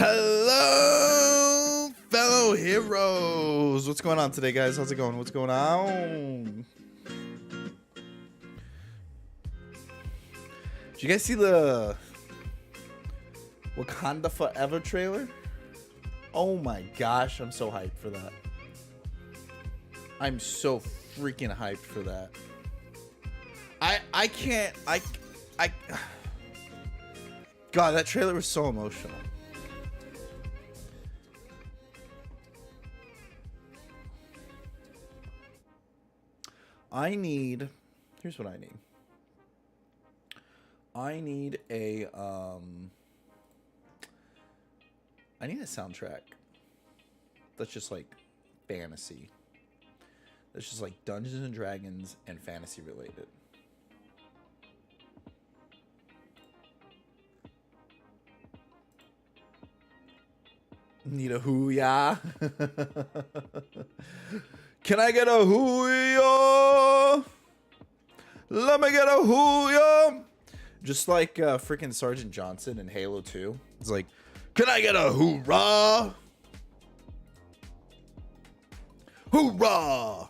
Hello, fellow heroes. What's going on today, guys? How's it going? What's going on? Did you guys see the Wakanda Forever trailer? Oh my gosh, I'm so hyped for that. I'm so freaking hyped for that. I can't. God, that trailer was so emotional. Here's what I need. I need a soundtrack that's just like fantasy. That's just like Dungeons and Dragons and fantasy related. Need a hoo-yah? Can I get a hoo-yah? Let me get a hoo-yah. Just like freaking Sergeant Johnson in Halo 2. It's like, can I get a hoorah? Hoorah!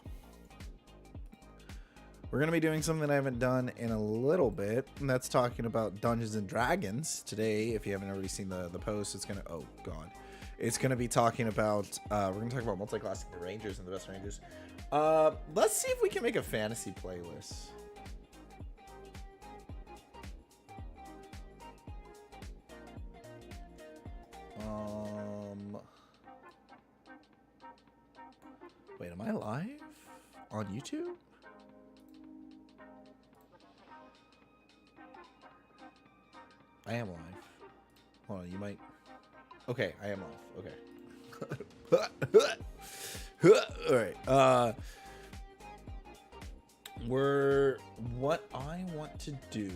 We're going to be doing something I haven't done in a little bit, and that's talking about Dungeons and Dragons. Today, if you haven't already seen the post, it's going to... Oh, God. It's going to be talking about... we're going to talk about multi-classing the Rangers and the best Rangers. Let's see if we can make a fantasy playlist. Wait, am I live on YouTube? I am live. Hold on, you might... Okay, I am off. Okay. Alright, what I want to do...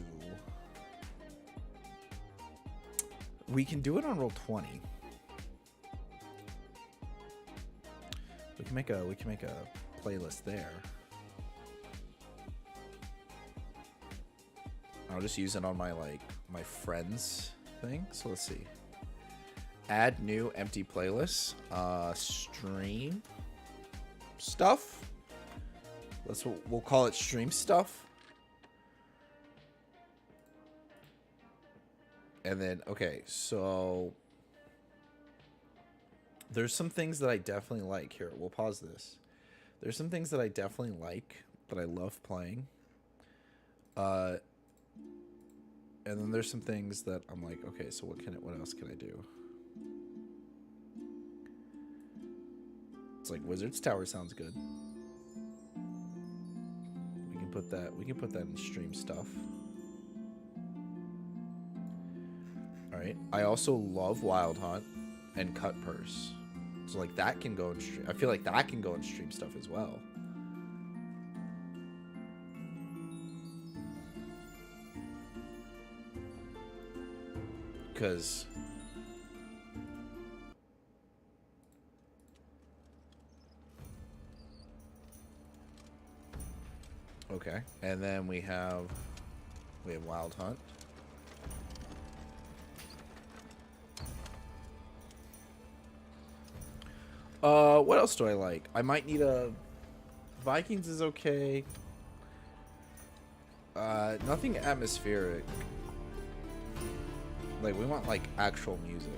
We can do it on Roll20. We can make a playlist there. I'll just use it on my my friends thing. So let's see. Add new empty playlist. Stream stuff. We'll call it stream stuff. And then okay, so there's some things that I definitely like. Here, we'll pause this. There's some things that I definitely like that I love playing. And then there's some things that I'm like, okay, so what else can I do? It's like Wizard's Tower sounds good. We can put that in stream stuff. All right. I also love Wild Hunt and Cut Purse. So like that can go in stream. I feel like that can go in stream stuff as well. Because okay, and then we have Wild Hunt. What else do I like? I might need a... Vikings is okay. Nothing atmospheric. Like, we want, like, actual music.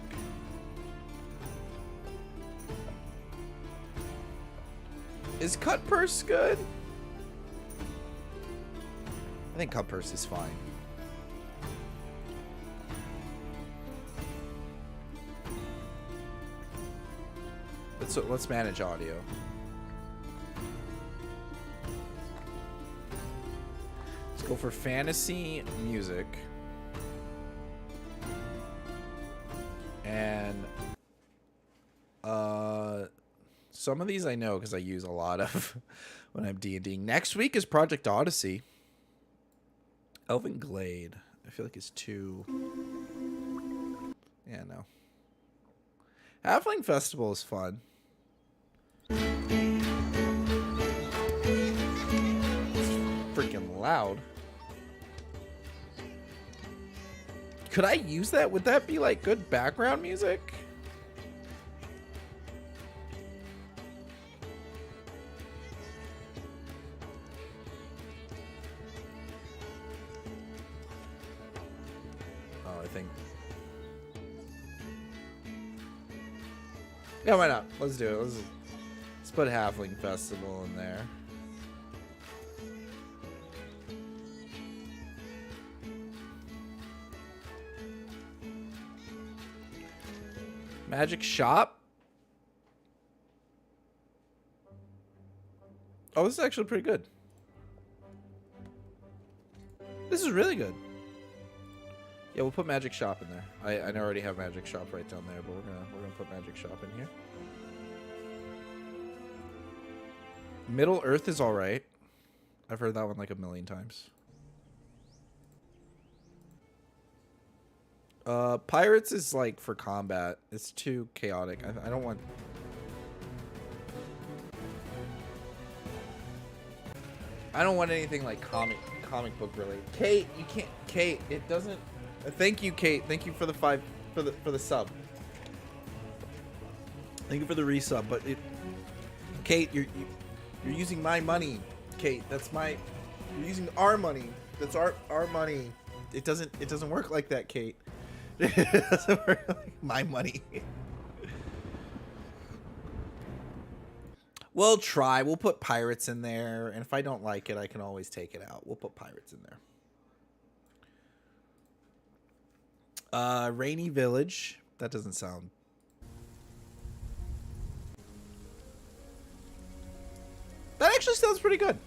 Is Cut Purse good? I think Cut Purse is fine. Let's manage audio. Let's go for fantasy music. And some of these I know because I use a lot of when I'm D&Ding. Next week is Project Odyssey. Elven Glade. I feel like it's too... Yeah, no. Halfling Festival is fun. Freaking loud. Could I use that? Would that be like good background music? I think. Yeah, why not? Let's do it. Let's put Halfling Festival in there. Magic Shop? Oh, this is actually pretty good. This is really good. Yeah, we'll put Magic Shop in there. I already have Magic Shop right down there, but we're gonna put Magic Shop in here. Middle Earth is alright. I've heard that one like a million times. Pirates is like for combat. It's too chaotic. I don't want... I don't want anything like comic book related. Kate, you can't. Kate, it doesn't. Thank you, Kate. Thank you for the for the sub. Thank you for the resub. But it, Kate, you're using my money. Kate, that's my. You're using our money. That's our money. It doesn't work like that, Kate. It doesn't work like my money. We'll try. We'll put pirates in there, and if I don't like it, I can always take it out. We'll put pirates in there. Rainy Village. That doesn't sound... That actually sounds pretty good.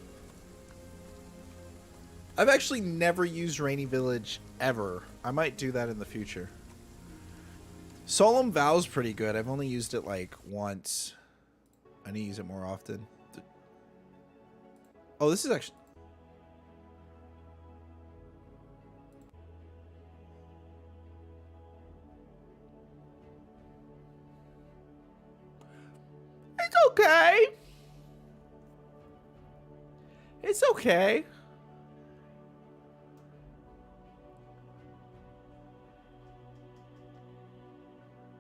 I've actually never used Rainy Village ever. I might do that in the future. Solemn Vow's pretty good. I've only used it like once. I need to use it more often. Oh, this is actually... It's okay. It's okay.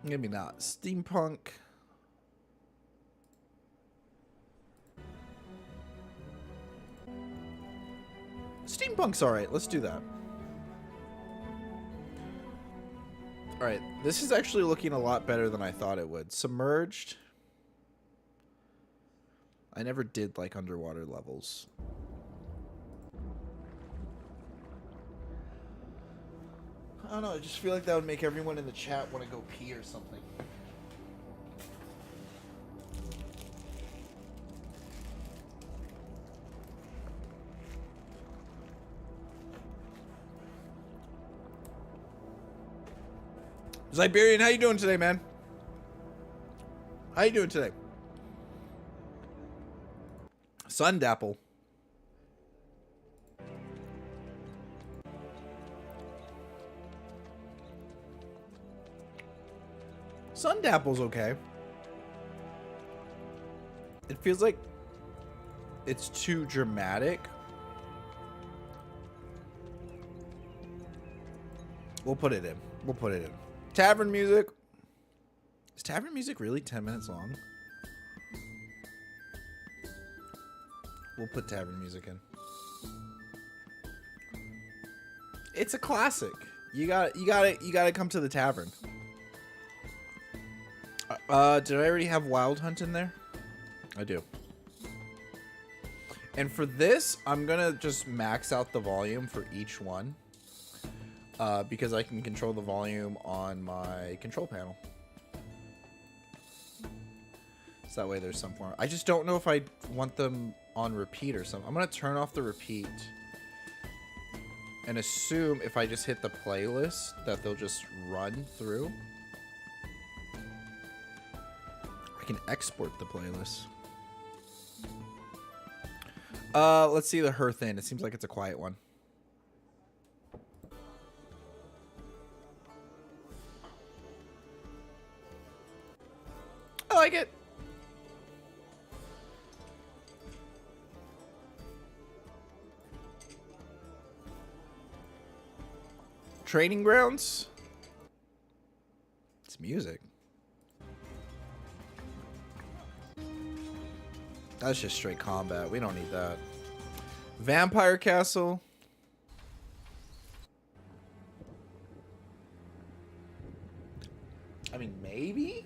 Maybe not. Steampunk. Steampunk's alright. Let's do that. Alright. This is actually looking a lot better than I thought it would. Submerged. I never did like underwater levels. I don't know. I just feel like that would make everyone in the chat want to go pee or something. Siberian, how you doing today, man? How you doing today? Sundapple. Sundapple's okay. It feels like it's too dramatic. We'll put it in. We'll put it in. Tavern music. Is tavern music really 10 minutes long? We'll put tavern music in. It's a classic. You gotta come to the tavern. Did I already have Wild Hunt in there? I do. And for this, I'm gonna just max out the volume for each one. Because I can control the volume on my control panel. So that way there's some form. I just don't know if I want them on repeat or something. I'm going to turn off the repeat. And assume if I just hit the playlist that they'll just run through. I can export the playlist. Let's see the Hearth Inn. It seems like it's a quiet one. I like it. Training grounds? It's music. That's just straight combat. We don't need that. Vampire Castle. I mean, maybe.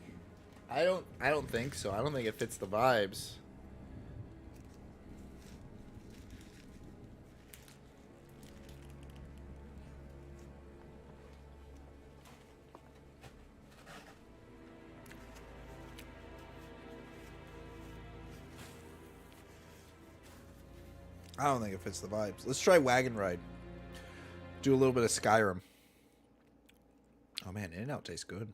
I don't think so. I don't think it fits the vibes. I don't think it fits the vibes. Let's try Wagon Ride. Do a little bit of Skyrim. Oh man, In-N-Out tastes good.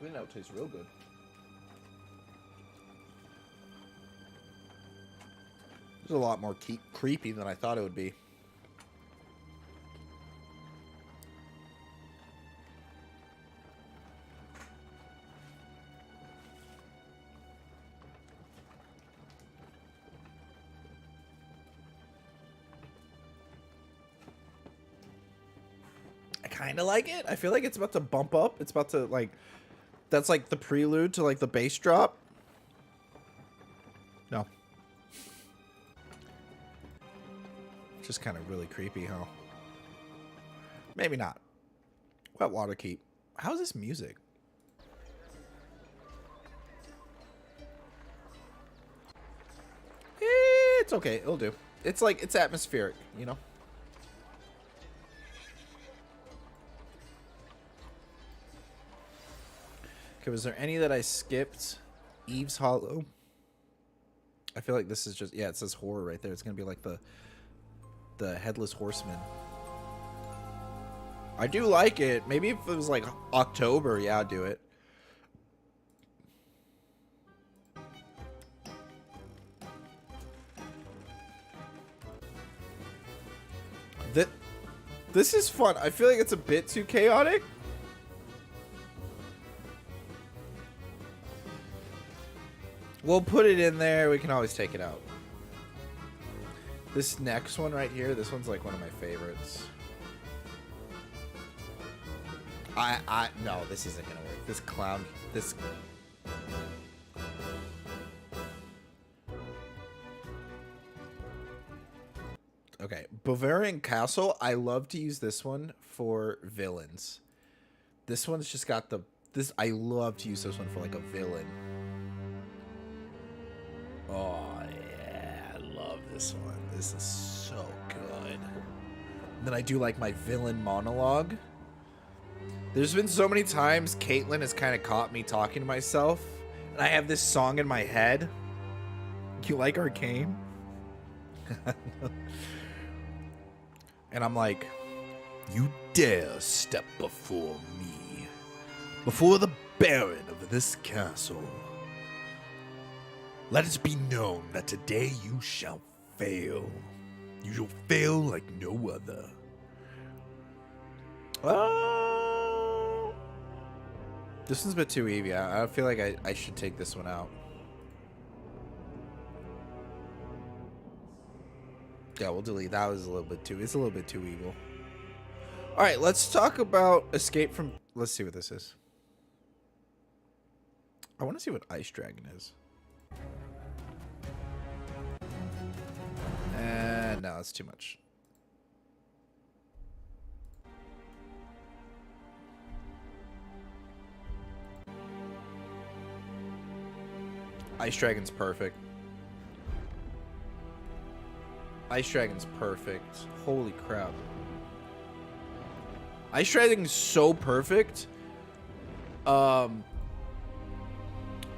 In-N-Out tastes real good. It's a lot more creepy than I thought it would be. I kind of like it. I feel like it's about to bump up. It's about to, like, that's like the prelude to, like, the bass drop. No. Just kind of really creepy, huh? Maybe not. Wet Water Keep. How's this music? It's okay. It'll do. It's like, it's atmospheric, you know? Okay, was there any that I skipped? Eve's Hollow. I feel like this is just, yeah, it says horror right there. It's going to be like the Headless Horseman. I do like it. Maybe if it was like October, yeah, I'd do it. This is fun. I feel like it's a bit too chaotic. We'll put it in there. We can always take it out. This next one right here, this one's like one of my favorites. No, this isn't gonna work. This clown, this. Okay, Bavarian Castle. I love to use this one for villains. This one's just got this. I love to use this one for like a villain. Oh yeah, I love this one. This is so good. And then I do like my villain monologue. There's been so many times Caitlin has kind of caught me talking to myself, and I have this song in my head. You like Arcane? And I'm like, you dare step before me, before the Baron of this castle. Let it be known that today you shall fail. You shall fail like no other. Oh, this one's a bit too easy. I feel like I should take this one out. Yeah, we'll delete. That was a little bit too. It's a little bit too evil. All right, let's talk about Escape from. Let's see what this is. I want to see what Ice Dragon is. No, it's too much. Ice Dragon's perfect. Ice Dragon's perfect. Holy crap. Ice Dragon's so perfect. I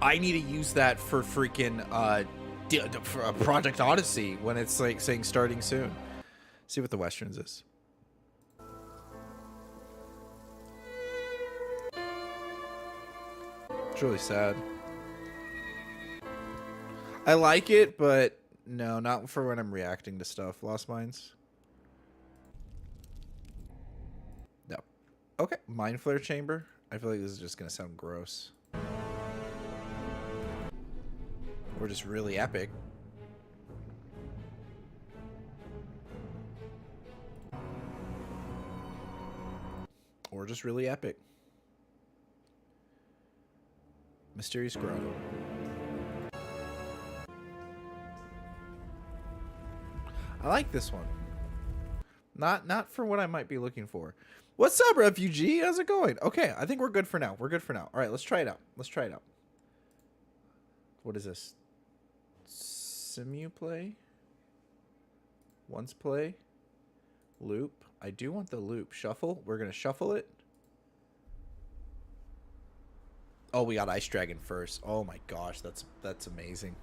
need to use that for freaking for Project Odyssey when it's like saying starting soon. See what the Westerns is. It's really sad. I like it, but no, not for when I'm reacting to stuff. Lost Minds. No. Okay, Mind Flare Chamber. I feel like this is just gonna sound gross. Or just really epic. Or just really epic. Mysterious Grotto. I like this one. Not for what I might be looking for. What's up, refugee? How's it going? Okay, I think we're good for now. We're good for now. All right, let's try it out. Let's try it out. What is this? Simu play? Once play? Loop? I do want the loop. Shuffle? We're going to shuffle it. Oh, we got Ice Dragon first. Oh my gosh, that's amazing.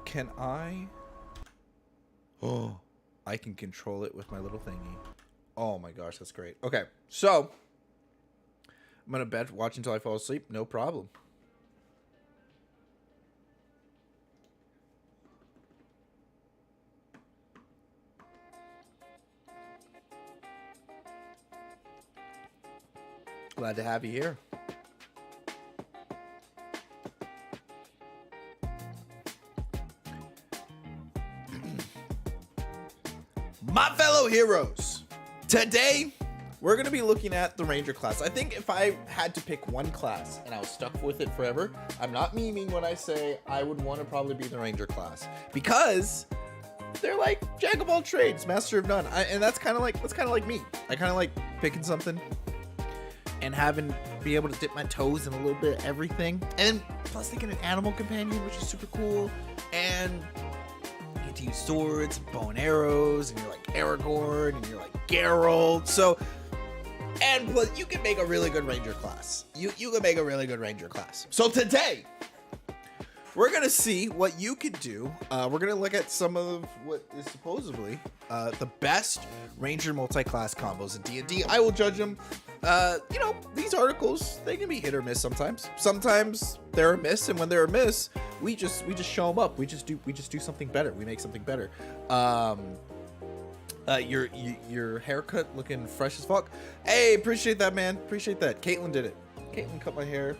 Can I? Oh, I can control it with my little thingy. Oh my gosh, that's great. Okay, so I'm gonna watch until I fall asleep. No problem. Glad to have you here. My fellow heroes, today we're going to be looking at the Ranger class. I think if I had to pick one class and I was stuck with it forever, I'm not memeing when I say I would want to probably be the Ranger class, because they're like jack of all trades, master of none. And that's kind of like me. I kind of like picking something and be able to dip my toes in a little bit of everything. And plus they get an animal companion, which is super cool. And to use swords, bow and arrows, and you're like Aragorn, and you're like Geralt. So, and plus, you can make a really good Ranger class. You can make a really good Ranger class. So today, we're gonna see what you could do. We're gonna look at some of what is supposedly the best Ranger multi-class combos in D&D. I will judge them. You know, these articles, they can be hit or miss sometimes. Sometimes they're a miss, and when they're a miss, we just show them up. We just do something better. We make something better. Your haircut looking fresh as fuck. Hey, appreciate that, man. Appreciate that. Caitlin did it. Caitlin cut my hair.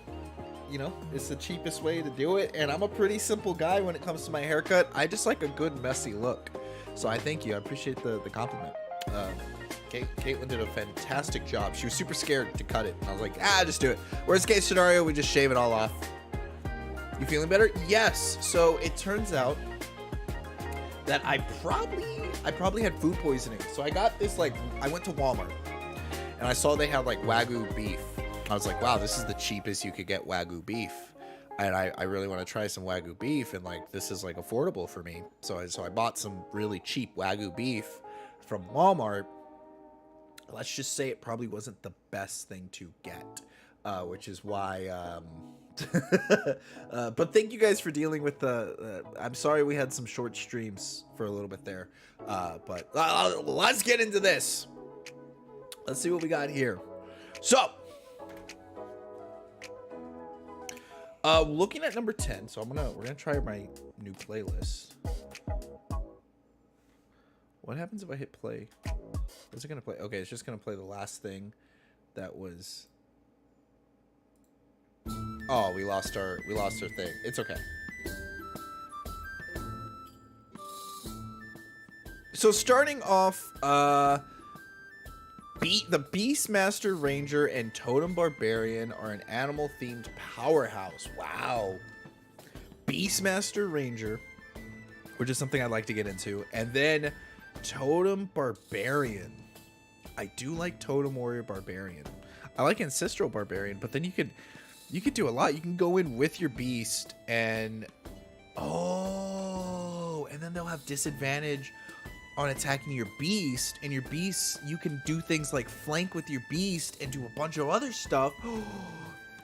You know, it's the cheapest way to do it, and I'm a pretty simple guy when it comes to my haircut. I just like a good messy look. So I thank you. I appreciate the compliment. Caitlin did a fantastic job. She was super scared to cut it, and I was like, just do it. Worst case scenario, we just shave it all off. You feeling better? Yes. So it turns out that I probably had food poisoning. So I got this, like, I went to Walmart and I saw they had like Wagyu beef. I was like, wow, this is the cheapest you could get Wagyu beef. And I really want to try some Wagyu beef, and like this is like affordable for me. So I bought some really cheap Wagyu beef from Walmart. Let's just say it probably wasn't the best thing to get, which is why but thank you guys for dealing with the I'm sorry we had some short streams for a little bit there, but let's get into this. Let's see what we got here. So looking at number 10, so we're gonna try my new playlist. What happens if I hit play? What's it gonna play? Okay, it's just gonna play the last thing that was. Oh, we lost our thing. It's okay. So starting off, the Beastmaster Ranger and Totem Barbarian are an animal-themed powerhouse. Wow. Beastmaster Ranger, which is something I'd like to get into, and then Totem Barbarian. I do like Totem Warrior Barbarian. I like Ancestral Barbarian, but then you could do a lot. You can go in with your beast and and then they'll have disadvantage on attacking your beast, and your beast, you can do things like flank with your beast and do a bunch of other stuff.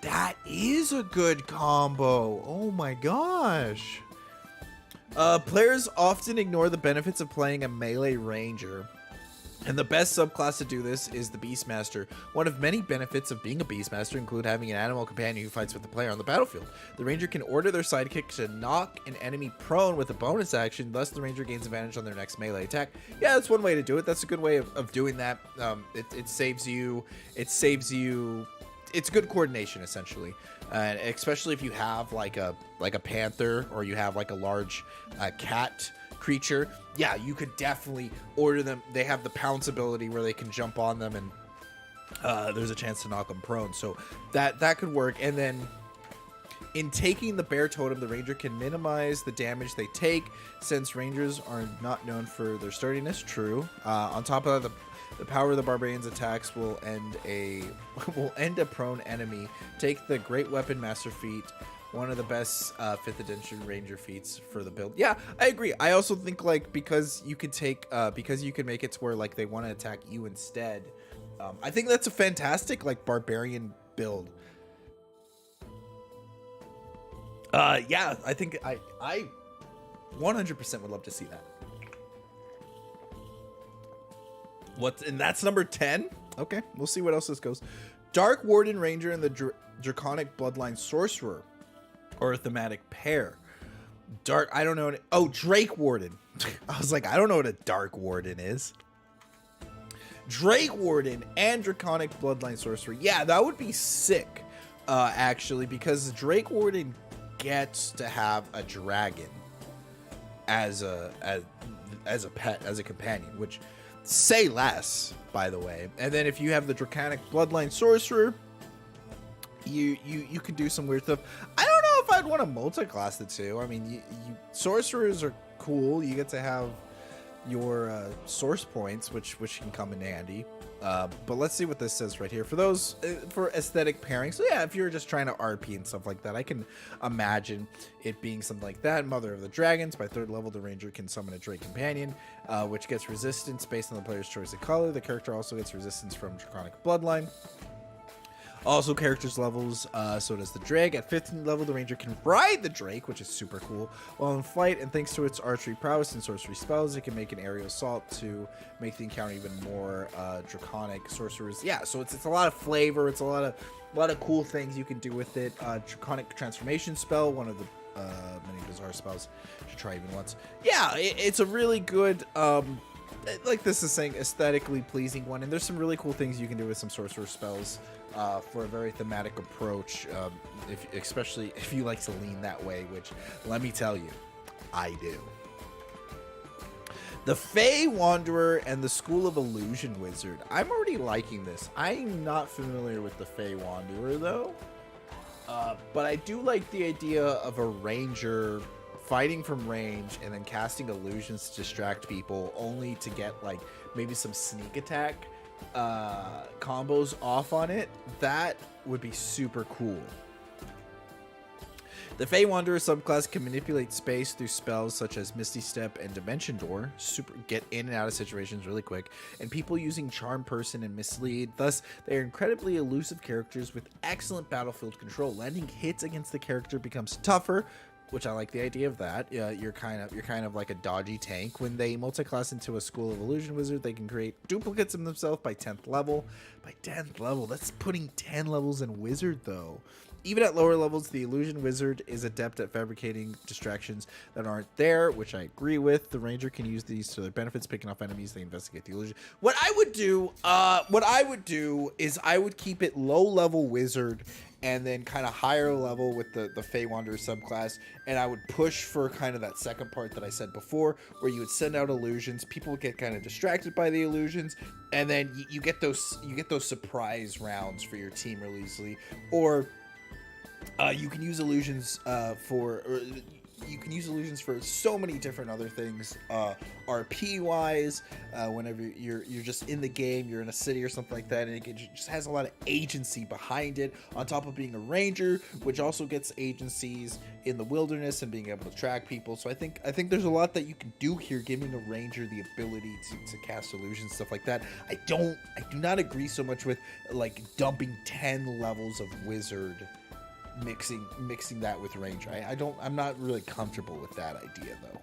That is a good combo. Oh my gosh. Players often ignore the benefits of playing a melee ranger, and the best subclass to do this is the Beastmaster. One of many benefits of being a Beastmaster include having an animal companion who fights with the player on the battlefield. The ranger can order their sidekick to knock an enemy prone with a bonus action, thus the ranger gains advantage on their next melee attack. Yeah, that's one way to do it. That's a good way of doing that. It saves you it's good coordination essentially, and especially if you have like a panther or you have like a large cat creature. Yeah, you could definitely order them. They have the pounce ability where they can jump on them and there's a chance to knock them prone. So that could work. And then in taking the bear totem, the ranger can minimize the damage they take, since rangers are not known for their sturdiness. True. On top of that, the power of the barbarian's attacks will end a prone enemy. Take the great weapon master feat, one of the best 5th edition ranger feats for the build. Yeah, I agree. I also think like because you could take because you can make it to where like they want to attack you instead. I think that's a fantastic like barbarian build. Yeah, I think I 100% would love to see that. And that's number 10. Okay, we'll see what else this goes. Dark Warden Ranger and the Draconic Bloodline Sorcerer, or a thematic pair. I don't know. Drake Warden. I was like, I don't know what a Dark Warden is. Drake Warden and Draconic Bloodline Sorcerer. Yeah, that would be sick, actually, because Drake Warden gets to have a dragon as a pet, as a companion, which say less, by the way. And then if you have the Draconic Bloodline Sorcerer, you can do some weird stuff. I don't know if I'd want to multi-class the two. I mean, you sorcerers are cool. You get to have your source points, which can come in handy. But let's see what this says right here for those for aesthetic pairing. So yeah, if you're just trying to RP and stuff like that, I can imagine it being something like that. Mother of the Dragons. By 3rd level, the ranger can summon a Drake companion, which gets resistance based on the player's choice of color. The character also gets resistance from Draconic Bloodline. Also characters levels, so does the Drake. At 15th level, the ranger can ride the Drake, which is super cool, while in flight, and thanks to its archery prowess and sorcery spells, it can make an aerial assault to make the encounter even more draconic. Sorcerers, yeah, so it's a lot of flavor. It's a lot of cool things you can do with it. Draconic transformation spell, one of the many bizarre spells to try even once. Yeah, it's a really good like this is saying aesthetically pleasing one, and there's some really cool things you can do with some sorcerer spells for a very thematic approach, especially if you like to lean that way, which let me tell you, I do. The Fey Wanderer and the School of Illusion Wizard. I'm already liking this. I'm not familiar with the Fey Wanderer though, but I do like the idea of a ranger fighting from range and then casting illusions to distract people, only to get like maybe some sneak attack combos off on it. That would be super cool. The Fey Wanderer subclass can manipulate space through spells such as Misty Step and Dimension Door, get in and out of situations really quick, and people using Charm Person and Mislead. Thus, they are incredibly elusive characters with excellent battlefield control. Landing hits against the character becomes tougher, which I like the idea of that. You're kind of like a dodgy tank. When they multi-class into a School of Illusion Wizard, they can create duplicates of themselves by 10th level. By 10th level, that's putting 10 levels in Wizard though. Even at lower levels, the Illusion Wizard is adept at fabricating distractions that aren't there, which I agree with. The Ranger can use these to their benefits, picking off enemies. They investigate the illusion. What I would do is I would keep it low level Wizard, and then kind of higher level with the Fey Wanderer subclass, and I would push for kind of that second part that I said before, where you would send out illusions. People would get kind of distracted by the illusions, and then you get those surprise rounds for your team really easily, or you can use illusions you can use illusions for so many different other things, RP wise, whenever you're just in the game, you're in a city or something like that, and it just has a lot of agency behind it, on top of being a ranger, which also gets agencies in the wilderness and being able to track people. So I think there's a lot that you can do here, giving a ranger the ability to cast illusions, stuff like that. I do not agree so much with like dumping 10 levels of wizard, mixing that with range. I'm not really comfortable with that idea though.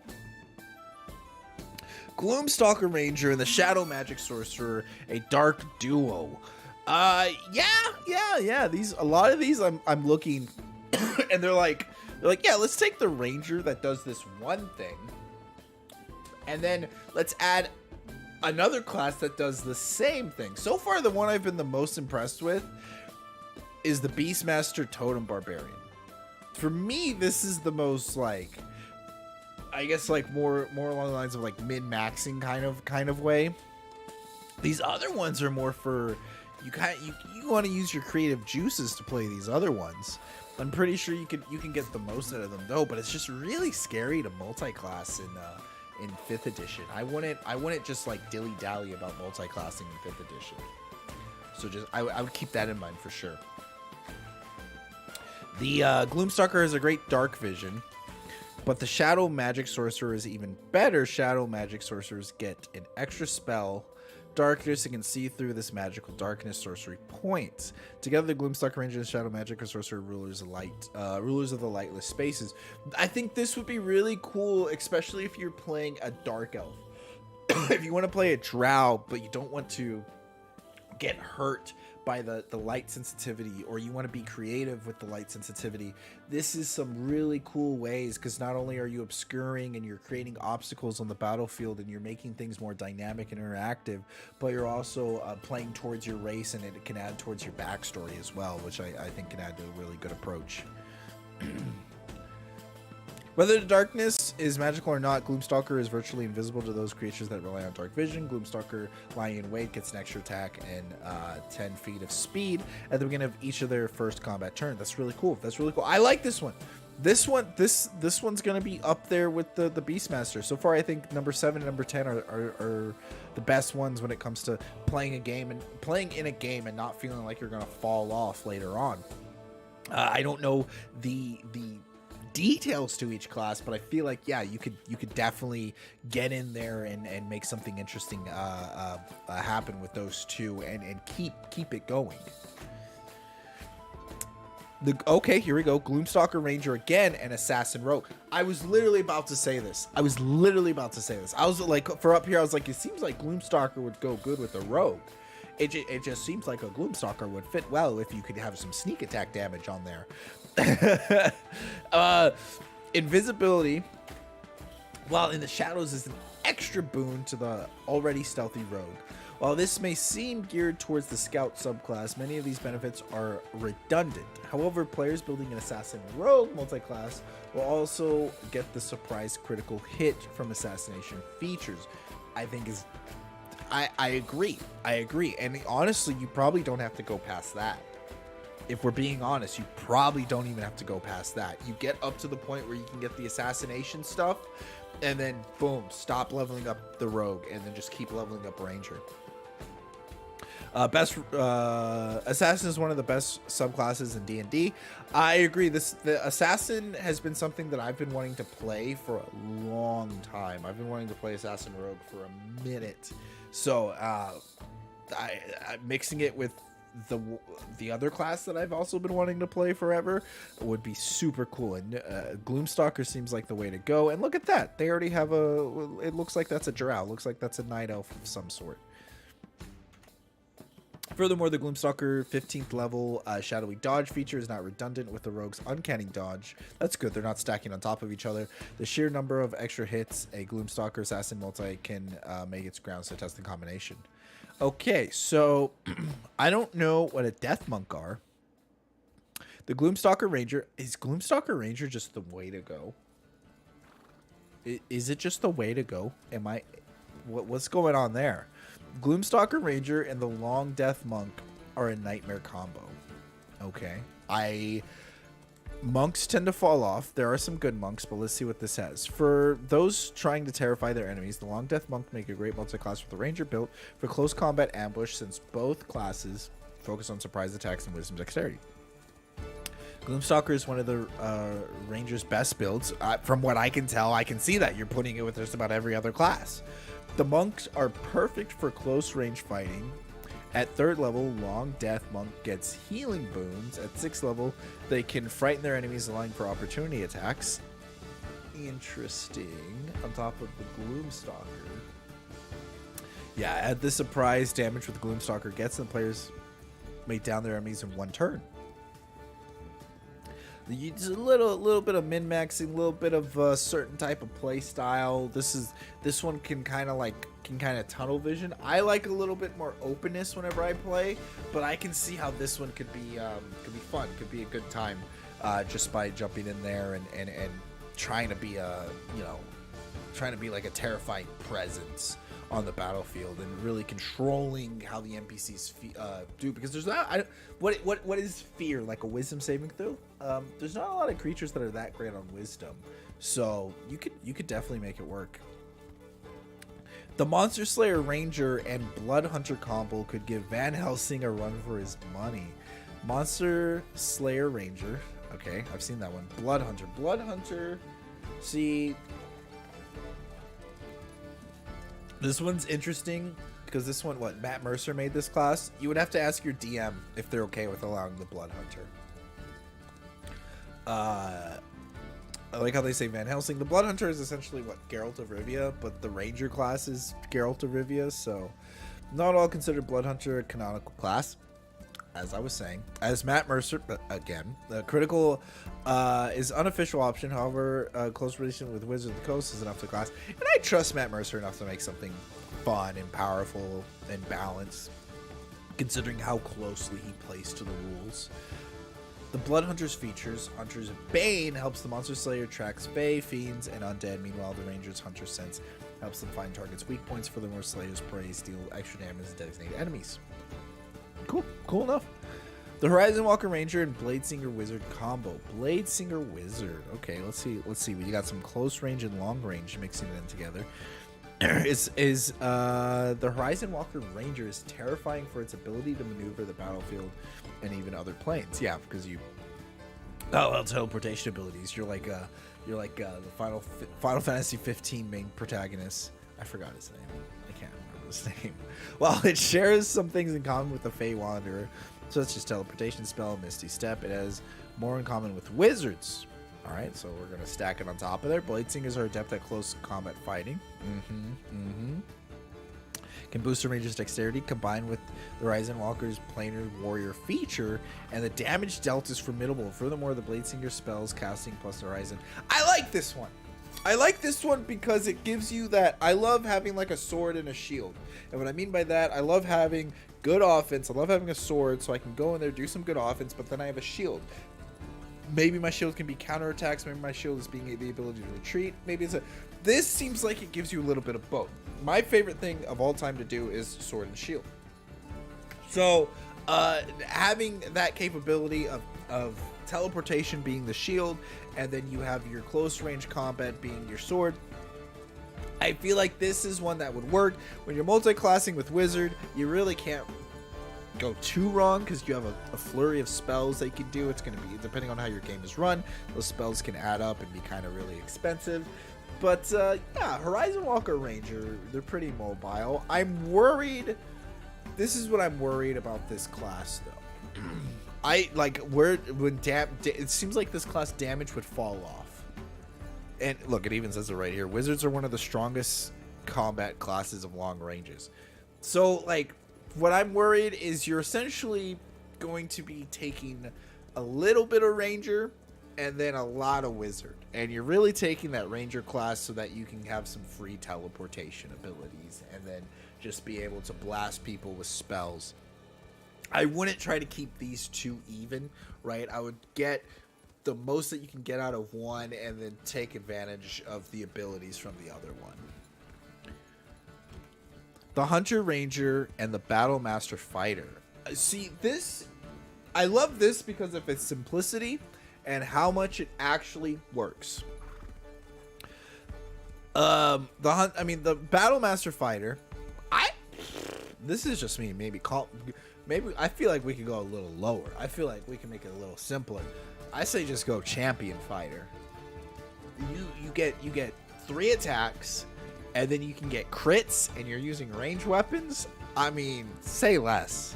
Gloomstalker Ranger and the Shadow Magic Sorcerer, a dark duo. Yeah. A lot of these I'm looking and they're like, yeah, let's take the ranger that does this one thing, and then let's add another class that does the same thing. So far, the one I've been the most impressed with is the Beastmaster Totem Barbarian. For me, this is the most like, I guess like more along the lines of like min-maxing kind of way. These other ones are more for you want to use your creative juices to play these other ones. I'm pretty sure you can get the most out of them though, but it's just really scary to multi-class in 5th edition. I wouldn't just like dilly-dally about multi-classing in 5th edition. So just I would keep that in mind for sure. The Gloomstalker has a great dark vision, but the Shadow Magic Sorcerer is even better. Shadow Magic Sorcerers get an extra spell, Darkness, and can see through this magical darkness sorcery points. Together, the Gloomstalker Ranger and Shadow Magic Sorcerer rulers of the lightless spaces. I think this would be really cool, especially if you're playing a Dark Elf. If you want to play a Drow, but you don't want to get hurt by the light sensitivity, or you want to be creative with the light sensitivity, this is some really cool ways, because not only are you obscuring and you're creating obstacles on the battlefield and you're making things more dynamic and interactive, but you're also playing towards your race, and it can add towards your backstory as well, which I think can add to a really good approach. Whether the darkness is magical or not, Gloomstalker is virtually invisible to those creatures that rely on dark vision. Gloomstalker, lying in wait, gets an extra attack and 10 feet of speed at the beginning of each of their first combat turn. That's really cool. That's really cool. I like this one. This one's gonna be up there with the Beastmaster. So far, I think number 7 and number 10 are the best ones when it comes to playing in a game and not feeling like you're gonna fall off later on. I don't know the details to each class, but I feel like, yeah, you could definitely get in there and make something interesting happen with those two and keep it going. Okay, here we go. Gloomstalker Ranger again and Assassin Rogue. I was literally about to say this. I was like, for up here, I was like, it seems like Gloomstalker would go good with a Rogue. It just seems like a Gloomstalker would fit well if you could have some sneak attack damage on there. Invisibility, while in the shadows, is an extra boon to the already stealthy rogue. While this may seem geared towards the scout subclass, many of these benefits are redundant. However, players building an assassin rogue multi-class will also get the surprise critical hit from assassination features. I agree. And honestly, you probably don't have to go past that. If we're being honest, you probably don't even have to go past that. You get up to the point where you can get the assassination stuff, and then boom, stop leveling up the rogue, and then just keep leveling up ranger. Assassin is one of the best subclasses in D&D. I agree. The assassin has been something that I've been wanting to play for a long time. I've been wanting to play assassin rogue for a minute. So I mixing it with the other class that I've also been wanting to play forever would be super cool. And Gloomstalker seems like the way to go. And look at that, they already have it looks like that's a drow. Looks like that's a night elf of some sort. Furthermore, the Gloomstalker 15th level shadowy dodge feature is not redundant with the rogue's uncanny dodge. That's good. They're not stacking on top of each other. The sheer number of extra hits a Gloomstalker assassin multi can make its grounds to test the combination. Okay, so I don't know what a Death Monk are. The Gloomstalker Ranger, is Gloomstalker Ranger just the way to go? Is it just the way to go? What's going on there? Gloomstalker Ranger and the Long Death Monk are a nightmare combo. Okay. Monks tend to fall off. There are some good monks, but let's see what this has. For those trying to terrify their enemies, the Long Death Monk make a great multi-class with the Ranger built for close combat ambush, since both classes focus on surprise attacks and wisdom dexterity. Gloomstalker is one of the Ranger's best builds. From what I can tell, I can see that you're putting it with just about every other class. The monks are perfect for close range fighting. At 3rd level, Long Death Monk gets healing boons. At 6th level, they can frighten their enemies, allowing for opportunity attacks. Interesting. On top of the Gloomstalker. Yeah, add the surprise damage with the Gloomstalker gets, and players may down their enemies in one turn. It's a little bit of min-maxing, a little bit of a certain type of play style. This one can kind of tunnel vision. I like a little bit more openness whenever I play, but I can see how this one could be fun, could be a good time, just by jumping in there and trying to be like a terrifying presence on the battlefield and really controlling how the NPCs do, because there's not what is fear, like a wisdom saving throw. There's not a lot of creatures that are that great on wisdom, so you could definitely make it work. The Monster Slayer Ranger and Blood Hunter combo could give Van Helsing a run for his money. Monster Slayer Ranger, okay, I've seen that one. Blood Hunter, see, this one's interesting because this one, Matt Mercer made this class. You would have to ask your DM if they're okay with allowing the Blood Hunter. I like how they say Van Helsing. The Blood Hunter is essentially Geralt of Rivia, but the Ranger class is Geralt of Rivia, so not all consider Blood Hunter a canonical class. As I was saying, as Matt Mercer, again, the critical is unofficial option. However, close relation with Wizard of the Coast is enough to class, and I trust Matt Mercer enough to make something fun and powerful and balanced, considering how closely he plays to the rules. The Blood Hunter's features: Hunter's Bane helps the Monster Slayer tracks Fae, Fiends, and Undead. Meanwhile, the Ranger's Hunter Sense helps them find targets' weak points. Furthermore, Slayer's Prey deal extra damage to designated enemies. Cool enough. The Horizon Walker Ranger and Blade Singer Wizard combo. Blade Singer Wizard. Okay, let's see. We got some close range and long range mixing it in together. The Horizon Walker Ranger is terrifying for its ability to maneuver the battlefield and even other planes. Yeah, because teleportation abilities. You're like the Final Fantasy 15 main protagonist. I forgot his name. I can't remember his name. Well, it shares some things in common with the Fey Wanderer, such as teleportation spell, Misty Step. It has more in common with wizards. All right, so we're gonna stack it on top of there. Blade Singers are adept at close combat fighting. Can boost the Ranger's dexterity combined with the Horizon Walker's planar warrior feature, and the damage dealt is formidable. Furthermore, the Blade Singer spells casting plus the Horizon. I like this one. I like this one because it gives you that. I love having like a sword and a shield, and what I mean by that, I love having good offense. I love having a sword so I can go in there, do some good offense, but then I have a shield. Maybe my shield can be counterattacks. Maybe my shield is being the ability to retreat. Maybe it's this seems like it gives you a little bit of both. My favorite thing of all time to do is sword and shield. So having that capability of teleportation being the shield, and then you have your close range combat being your sword, I feel like this is one that would work. When you're multi-classing with wizard, you really can't go too wrong because you have a flurry of spells that you can do. It's going to be, depending on how your game is run, those spells can add up and be kind of really expensive. But yeah, Horizon Walker Ranger, they're pretty mobile. I'm worried. This is what I'm worried about this class though. It seems like this class damage would fall off. And look, it even says it right here. Wizards are one of the strongest combat classes of long ranges. So like, what I'm worried is you're essentially going to be taking a little bit of Ranger and then a lot of Wizard. And you're really taking that Ranger class so that you can have some free teleportation abilities and then just be able to blast people with spells. I wouldn't try to keep these two even, right? I would get the most that you can get out of one and then take advantage of the abilities from the other one. The Hunter Ranger and the Battle Master Fighter. See, this, I love this because of its simplicity and how much it actually works. The Battle Master Fighter, this is just me, maybe I feel like we could go a little lower. I feel like we can make it a little simpler. I say just go Champion Fighter. You get 3 attacks, and then you can get crits, and you're using ranged weapons. I mean, say less.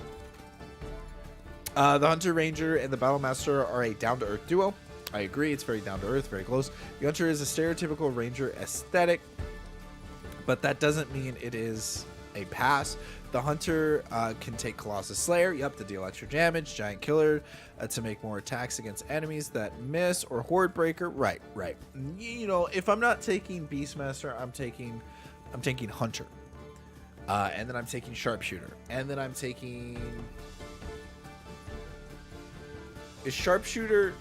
The Hunter Ranger and the Battle Master are a down-to-earth duo. I agree, it's very down-to-earth, very close. The Hunter is a stereotypical Ranger aesthetic, but that doesn't mean it is a pass. The Hunter can take Colossus Slayer, to deal extra damage, Giant Killer to make more attacks against enemies that miss, or Horde Breaker. Right. You know, if I'm not taking Beastmaster, I'm taking Hunter. And then I'm taking Sharpshooter. And then I'm taking... Is Sharpshooter...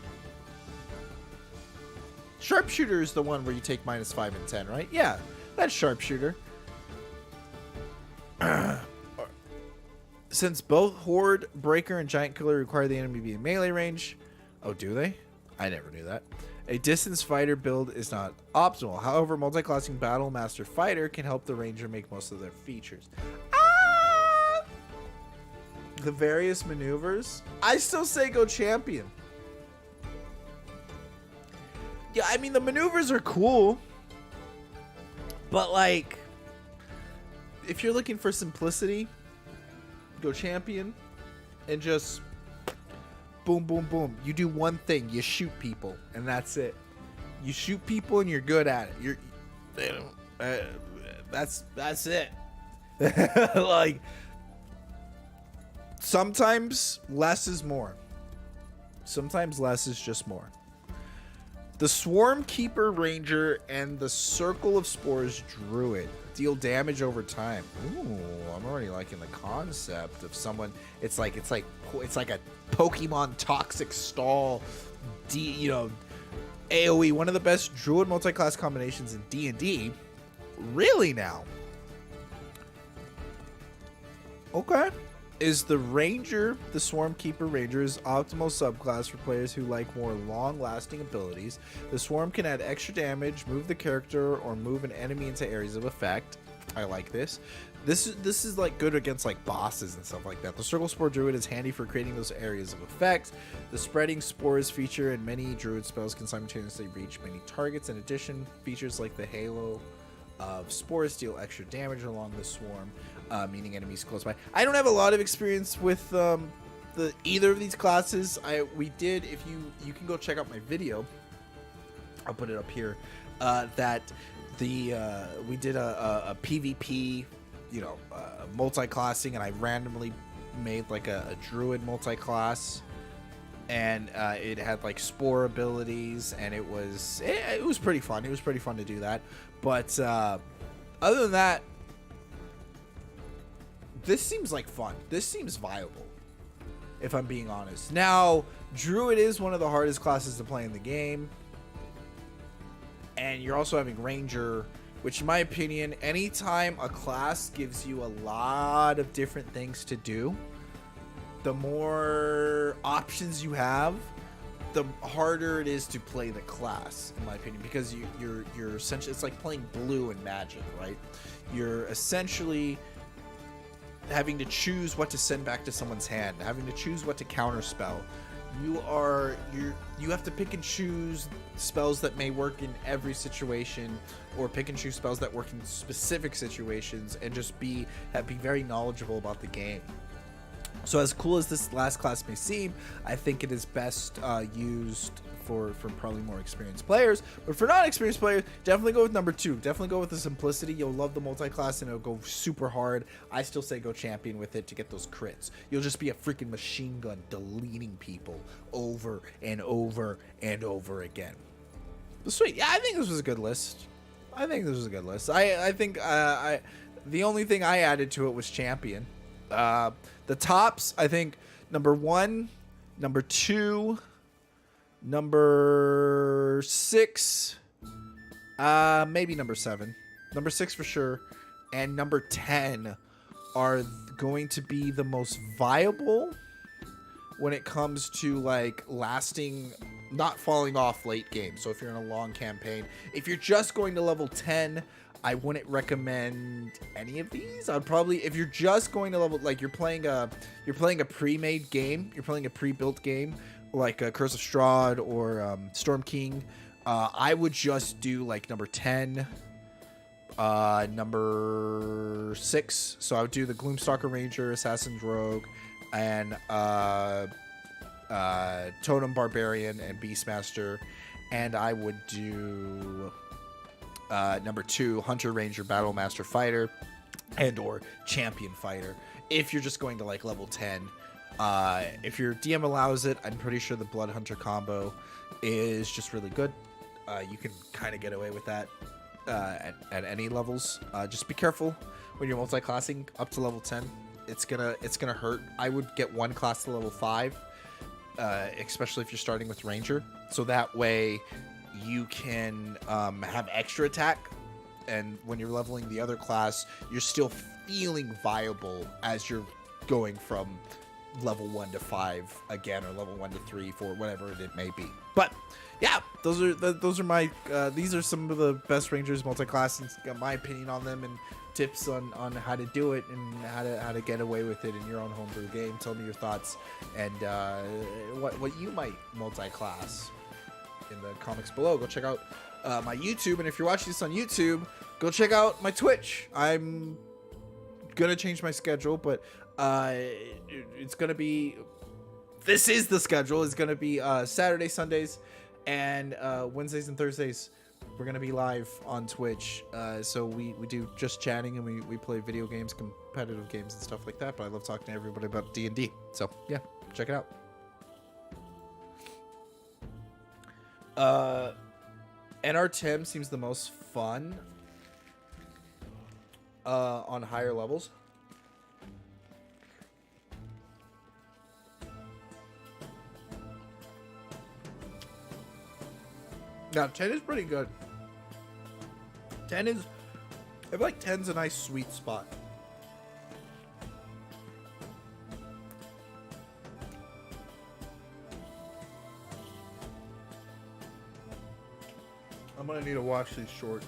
Sharpshooter is the one where you take -5 and 10, right? Yeah, that's Sharpshooter. Since both Horde Breaker and Giant Killer require the enemy to be in melee range... Oh, do they? I never knew that. A distance fighter build is not optimal. However, multi-classing Battle Master Fighter can help the Ranger make most of their features. The various maneuvers? I still say go Champion. Yeah, I mean, the maneuvers are cool. But, like, if you're looking for simplicity, go Champion. And just boom, boom, boom. You do one thing. You shoot people. And that's it. You shoot people and you're good at it. That's it. Like, sometimes less is more. Sometimes less is just more. The Swarm Keeper Ranger and the Circle of Spores Druid deal damage over time. Ooh, I'm already liking the concept of someone. It's like a Pokemon Toxic Stall, AOE. One of the best Druid multi-class combinations in D&D. Really now? Okay. Is the Ranger, the Swarm Keeper Ranger's optimal subclass for players who like more long-lasting abilities. The Swarm can add extra damage, move the character, or move an enemy into areas of effect. I like this. This is like good against like bosses and stuff like that. The Circle Spore Druid is handy for creating those areas of effect. The Spreading Spores feature in many Druid spells can simultaneously reach many targets. In addition, features like the Halo of Spores deal extra damage along the Swarm, meaning enemies close by. I don't have a lot of experience with either of these classes. We did, if you can go check out my video, I'll put it up here, we did a PvP, multi-classing, and I randomly made like a Druid multi-class, and it had like Spore abilities, and it was pretty fun. It was pretty fun to do that. But other than that, this seems like fun. This seems viable, if I'm being honest. Now, Druid is one of the hardest classes to play in the game. And you're also having Ranger, which in my opinion, anytime a class gives you a lot of different things to do, the more options you have, the harder it is to play the class, in my opinion, because you're essentially, it's like playing Blue in Magic, right? You're essentially having to choose what to send back to someone's hand, having to choose what to counterspell. You have to pick and choose spells that may work in every situation, or pick and choose spells that work in specific situations, and just be very knowledgeable about the game. So as cool as this last class may seem, I think it is best used for probably more experienced players. But for non-experienced players, definitely go with number 2. Definitely go with the simplicity. You'll love the multi-class and it'll go super hard. I still say go Champion with it to get those crits. You'll just be a freaking machine gun deleting people over and over and over again. But sweet. Yeah, I think this was a good list. I think the only thing I added to it was Champion. The tops, I think number 1, number 2, number 6, maybe number 7, number 6 for sure, and number 10 are going to be the most viable when it comes to like lasting, not falling off late game. So if you're in a long campaign, if you're just going to level 10, I wouldn't recommend any of these. I'd probably, if you're just going to level, like you're playing a pre-made game, you're playing a pre-built game, like Curse of Strahd or Storm King, I would just do like number 10, number 6. So I would do the Gloomstalker Ranger, Assassin's Rogue, and Totem Barbarian and Beastmaster, and I would do number 2, Hunter Ranger Battle Master Fighter, and or champion fighter. If you're just going to like level 10, if your DM allows it, I'm pretty sure the Blood Hunter combo is just really good. You can kind of get away with that at any levels. Just be careful when you're multi-classing up to level 10. It's gonna hurt. I would get one class to level 5, especially if you're starting with Ranger, so that way you can have extra attack, and when you're leveling the other class, you're still feeling viable as you're going from level 1 to 5 again, or level 1 to 3, 4, whatever it may be. But yeah, those are my these are some of the best Rangers multi-class, and got my opinion on them and tips on how to do it and how to get away with it in your own homebrew game. Tell me your thoughts and what you might multi-class in the comments below. Go check out my YouTube, and if you're watching this on YouTube, go check out my Twitch. I'm gonna change my schedule, but it's gonna be, this is the schedule. It's gonna be Saturday, Sundays, and Wednesdays and Thursdays. We're gonna be live on Twitch, so we do just chatting, and we play video games, competitive games and stuff like that. But I love talking to everybody about D&D, so yeah, check it out. NR Tim seems the most fun on higher levels. Now 10 is pretty good. 10 is, I feel like 10's a nice sweet spot. I'm gonna need to watch these shorts.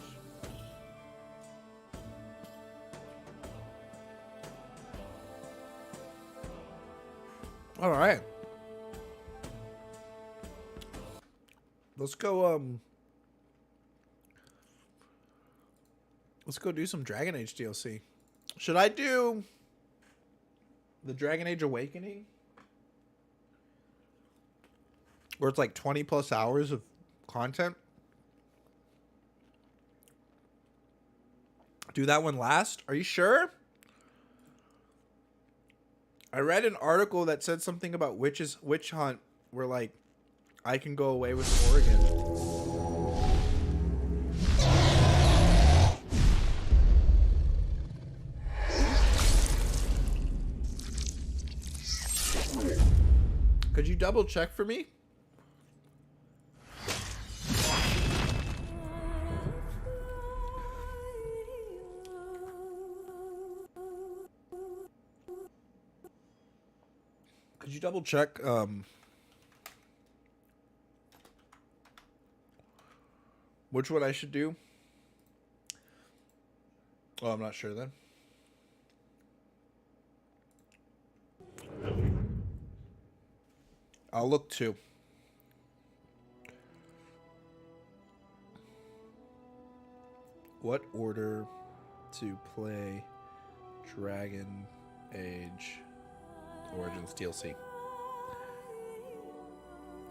All right. Let's go do some Dragon Age DLC. Should I do the Dragon Age Awakening, where it's like 20 plus hours of content? Do that one last? Are you sure? I read an article that said something about witch hunt, where like I can go away with Morrigan. Could you double check for me? Could you double check which one I should do? Oh, I'm not sure then. I'll look too. What order to play Dragon Age Origins DLC?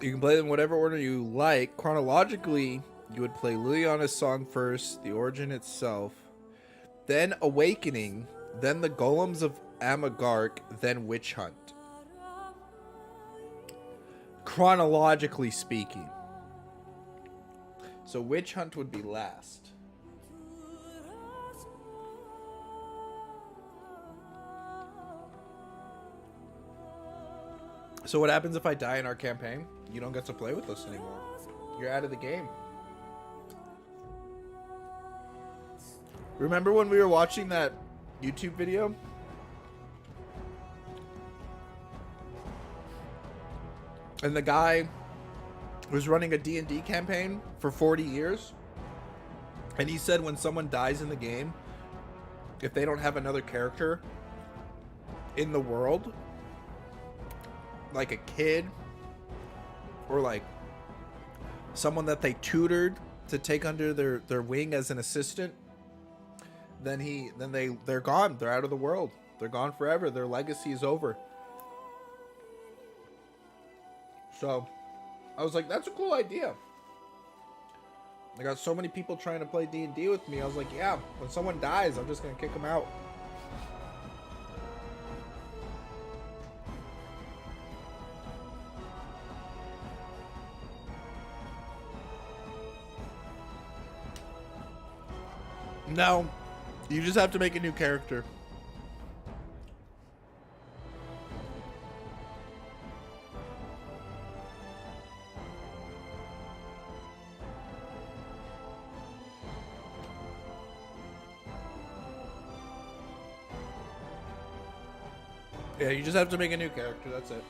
You can play them whatever order you like. Chronologically, you would play Liliana's song first, the Origin itself, then Awakening, then the Golems of Amagark, then Witch Hunt. Chronologically speaking. So Witch Hunt would be last. So what happens if I die in our campaign? You don't get to play with us anymore. You're out of the game. Remember when we were watching that YouTube video? And the guy was running a D&D campaign for 40 years. And he said when someone dies in the game, if they don't have another character in the world, like a kid or like someone that they tutored to take under their wing as an assistant, then they're gone. They're out of the world. They're gone forever. Their legacy is over. So I was like, that's a cool idea. I got so many people trying to play D&D with me. I was like, yeah, when someone dies, I'm just going to kick them out. No, you just have to make a new character. Yeah, you just have to make a new character. That's it.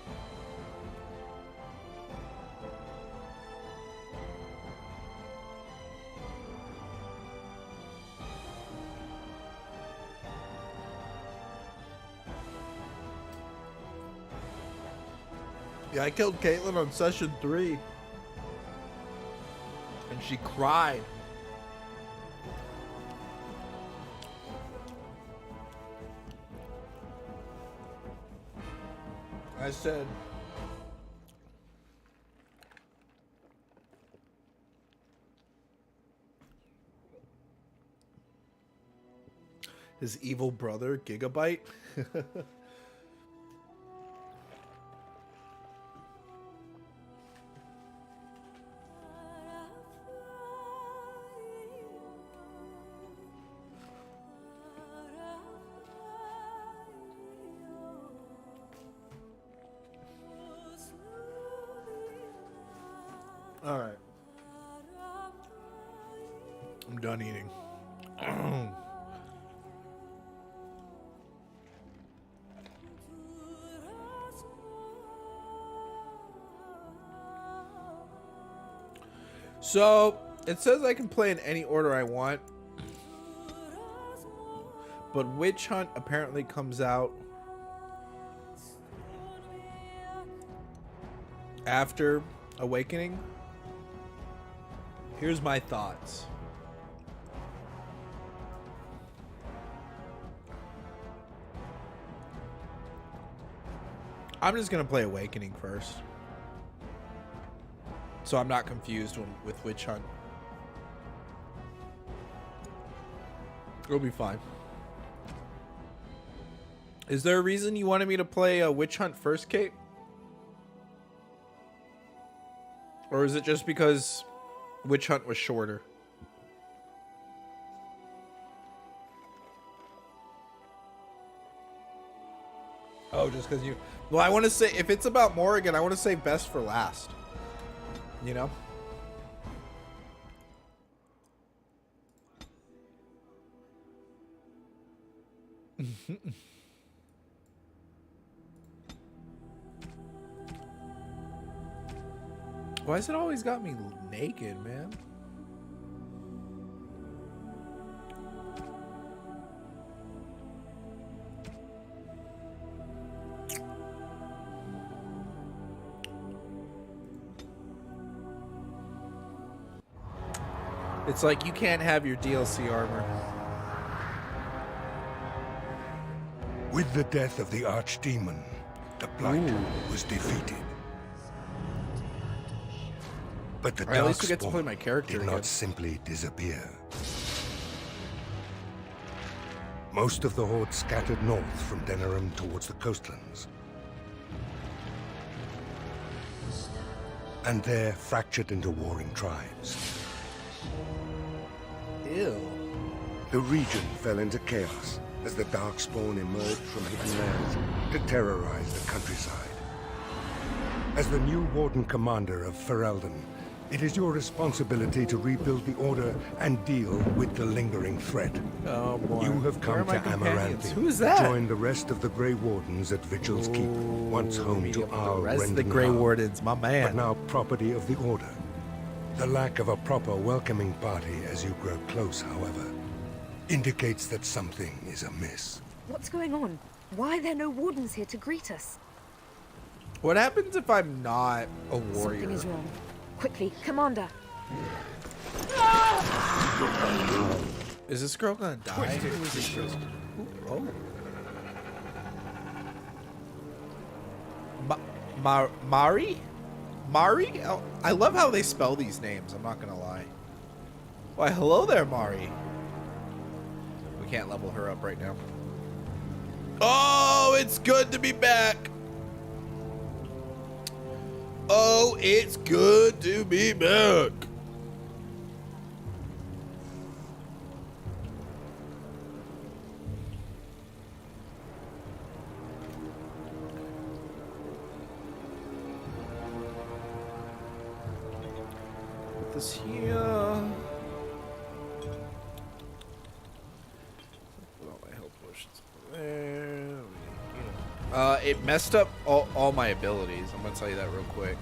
Yeah, I killed Caitlyn on session 3. And she cried. I said, his evil brother, Gigabyte. All right. I'm done eating. So, it says I can play in any order I want. But Witch Hunt apparently comes out after Awakening. Here's my thoughts. I'm just gonna play Awakening first, so I'm not confused with Witch Hunt. It'll be fine. Is there a reason you wanted me to play a Witch Hunt first, Kate? Or is it just because Witch Hunt was shorter? Oh, just because you... Well, I want to say, if it's about Morrigan, I want to say best for last. You know? Why has it always got me naked, man? It's like you can't have your DLC armor. With the death of the Archdemon, the Blight was defeated. But the At least we get to play my character did again. not simply disappear. Most of the Horde scattered north from Denerim towards the coastlands. And there fractured into warring tribes. Ew. The region fell into chaos as the Darkspawn emerged from hidden lands to terrorize the countryside. As the new Warden Commander of Ferelden, it is your responsibility to rebuild the Order and deal with the lingering threat. Oh boy. You have come to Companions? Amaranthi Who is that? to join the rest of the Grey Wardens at Vigil's Keep, once home to our the rest of the Rending Grey Hound, Wardens, my man. but now property of the Order. The lack of a proper welcoming party as you grow close, however, indicates that something is amiss. What's going on? Why are there no wardens here to greet us? What happens if I'm not a warrior? Something is wrong. Quickly, Commander. Is this girl gonna die? Who is this girl? Ooh, oh. Mari? Mari? Oh, I love how they spell these names, I'm not gonna lie. Why, hello there, Mari. We can't level her up right now. Oh, it's good to be back. Oh, it's good to be back. this here. Put all my health potions there. It messed up all my abilities. I'm gonna tell you that real quick.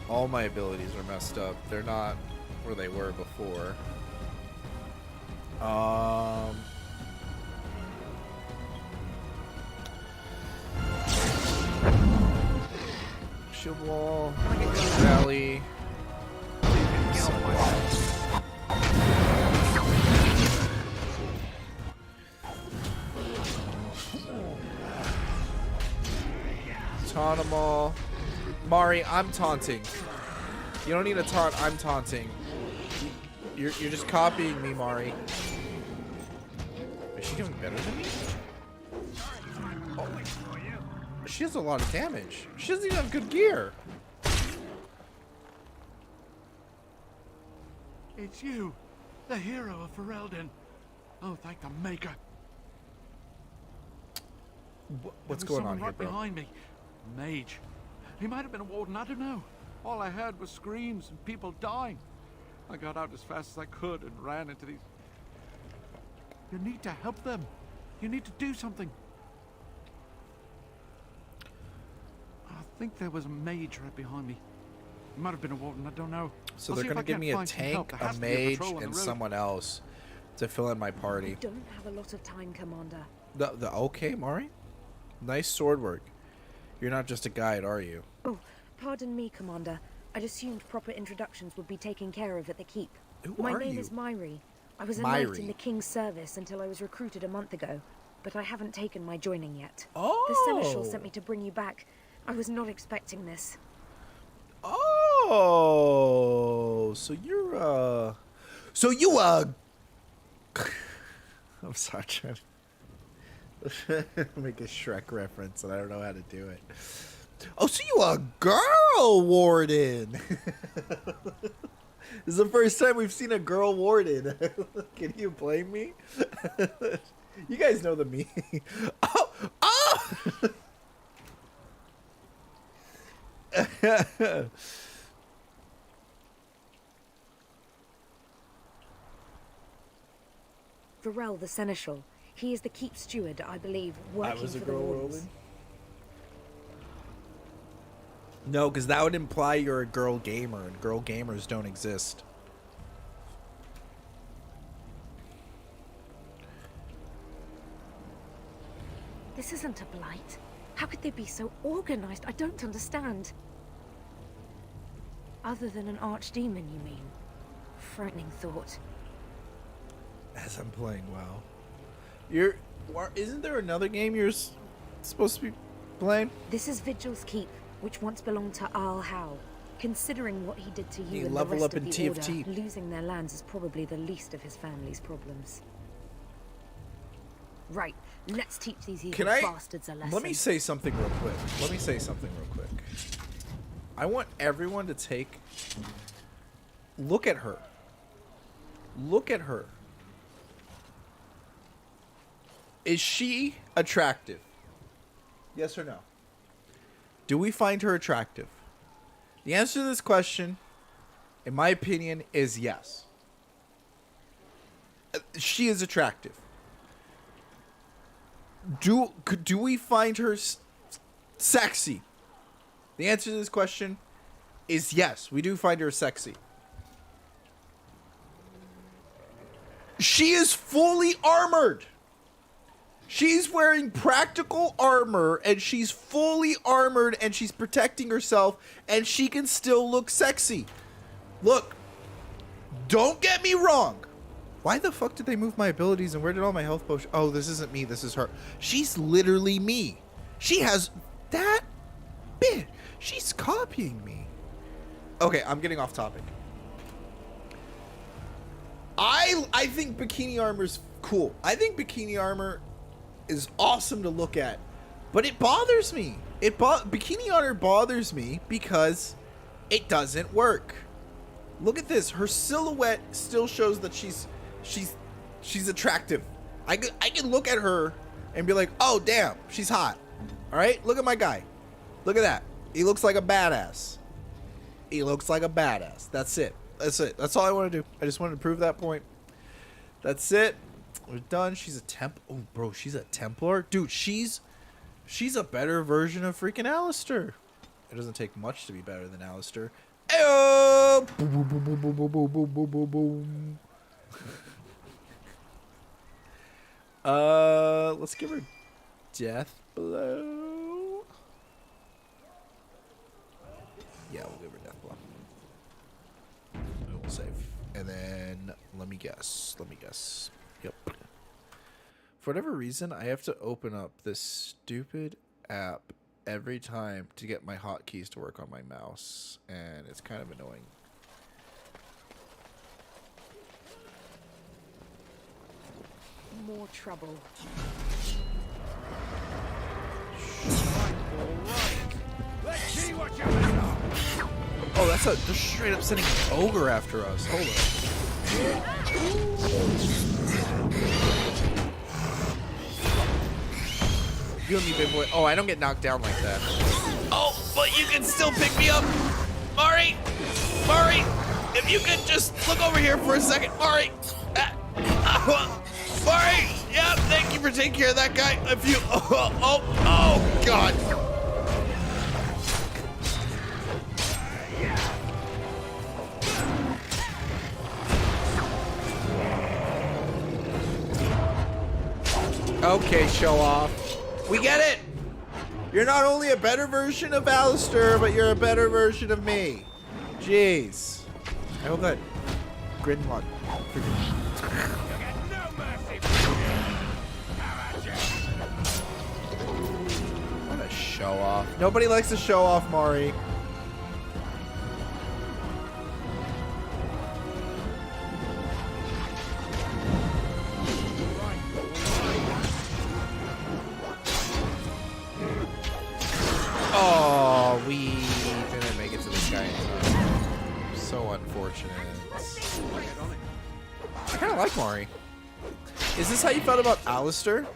All my abilities are messed up. They're not where they were before. Shield wall, rally. Taunt them all. Mari, I'm taunting. You don't need a taunt. I'm taunting. You're just copying me, Mari. Is she doing better than me? Oh. She has a lot of damage. She doesn't even have good gear. It's you, the hero of Ferelden. Oh, thank the Maker. What's going on here, right bro? behind me. Mage. He might have been a warden, I don't know. All I heard was screams and people dying. I got out as fast as I could and ran into these... You need to help them. You need to do something. I think there was a mage right behind me. It might have been a warden, I don't know. So I'll they're see if going I to give can't me a find some help. tank, There a has to be a mage, patrol on the and road. someone else to fill in my party. We don't have a lot of time, Commander. Okay, Mari. Nice sword work. You're not just a guide, are you? Oh, pardon me, Commander. I'd assumed proper introductions would be taken care of at the keep. Who My are name you? is Myri. I was a knight Myri. in the King's service until I was recruited a month ago, but I haven't taken my joining yet. Oh. The Seneschal sent me to bring you back. I was not expecting this. Oh, so you're I'm sorry, trying to make a Shrek reference, and I don't know how to do it. Oh, so you a girl warden? This is the first time we've seen a girl warden. Can you blame me? You guys know the meme. Oh, oh! Varel the Seneschal. He is the keep steward, I believe, working for the wardens. No, because that would imply you're a girl gamer, and girl gamers don't exist. This isn't a blight. How could they be so organized? I don't understand. Other than an archdemon, you mean? Frightening thought. As I'm playing WoW. Isn't there another game you're supposed to be playing? This is Vigil's keep, which once belonged to Arl Howe. Considering what he did to you You and the level rest up of in the TFT. Order, losing their lands is probably the least of his family's problems. Right, let's teach these evil bastards a lesson. Let me say something real quick. I want everyone to take... Look at her. Look at her. Is she attractive? Yes or no? Do we find her attractive? The answer to this question, in my opinion, is yes. She is attractive. Do we find her sexy? The answer to this question is yes. We do find her sexy. She is fully armored. She's wearing practical armor, and she's fully armored, and she's protecting herself, and she can still look sexy. Look, don't get me wrong. Why the fuck did they move my abilities, and where did all my health potions? Oh, this isn't me. This is her. She's literally me. She has that bit. She's copying me. Okay, I'm getting off topic. I think bikini armor's cool. I think bikini armor is awesome to look at, but it bothers me. Bikini armor bothers me because it doesn't work. Look at this. Her silhouette still shows that she's attractive. I can look at her and be like, oh damn, she's hot. All right, look at my guy. Look at that. He looks like a badass. He looks like a badass. That's it. That's it. That's all I want to do. I just wanted to prove that point. That's it. We're done. She's a Oh, bro, she's a Templar. Dude, she's a better version of freaking Alistair. It doesn't take much to be better than Alistair. Ayo! Boom, boom, boom, boom, boom, boom, boom, boom, boom, boom. Let's give her death blow. Yeah, we'll give her death blow. We'll save. And then let me guess. Yep. For whatever reason, I have to open up this stupid app every time to get my hotkeys to work on my mouse, and it's kind of annoying. More trouble. Oh, they're straight up sending an ogre after us. Hold on. You and me, big boy. Oh, I don't get knocked down like that. Oh, but you can still pick me up. Mari! If you could just look over here for a second. Mari! Mari! Yeah, thank you for taking care of that guy. If you... Oh, God. Okay, show off. We get it. You're not only a better version of Alistair, but you're a better version of me. Jeez. I hope that Gridlock. What a show off. Nobody likes to show off, Mari. Oh, we didn't make it to this guy. So unfortunate. I kind of like Mari. Is this how you felt about Alistair?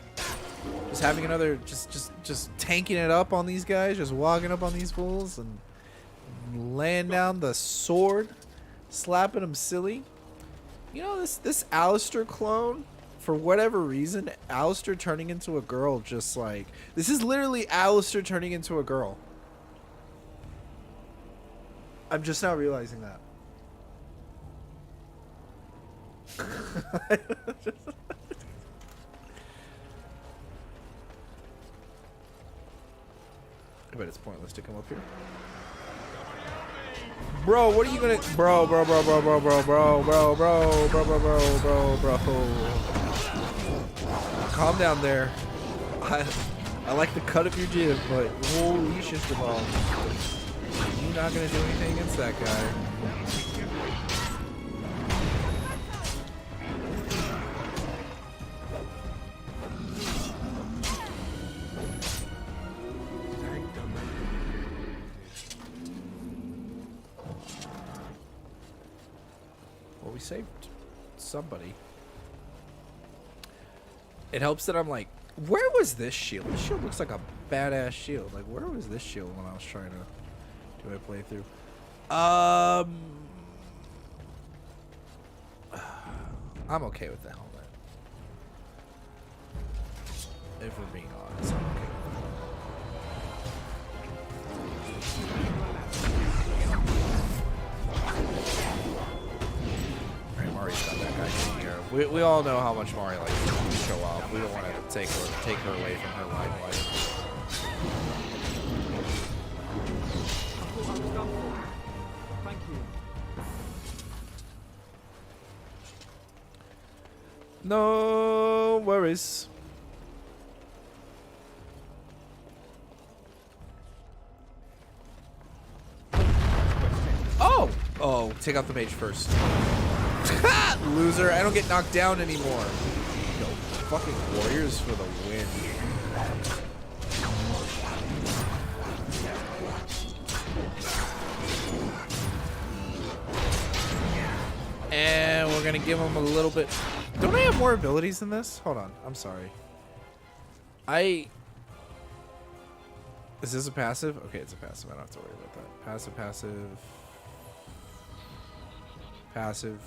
Just having another, just tanking it up on these guys, just walking up on these fools and laying down the sword, slapping them silly. You know, this Alistair clone, for whatever reason, Alistair turning into a girl, just like, this is literally Alistair turning into a girl. I'm just now realizing that. I bet it's pointless to come up here. Bro, what are you gonna... Bro. Calm down there. I like the cut of your jib, but holy shit, Jamal. You're not gonna do anything against that guy. Well, we saved somebody. It helps that I'm like, where was this shield? This shield looks like a badass shield. Like, where was this shield when I was trying to do my playthrough? I'm okay with the helmet. If we're being honest, I'm okay with it. Alright, Mari's got that guy in here. We all know how much Mari likes to show off. We don't want to take her away from her limelight. No worries. Oh, take out the mage first. Loser, I don't get knocked down anymore. Yo, fucking warriors for the win. And we're gonna give him a little bit. Don't I have more abilities than this? Hold on, I'm sorry. Is this a passive? Okay, it's a passive. I don't have to worry about that. Passive. passive.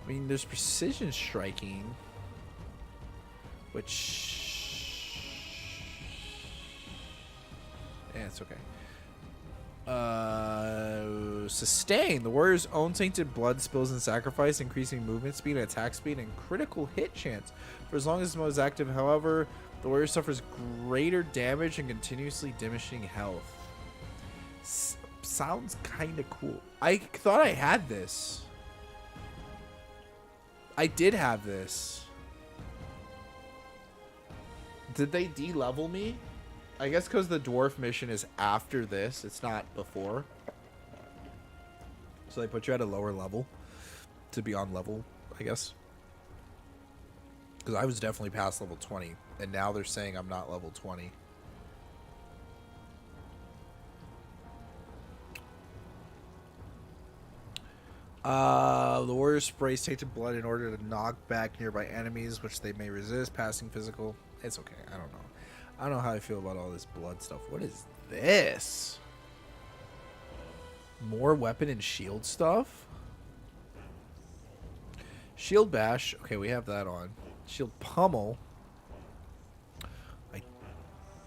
I mean, there's precision striking, which yeah, it's okay. Sustain. The warrior's own tainted blood spills and sacrifice, increasing movement speed, attack speed, and critical hit chance for as long as the mode is active. However, the warrior suffers greater damage and continuously diminishing health. Sounds kind of cool. I thought I had this. I did have this. Did they de-level me? I guess because the dwarf mission is after this. It's not before. So they put you at a lower level to be on level, I guess. Because I was definitely past level 20. And now they're saying I'm not level 20. The warrior sprays tainted blood in order to knock back nearby enemies, which they may resist. Passing physical. It's okay. I don't know. I don't know how I feel about all this blood stuff. What is this? More weapon and shield stuff? Shield bash. Okay, we have that on. Shield pummel.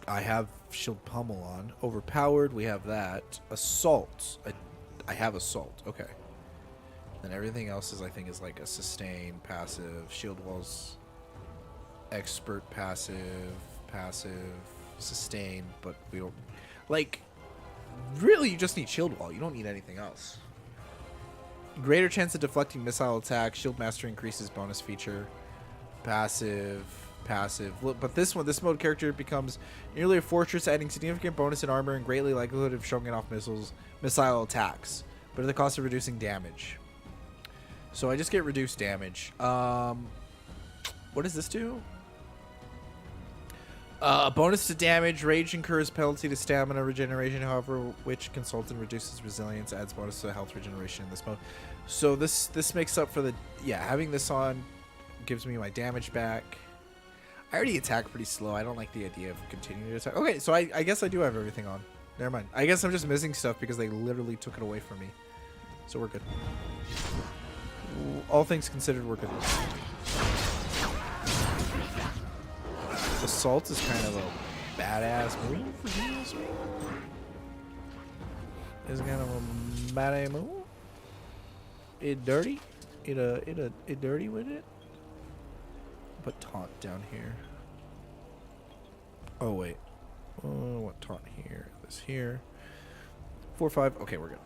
I have shield pummel on. Overpowered. We have that. Assault. I have assault. Okay. Then everything else is, I think, is like a sustain, passive, shield walls, expert, passive, sustain, but we don't, like, really you just need shield wall. You don't need anything else. Greater chance of deflecting missile attack. Shield master increases bonus feature. Passive. Look, but this mode character becomes nearly a fortress, adding significant bonus in armor and greatly likelihood of showing off missile attacks, but at the cost of reducing damage. So I just get reduced damage. What does this do? A bonus to damage. Rage incurs penalty to stamina regeneration, however, which consultant reduces resilience, adds bonus to health regeneration in this mode. So this makes up for the, yeah, having this on gives me my damage back. I already attack pretty slow. I don't like the idea of continuing to attack. Okay, so I guess I do have everything on. Never mind. I guess I'm just missing stuff because they literally took it away from me. So we're good. All things considered, we're good. Assault is kind of a badass move for heroes. It's kind of a badass move. It dirty. It dirty with it. Put taunt down here. Oh wait. What taunt here? This here. 4-5. Okay, we're good.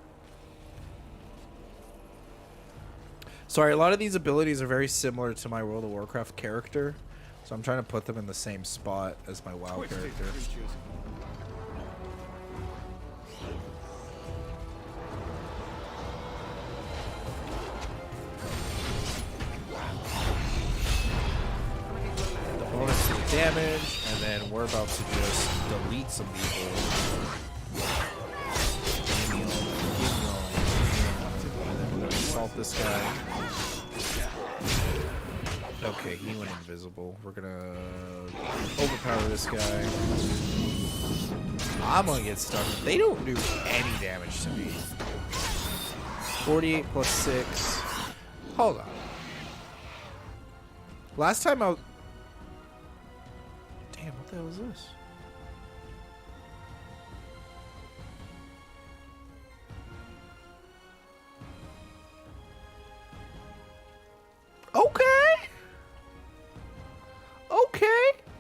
Sorry, a lot of these abilities are very similar to my World of Warcraft character, so I'm trying to put them in the same spot as my WoW character. The bonus to damage, and then we're about to just delete some people. Assault this guy. Okay, he went invisible. We're gonna overpower this guy. I'm gonna get stuck. They don't do any damage to me. 48 plus 6. Hold on. Last time I was... Damn, what the hell is this? Okay.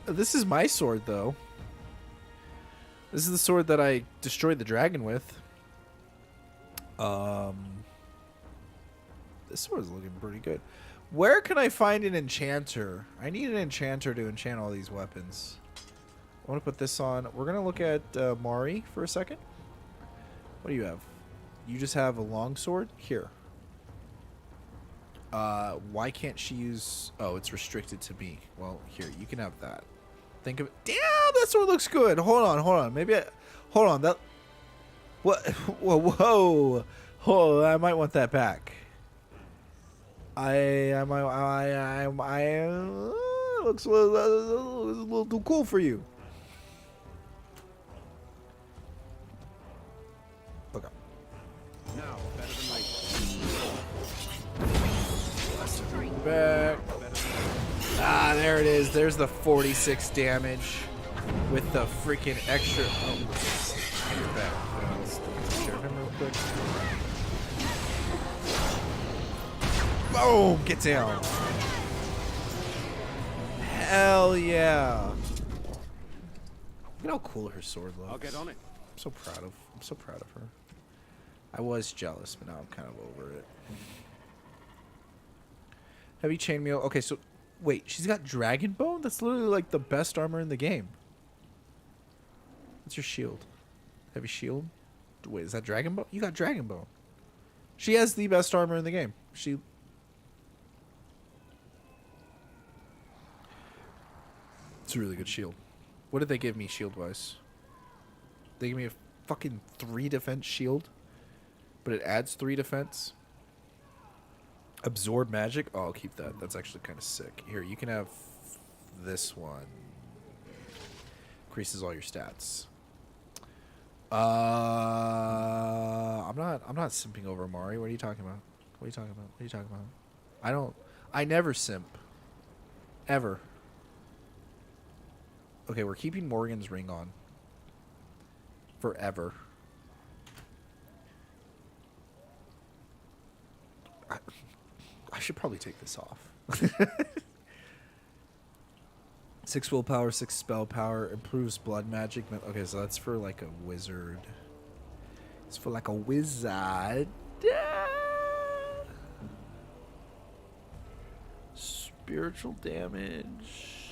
This is my sword, though. This is the sword that I destroyed the dragon with. This sword is looking pretty good. Where can I find an enchanter? I need an enchanter to enchant all these weapons. I want to put this on. We're going to look at Mari for a second. What do you have? You just have a longsword? Here. Why can't she use... Oh, it's restricted to me. Well, here, you can have that. Think of it. Damn, that sword looks good. Hold on. Maybe hold on. That... What? Whoa. Oh, I might want that back. Looks a little too cool for you. Okay. Now, better than light. Ah, there it is. There's the 46 damage with the freaking extra. Oh, you're back. Let's take care of him real quick. Boom! Get down. Hell yeah! Look at how cool her sword looks. I'll get on it. I'm so proud of her. I was jealous, but now I'm kind of over it. Heavy chainmail. Okay, so wait, she's got dragon bone? That's literally like the best armor in the game. What's your shield? Heavy shield? Wait, is that dragon bone? You got dragon bone. She has the best armor in the game. It's a really good shield. What did they give me shield-wise? They gave me a fucking 3 defense shield, but it adds 3 defense. Absorb magic. Oh, I'll keep that. That's actually kind of sick. Here, you can have this one. Increases all your stats. I'm not simping over Mari. What are you talking about? I never simp. Ever. Okay, we're keeping Morgan's ring on. Forever. I should probably take this off. 6 willpower, 6 spell power, improves blood magic. Okay, so that's for like a wizard. It's for like a wizard. Spiritual damage.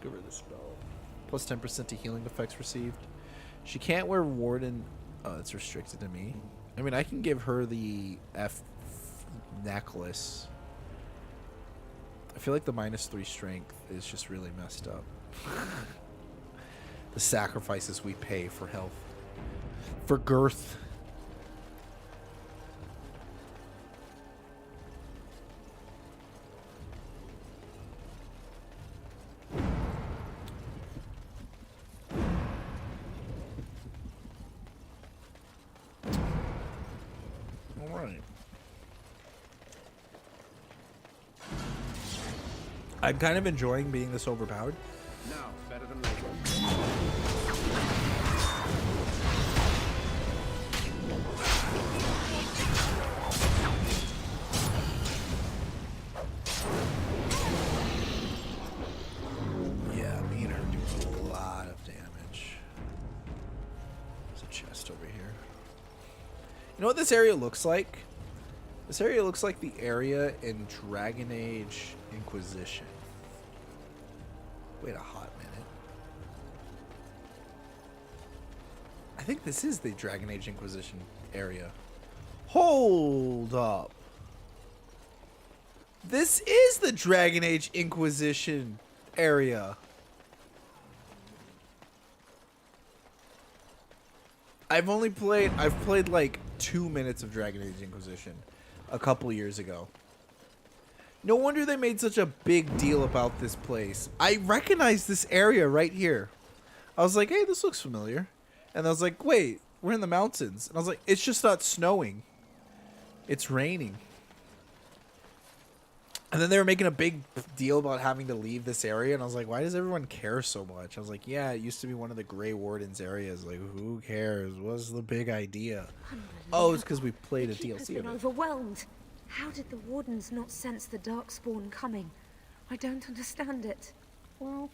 Go over the spell. Plus 10% to healing effects received. She can't wear Warden. Oh, it's restricted to me. I mean, I can give her the F necklace. I feel like the -3 strength is just really messed up. The sacrifices we pay for health. For girth. I'm kind of enjoying being this overpowered. Now, better than later. Yeah, me and her do a lot of damage. There's a chest over here. You know what this area looks like? This area looks like the area in Dragon Age Inquisition. Wait a hot minute. I think this is the Dragon Age Inquisition area. Hold up. This is the Dragon Age Inquisition area. I've played like 2 minutes of Dragon Age Inquisition a couple years ago. No wonder they made such a big deal about this place. I recognize this area right here. I was like, hey, this looks familiar. And I was like, wait, we're in the mountains. And I was like, it's just not snowing. It's raining. And then they were making a big deal about having to leave this area. And I was like, why does everyone care so much? I was like, yeah, it used to be one of the Grey Warden's areas. Like, who cares? What's the big idea? Oh, it's because we played a DLC has of been it. overwhelmed. How did the Wardens not sense the Darkspawn coming? I don't understand it. Well,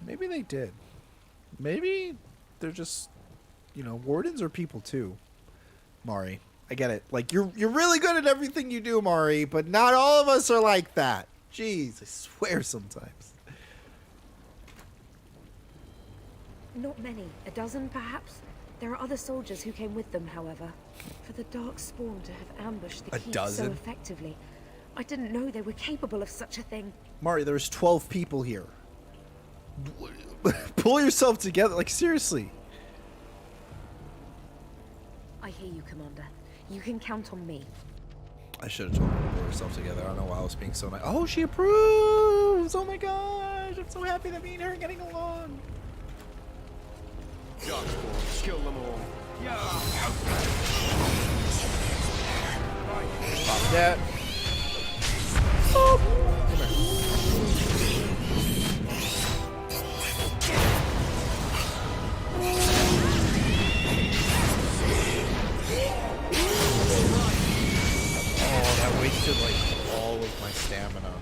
maybe they did. Maybe they're just, you know, Wardens are people too. Mari, I get it. Like, you're really good at everything you do, Mari, but not all of us are like that. Jeez, I swear sometimes. Not many. A dozen, perhaps? There are other soldiers who came with them, however. For the Darkspawn to have ambushed the keep so effectively, I didn't know they were capable of such a thing. Mari, there's 12 people here. Pull yourself together. Like, seriously. I hear you, Commander. You can count on me. I should have told her to pull herself together. I don't know why I was being so nice. Oh, she approves! Oh my gosh! I'm so happy that me and her are getting along. Darkspawn, kill them all. Pop that. Come here. Oh, that wasted like all of my stamina.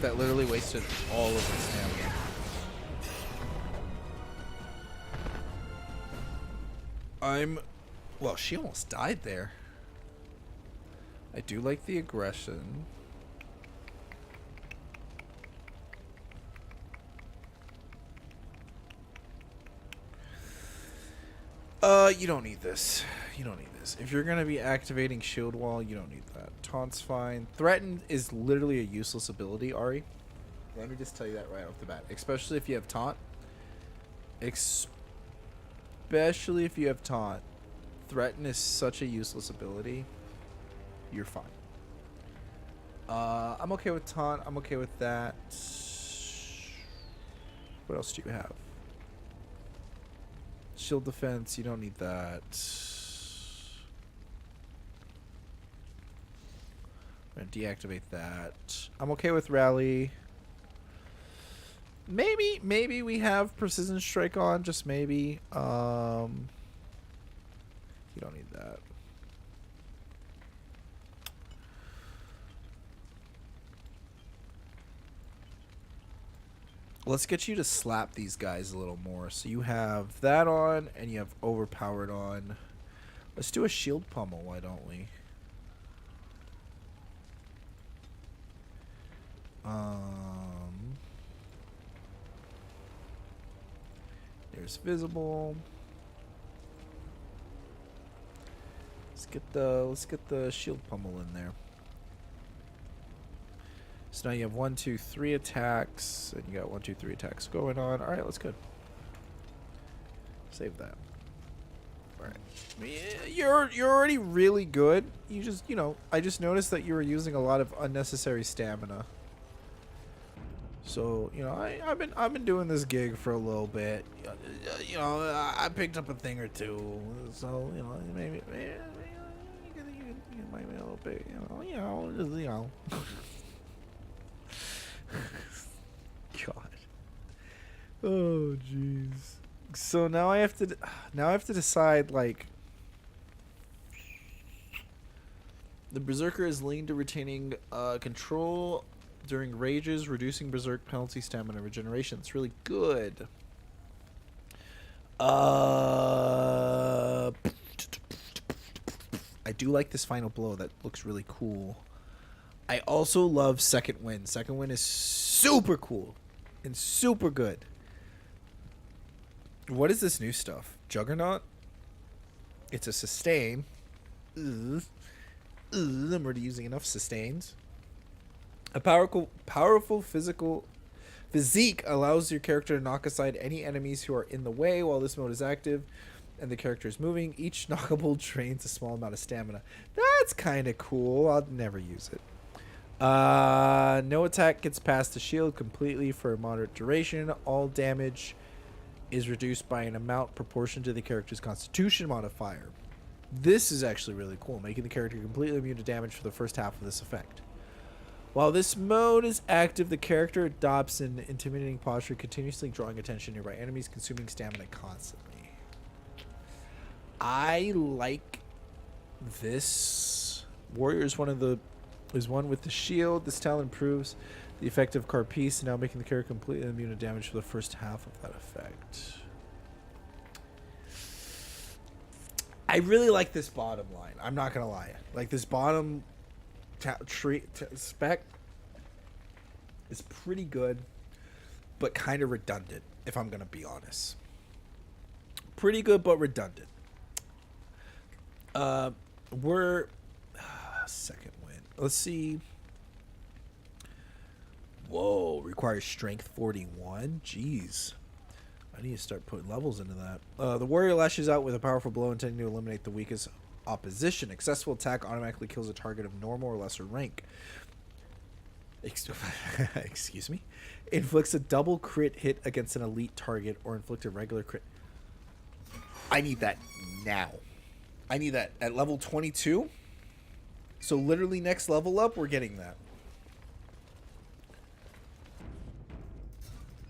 That literally wasted all of my stamina. Well, she almost died there. I do like the aggression. You don't need this. You don't need this. If you're gonna be activating shield wall, you don't need that. Taunt's fine. Threaten is literally a useless ability, Ari. Let me just tell you that right off the bat. Especially if you have taunt. Especially if you have taunt. Threaten is such a useless ability. You're fine. I'm okay with taunt. I'm okay with that. What else do you have? Shield defense, you don't need that. I'm gonna deactivate that. I'm okay with rally. Maybe we have precision strike on, just maybe. You don't need that. Let's get you to slap these guys a little more. So you have that on, and you have overpowered on. Let's do a shield pummel, why don't we? There's visible. Let's get the shield pummel in there. So now you have 1, 2, 3 attacks, and you got 1, 2, 3 attacks going on. All right, that's good. Save that. All right, you're already really good. You just, I just noticed that you were using a lot of unnecessary stamina. So I've been doing this gig for a little bit. I picked up a thing or two. So maybe you might be a little bit, God. Oh jeez. So now I have to decide, like, the Berserker is lean to retaining control during rages, reducing berserk penalty stamina regeneration. It's really good. I do like this final blow. That looks really cool. I also love Second Wind. Second Wind is super cool and super good. What is this new stuff? Juggernaut? It's a sustain. I'm already using enough sustains. A powerful physique allows your character to knock aside any enemies who are in the way while this mode is active and the character is moving. Each knockable drains a small amount of stamina. That's kind of cool. I'll never use it. No attack gets past the shield completely for a moderate duration. All damage is reduced by an amount proportional to the character's constitution modifier. This is actually really cool, making the character completely immune to damage for the first half of this effect. While this mode is active, the character adopts an intimidating posture, continuously drawing attention to nearby enemies, consuming stamina constantly. I like this. Warrior is one with the shield. This talent improves the effect of Carpice, now making the character completely immune to damage for the first half of that effect. I really like this bottom line. I'm not gonna lie. Like, this bottom spec is pretty good, but kind of redundant, if I'm gonna be honest. Pretty good, but redundant. We're second win. Let's see. Whoa, requires strength 41. Jeez. I need to start putting levels into that. The warrior lashes out with a powerful blow intending to eliminate the weakest opposition. Accessible attack automatically kills a target of normal or lesser rank. Excuse me. Inflicts a double crit hit against an elite target or inflict a regular crit. I need that now. I need that at level 22. So literally next level up, we're getting that.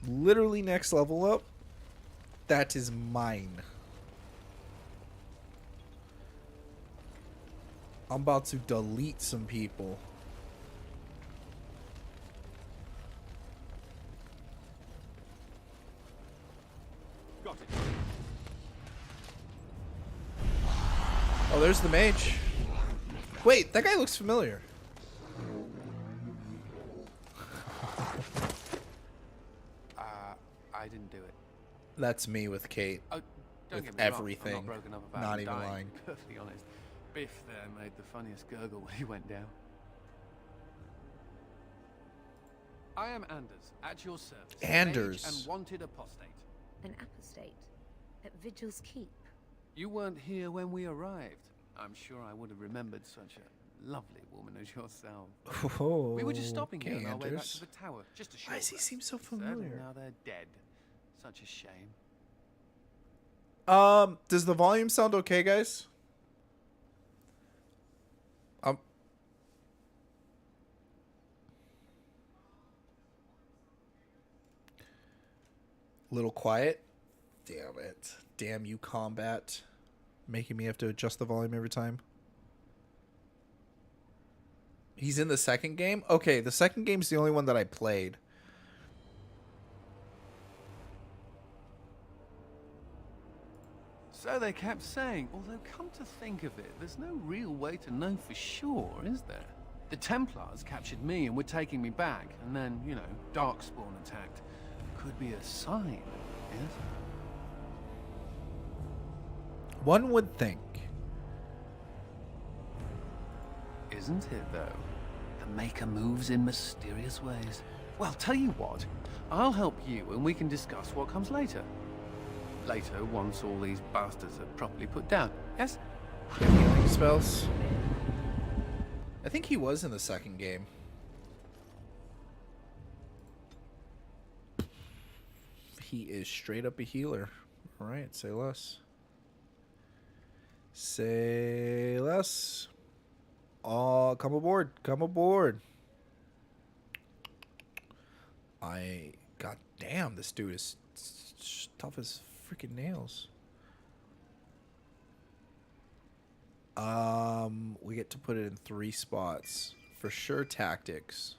Literally next level up, that is mine. I'm about to delete some people. Got it. Oh, there's the mage. Wait, that guy looks familiar. I didn't do it. That's me with Kate. Oh, don't With get me wrong, I'm everything. not broken up about Not him even dying. lying. Perfectly honest. Biff there made the funniest gurgle when he went down. I am Anders, at your service. Anders. Mage and wanted apostate. An apostate at Vigil's Keep. You weren't here when we arrived. I'm sure I would have remembered such a lovely woman as yourself. Oh, We were just stopping here on our way back Anders. to the tower. Just a short Why does he rest. seem so Third, and familiar? now they're dead. Such a shame. Does the volume sound okay, guys? Little quiet. Damn it. Damn you, combat. Making me have to adjust the volume every time. He's in the second game? Okay, the second game's the only one that I played. So they kept saying, although come to think of it, there's no real way to know for sure, is there? The Templars captured me and were taking me back, and then, you know, Darkspawn attacked. Could be a sign, yes? One would think. Isn't it, though? The Maker moves in mysterious ways. Well, tell you what, I'll help you and we can discuss what comes later. Later, once all these bastards are properly put down, yes? Healing spells. I think he was in the second game. He is straight up a healer. Alright, say less. Say less. Oh, come aboard. Come aboard. God damn, this dude is tough as freaking nails. We get to put it in 3 spots. For sure, tactics.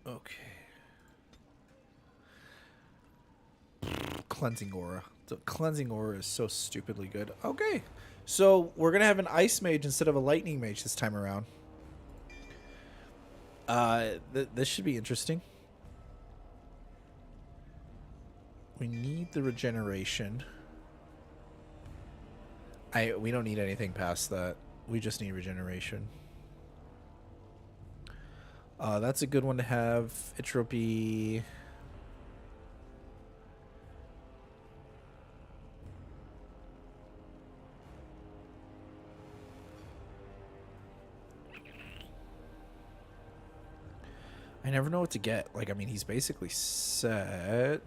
Okay. Cleansing aura. The cleansing aura is so stupidly good. Okay. So we're gonna have an ice mage instead of a lightning mage this time around. This should be interesting. We need the regeneration. We don't need anything past that. We just need regeneration. That's a good one to have. Entropy. I never know what to get. Like, I mean, he's basically set.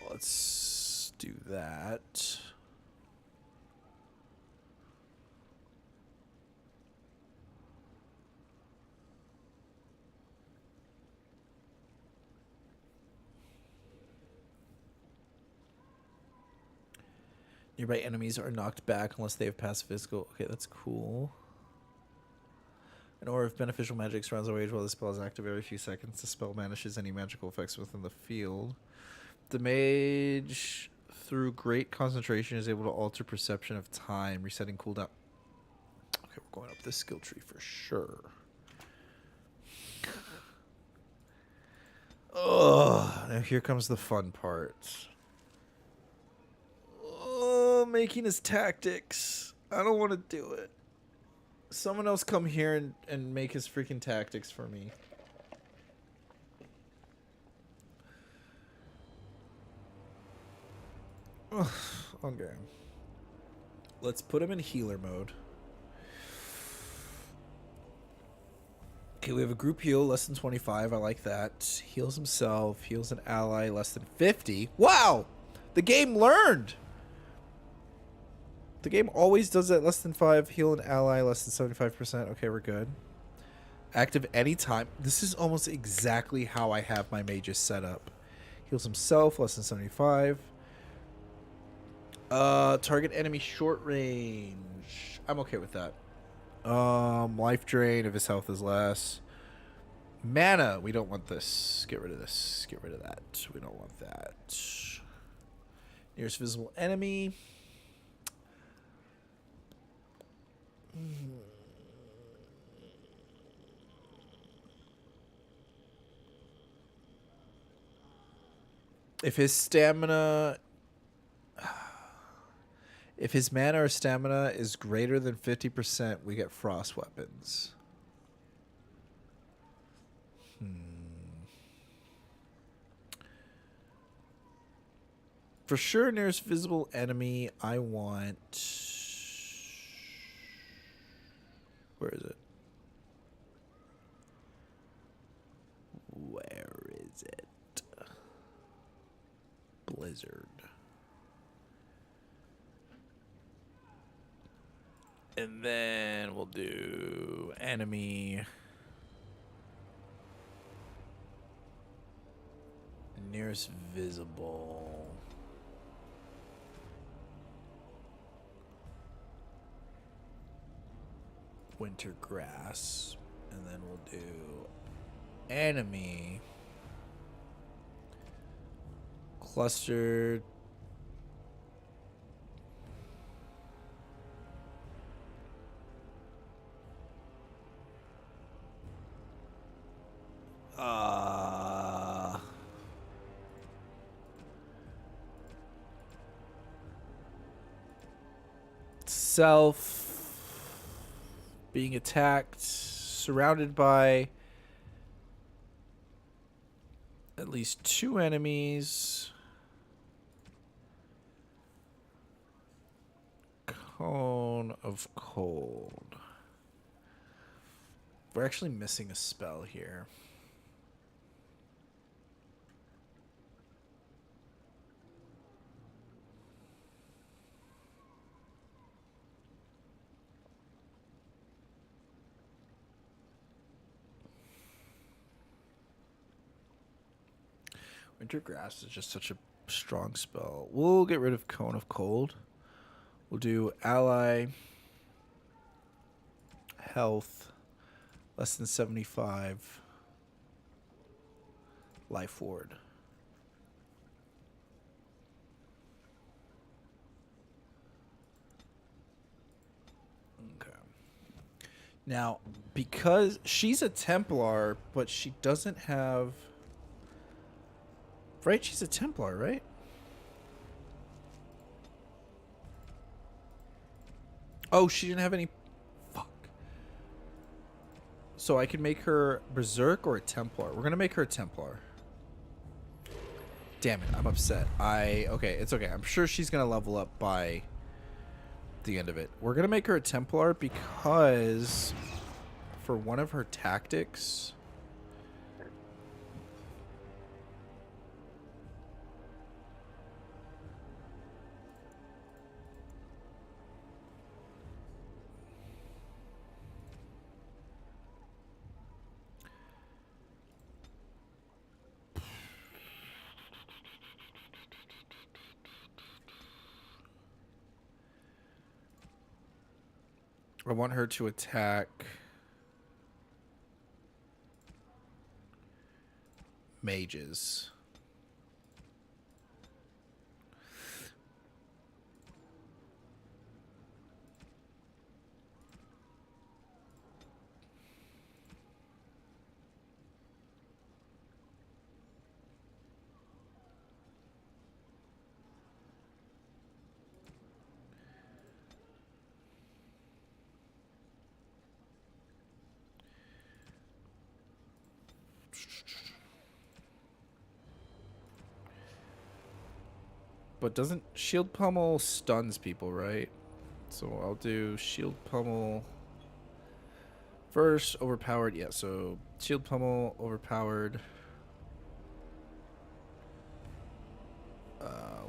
Let's do that. Nearby enemies are knocked back unless they have passed physical. Okay, that's cool. An aura of beneficial magic surrounds the rage while the spell is active every few seconds. The spell banishes any magical effects within the field. The mage, through great concentration, is able to alter perception of time, resetting cooldown. Okay, we're going up this skill tree for sure. Oh, now here comes the fun part. Oh, making his tactics. I don't want to do it. Someone else come here and make his freaking tactics for me. Okay. Let's put him in healer mode. Okay, we have a group heal, less than 25. I like that. Heals himself, heals an ally, less than 50. Wow! The game learned! The game always does that, less than 5. Heal an ally, less than 75%. Okay, we're good. Active anytime. This is almost exactly how I have my mages set up. Heals himself, less than 75. Target enemy short range. I'm okay with that. Life drain if his health is less. Mana, we don't want this. Get rid of this. Get rid of that. We don't want that. Nearest visible enemy. If his stamina... If his mana or stamina is greater than 50%, we get frost weapons. For sure, nearest visible enemy, I want... Where is it? Where is it? Blizzard. And then we'll do enemy nearest visible. Winter grass. And then we'll do enemy clustered. Self being attacked, surrounded by at least 2 enemies. Cone of cold. We're actually missing a spell here. Winter Grass is just such a strong spell. We'll get rid of Cone of Cold. We'll do Ally Health less than 75 Life Ward. Okay. Now, because she's a Templar, but she doesn't have... Right? She's a Templar, right? Oh, she didn't have any... Fuck. So I can make her Berserk or a Templar. We're going to make her a Templar. Damn it, I'm upset. Okay, it's okay. I'm sure she's going to level up by the end of it. We're going to make her a Templar because for one of her tactics... I want her to attack mages. But doesn't shield pummel stuns people, right? So I'll do shield pummel first. Overpowered, yeah. So shield pummel overpowered.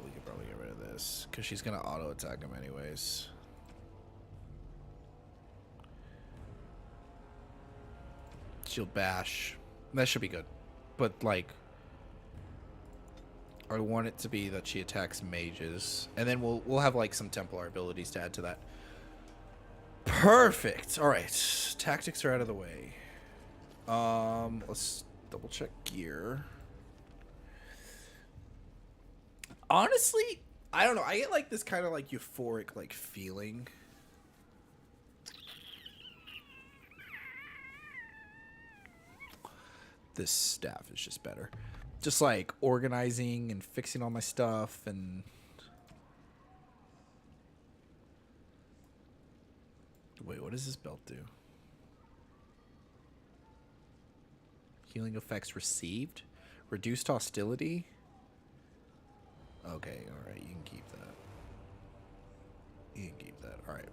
We could probably get rid of this because she's gonna auto attack him anyways. Shield bash, that should be good. But like, I want it to be that she attacks mages, and then we'll have like some Templar abilities to add to that. Perfect. All right, tactics are out of the way. Let's double check gear. Honestly, I don't know. I get like this kind of like euphoric like feeling. This staff is just better. Just like organizing and fixing all my stuff and... Wait, what does this belt do? Healing effects received? Reduced hostility? Okay, alright, you can keep that. You can keep that, alright.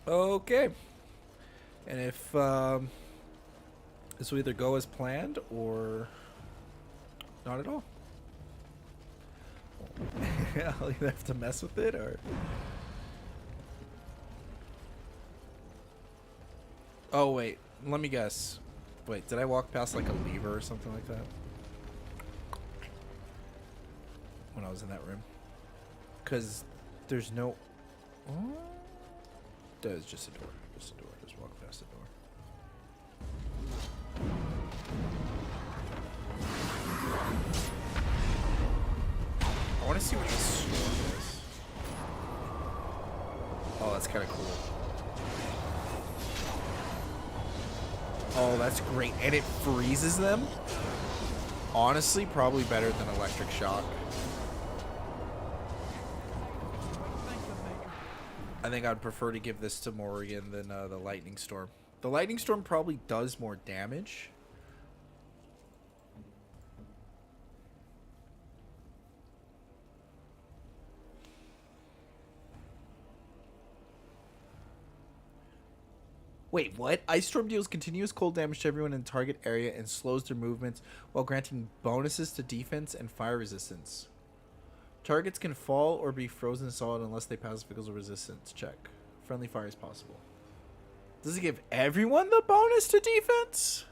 Okay. And if this will either go as planned or not at all. I'll either have to mess with it or... Oh, wait. Let me guess. Wait, did I walk past like a lever or something like that? When I was in that room? Because there's no... Oh? There's just a door. Just a door. Just walk past the door. I want to see what this storm is. Oh, that's kind of cool. Oh, that's great. And it freezes them? Honestly, probably better than electric shock. I think I'd prefer to give this to Morrigan than the lightning storm. The lightning storm probably does more damage. Wait, what? Ice Storm deals continuous cold damage to everyone in the target area and slows their movements while granting bonuses to defense and fire resistance. Targets can fall or be frozen solid unless they pass physical resistance check. Friendly fire is possible. Does it give everyone the bonus to defense?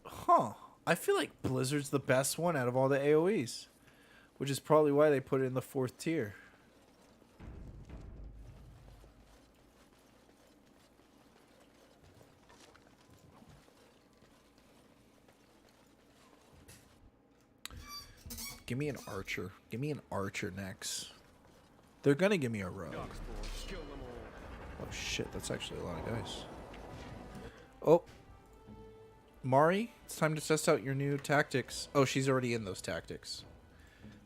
Huh. I feel like Blizzard's the best one out of all the AoEs, which is probably why they put it in the 4th tier. Give me an archer. Give me an archer next. They're gonna give me a rogue. Oh shit, that's actually a lot of guys. Oh. Mari, it's time to test out your new tactics. Oh, she's already in those tactics.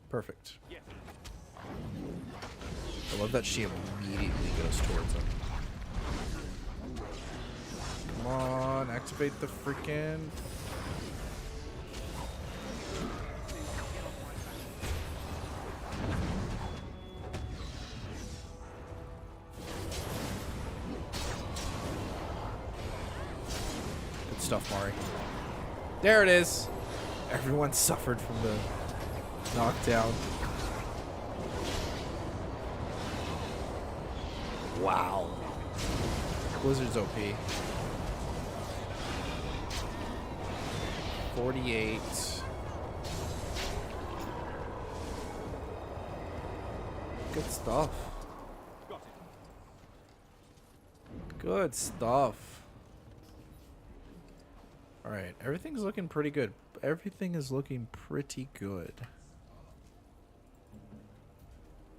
Perfect. I love that she immediately goes towards them. Come on, activate the freaking... Good stuff, Mari. There it is. Everyone suffered from the knockdown. Wow. Blizzard's OP. 48. Good stuff. Good stuff. Alright, everything's looking pretty good. Everything is looking pretty good.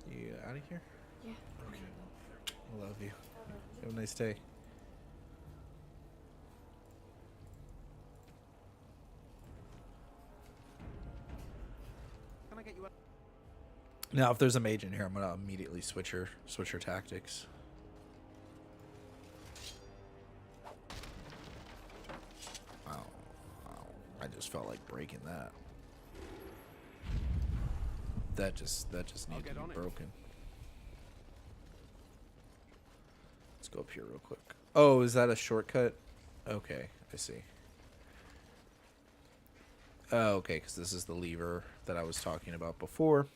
You out of here? Yeah. Okay. I love you. Have a nice day. Can I get you? Now, if there's a mage in here, I'm gonna immediately switch her tactics. Wow. I just felt like breaking that. That just needed to be broken. Let's go up here real quick. Oh, is that a shortcut? Okay, I see. Oh, okay, because this is the lever that I was talking about before.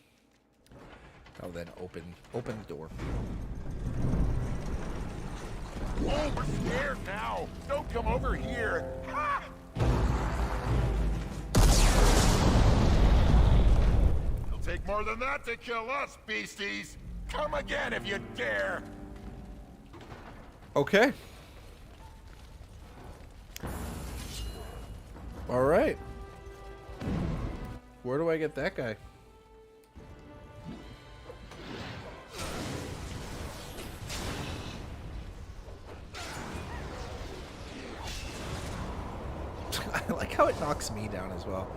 I'll then open the door. Oh, we're scared now. Don't come over here. Ha! It'll take more than that to kill us, beasties. Come again if you dare. Okay. All right. Where do I get that guy? I like how it knocks me down as well.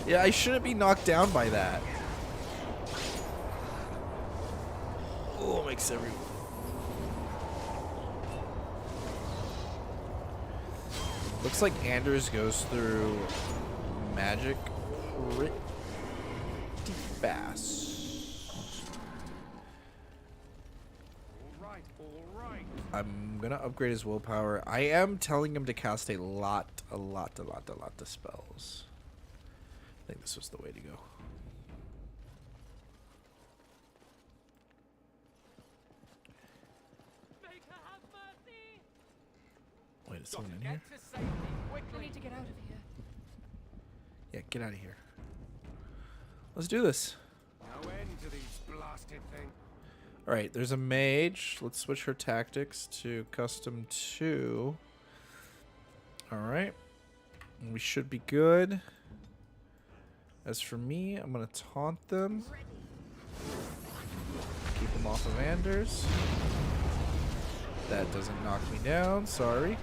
Yeah, I shouldn't be knocked down by that. Oh, makes every... Looks like Anders goes through magic pretty fast. I'm gonna upgrade his willpower. I am telling him to cast a lot of spells. I think this was the way to go. Wait, is someone in here? I need to get out of here. Yeah, get out of here. Let's do this. No end to these blasted things. Alright, there's a mage. Let's switch her tactics to custom 2. Alright. We should be good. As for me, I'm going to taunt them. Keep them off of Anders. That doesn't knock me down. Sorry.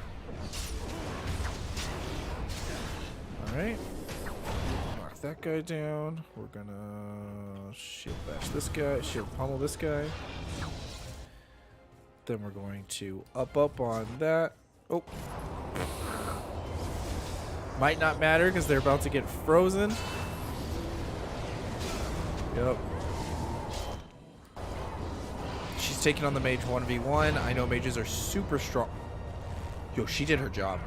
Alright. Knock that guy down. We're gonna shield bash this guy. Shield pummel this guy. Then we're going to up on that. Oh. Might not matter because they're about to get frozen. Yep. She's taking on the mage 1v1. I know mages are super strong. Yo, she did her job.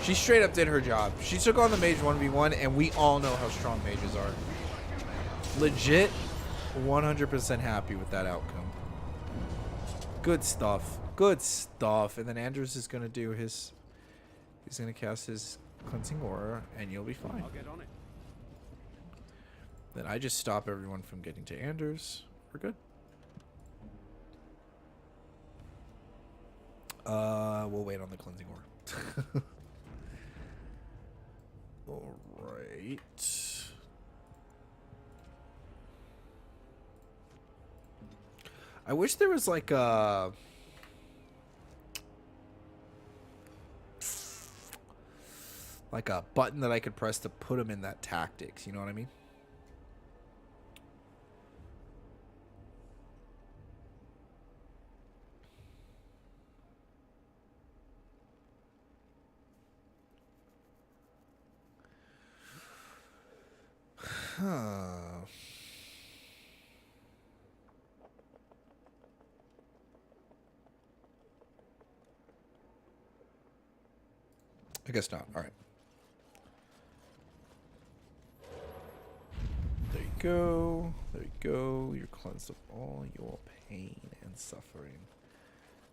She straight up did her job. She took on the mage 1v1, and we all know how strong mages are. Legit, 100% happy with that outcome. Good stuff. Good stuff. And then Anders is going to do his... He's going to cast his cleansing aura, and you'll be fine. I'll get on it. Then I just stop everyone from getting to Anders. We're good. We'll wait on the cleansing aura. All right. I wish there was like a button that I could press to put him in that tactics. You know what I mean? I guess not. All right. There you go. There you go. You're cleansed of all your pain and suffering.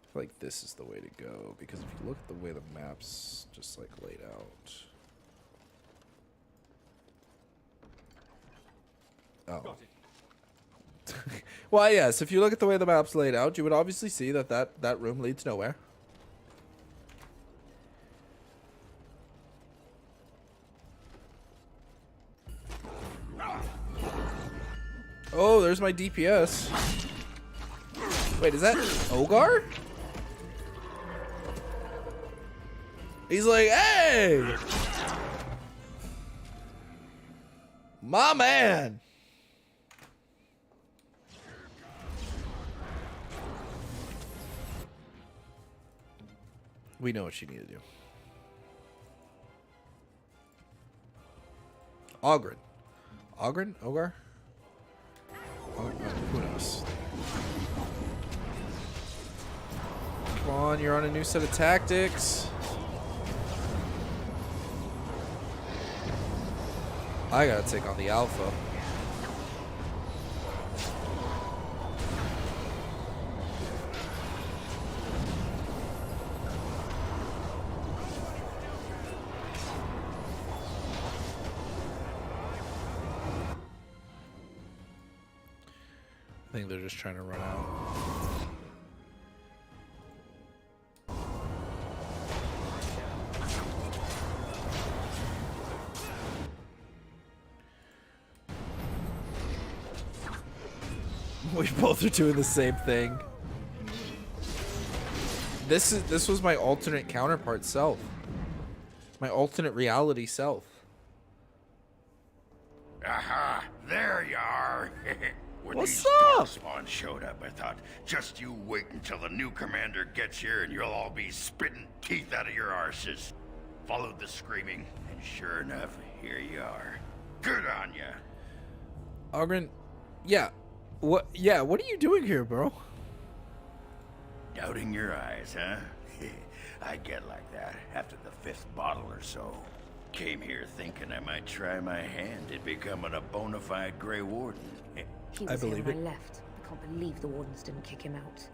I feel like this is the way to go because if you look at the way the map's just like laid out. Oh. Well, yes, if you look at the way the map's laid out, you would obviously see that that room leads nowhere. Oh, there's my DPS. Wait, is that Ogar? He's like, hey! My man! We know what you need to do. Ogren. Ogren? Ogar? Who knows? Come on, you're on a new set of tactics. I gotta take on the Alpha. I think they're just trying to run out. We both are doing the same thing. This was my alternate counterpart self. My alternate reality self. Aha! There you are! When What's these up? Darkspawn showed up, I thought, just you wait until the new commander gets here and you'll all be spitting teeth out of your arses. Followed the screaming, and sure enough, here you are. Good on ya! Ogren, yeah. What are you doing here, bro? Doubting your eyes, huh? I get like that after the 5th bottle or so. Came here thinking I might try my hand at becoming a bona fide Grey Warden. He was here when I left. I can't believe the wardens didn't kick him out.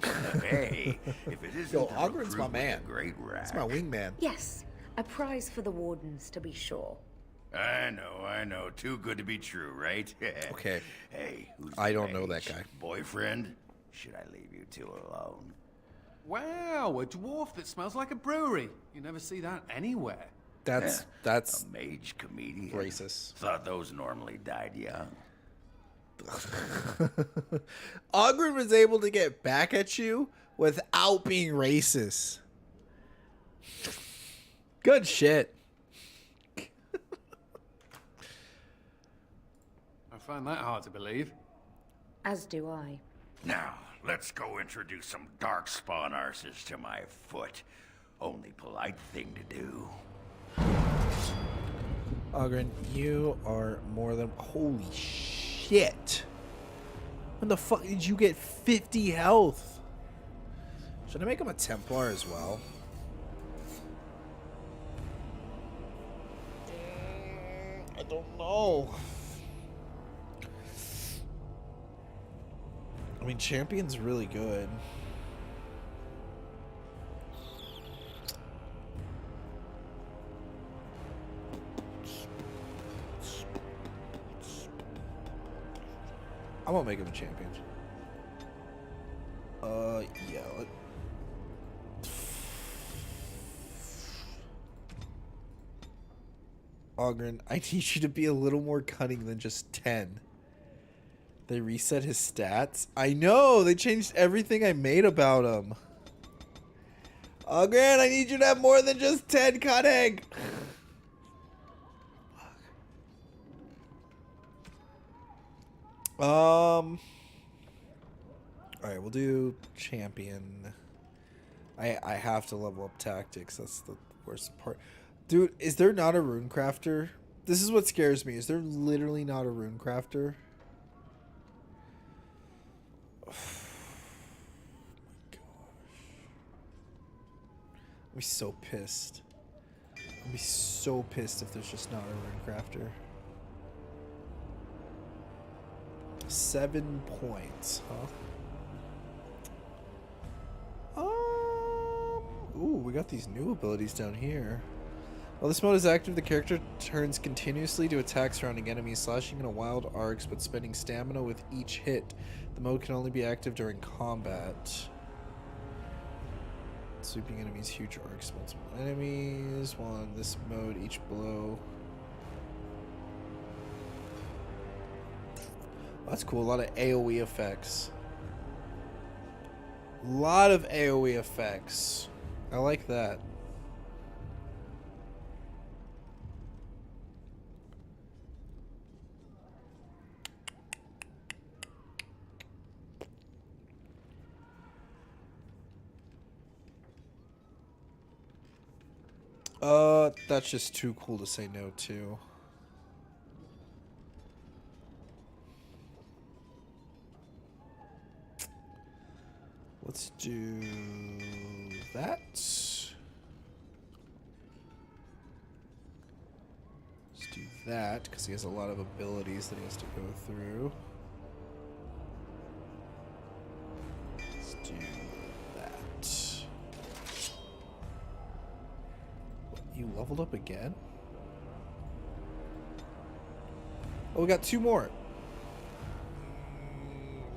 Hey, if it isn't Yo, the Ogren's my recruit with man. the Great Rat. That's my wingman. Yes, a prize for the wardens, to be sure. I know. Too good to be true, right? Okay. Hey, who's I the don't know that mage? guy. Boyfriend? Should I leave you two alone? Wow, a dwarf that smells like a brewery. You never see that anywhere. That's A mage comedian. racist. Thought those normally died young. Ogren was able to get back at you without being racist. Good shit. I find that hard to believe. As do I. Now, let's go introduce some Darkspawn arses to my foot. Only polite thing to do. Ogren, you are more than... Holy shit. When the fuck did you get 50 health? Should I make him a Templar as well? I don't know. I mean, Champion's really good. I won't make him a champion. Yeah. Ogren, I need you to be a little more cunning than just 10. They reset his stats? I know! They changed everything I made about him. Ogren, I need you to have more than just 10 cunning! Alright, we'll do champion. I have to level up tactics. That's the worst part. Dude, is there not a rune crafter? This is what scares me. Is there literally not a rune crafter? Oh my gosh. I'll be so pissed. I'll be so pissed if there's just not a rune crafter. 7 points, huh? Ooh, we got these new abilities down here. While this mode is active, the character turns continuously to attack surrounding enemies, slashing into wild arcs, but spending stamina with each hit. The mode can only be active during combat. Sweeping enemies, huge arcs, multiple enemies. While in this mode, each blow... That's cool. A lot of AoE effects. A lot of AoE effects. I like that. That's just too cool to say no to. Let's do that. Let's do that, because he has a lot of abilities that he has to go through. Let's do that. What, you leveled up again? Oh, we got 2 more.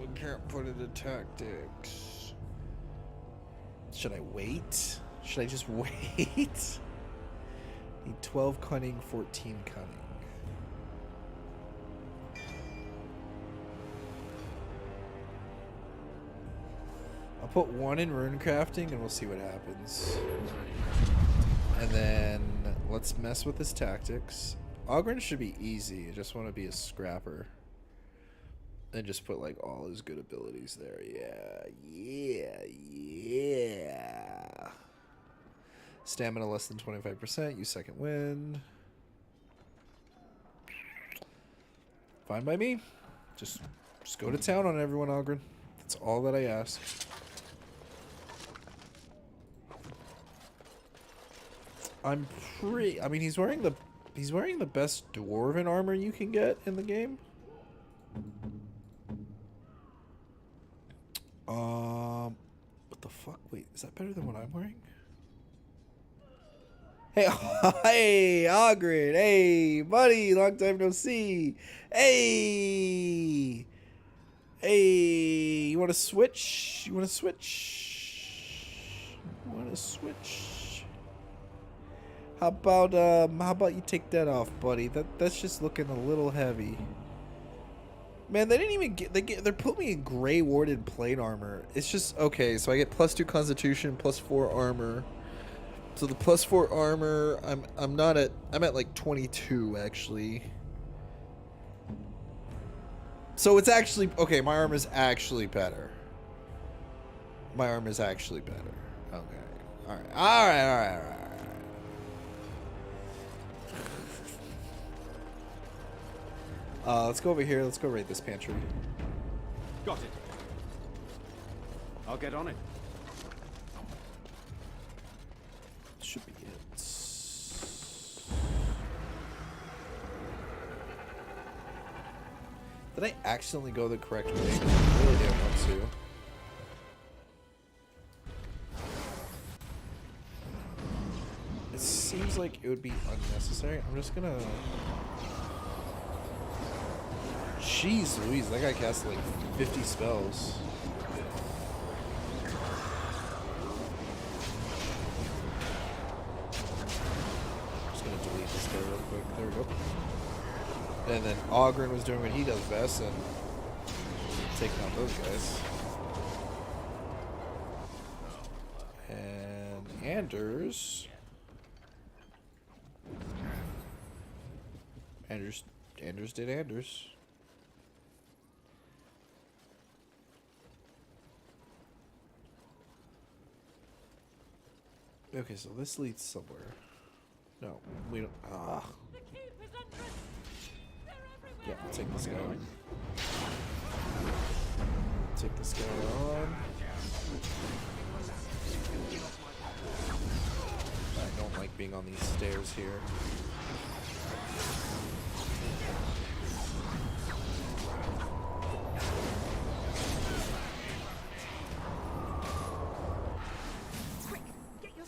We can't put it in tactics. Should I wait? Should I just wait? Need 12 cunning, 14 cunning. I'll put 1 in rune crafting and we'll see what happens. And then let's mess with his tactics. Ogren should be easy. I just want to be a scrapper. And just put like all his good abilities there. Yeah. Stamina less than 25%. Use second wind. Fine by me. Just go to town on everyone, Ogren. That's all that I ask. I mean, he's wearing the best dwarven armor you can get in the game. What the fuck? Wait, is that better than what I'm wearing? Hey, hey, Ogren. Hey, buddy. Long time no see. Hey. You want to switch? You want to switch? How about you take that off, buddy? That's just looking a little heavy. Man, they didn't even they're putting me in gray warded plate armor. It's just okay, so I get +2 constitution, +4 armor. So the +4 armor, I'm at like 22 actually. So it's actually okay, my armor is actually better. Okay. All right. Let's go over here. Let's go raid this pantry. Got it. I'll get on it. Should be it. Did I accidentally go the correct way? I really didn't want to. It seems like it would be unnecessary. I'm just gonna... Jeez Louise, that guy cast like 50 spells. Just gonna delete this guy real quick. There we go. And then Ogren was doing what he does best and taking out those guys. And Anders did Anders. Okay, so this leads somewhere. No, we don't. Yeah, I'll take this guy on. Take this guy on. I don't like being on these stairs here.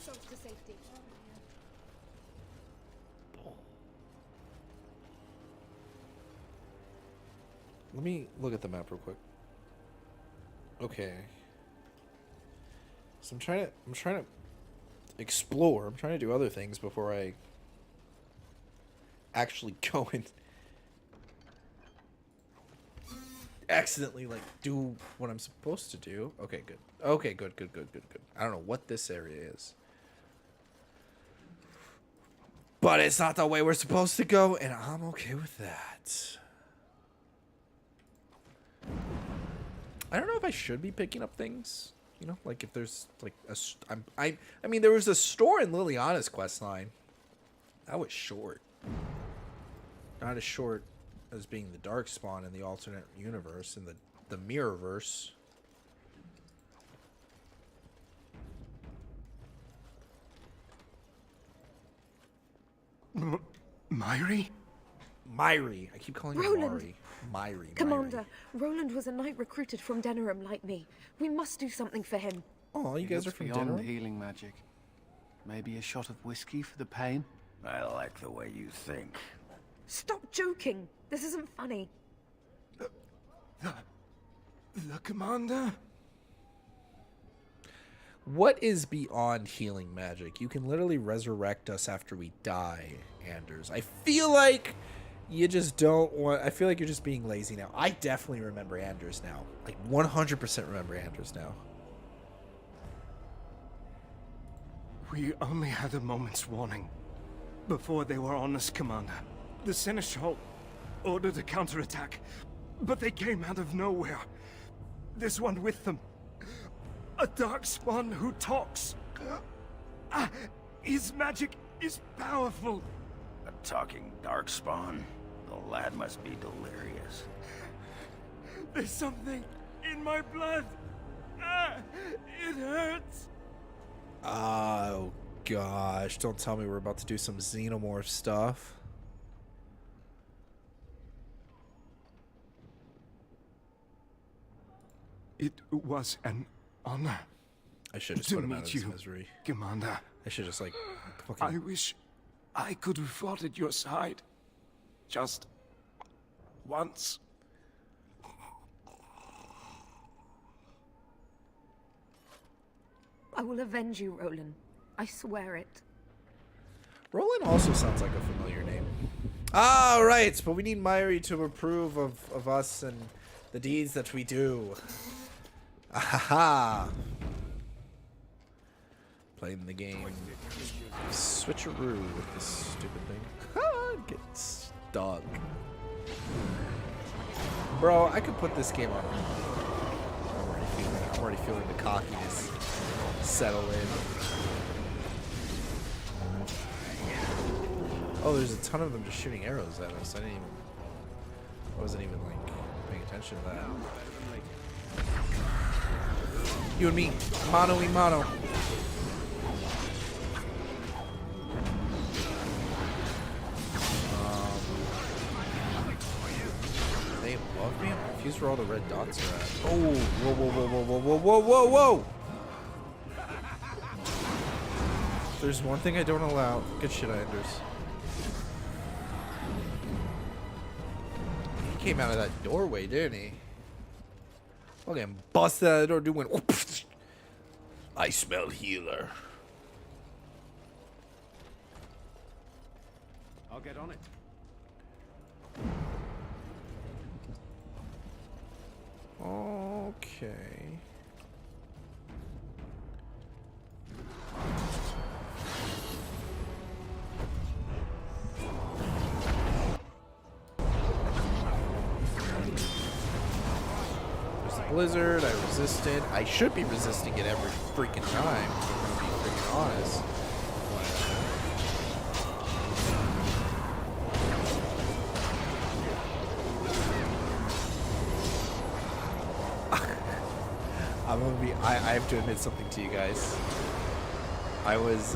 To safety. Let me look at the map real quick. Okay. So I'm trying to explore. I'm trying to do other things before I actually go and accidentally like do what I'm supposed to do. Okay, good. Okay, good. I don't know what this area is. But it's not the way we're supposed to go, and I'm okay with that. I don't know if I should be picking up things. You know, like if there's like I mean, there was a store in Liliana's quest line. That was short. Not as short as being the Darkspawn in the alternate universe, in the Mirrorverse. Myri? Myri. I keep calling Roland. her Mari. Myri. Commander, Roland was a knight recruited from Denerim like me. We must do something for him. Oh, you guys are from beyond Denerim? healing magic. Maybe a shot of whiskey for the pain? I like the way you think. Stop joking. This isn't funny. The commander? What is beyond healing magic? You can literally resurrect us after we die, Anders. I feel like you just don't want... I feel like you're just being lazy now. I definitely remember Anders now. Like, 100% remember Anders now. We only had a moment's warning before they were on us, Commander. The Seneschal ordered a counterattack, but they came out of nowhere. There's one with them. A Darkspawn who talks. His magic is powerful. A talking darkspawn. The lad must be delirious. There's something in my blood. It hurts. Oh, gosh. Don't tell me we're about to do some xenomorph stuff. It was an honor I should just to put him out of meet his you, misery. Commander. I should just, like, I fucking... wish I could have fought at your side. Just once. I will avenge you, Roland. I swear it. Roland also sounds like a familiar name. All right, but we need Myri to approve of us and the deeds that we do. Ahaha. Playing the game. Switcheroo with this stupid thing. Get stuck. Bro, I could put this game on. I'm already feeling the cockiness settle in. Oh, there's a ton of them just shooting arrows at us. I wasn't even like paying attention to that. You and me, mano y mano. Are they above me? I'm confused where all the red dots are at. Oh, whoa, whoa, whoa, whoa, whoa, whoa, whoa, whoa, whoa! There's one thing I don't allow. Good shit, Anders. He came out of that doorway, didn't he? Fucking busted out of the door, dude went. I smell healer. I'll get on it. Okay. There's the blizzard. I resisted. I should be resisting it every freaking time. To be freaking honest. I have to admit something to you guys. I was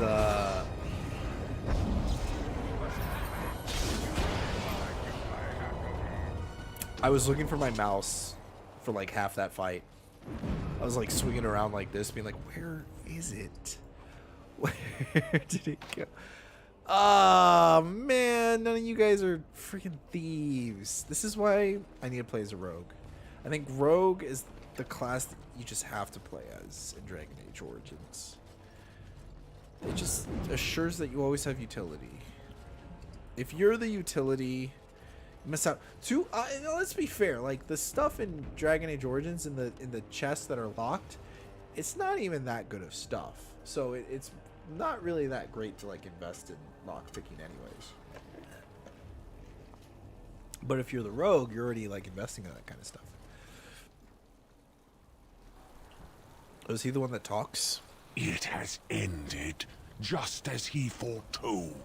looking for my mouse for like half that fight. I was like swinging around like this, being like, where is it? Where did it go? Ah, man, none of you guys are freaking thieves. This is why I need to play as a rogue. I think rogue is the class that you just have to play as in Dragon Age Origins. It just assures that you always have utility. If you're the utility, you miss out. Let's be fair. Like the stuff in Dragon Age Origins in the chests that are locked, it's not even that good of stuff. So it's not really that great to like invest in lock picking anyways. But if you're the rogue, you're already like investing in that kind of stuff. Was he the one that talks? It has ended, just as he foretold.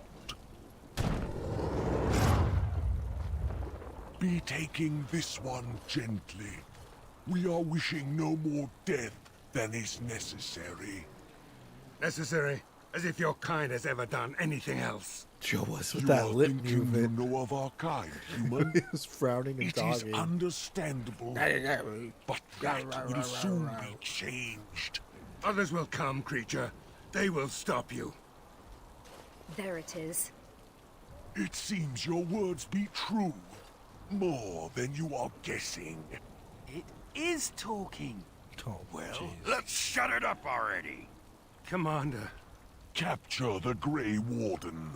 be taking this one gently. We are wishing no more death than is necessary. Necessary? As if your kind has ever done anything else. Joe, what's with You that are lip thinking movement? you know of our kind, human. He was frowning and It is dogging. understandable, but that will soon be changed. Others will come, creature. They will stop you. There it is. It seems your words be true. More than you are guessing. It is talking. Oh, Well, jeez. let's shut it up already. Commander. Capture the Grey Warden.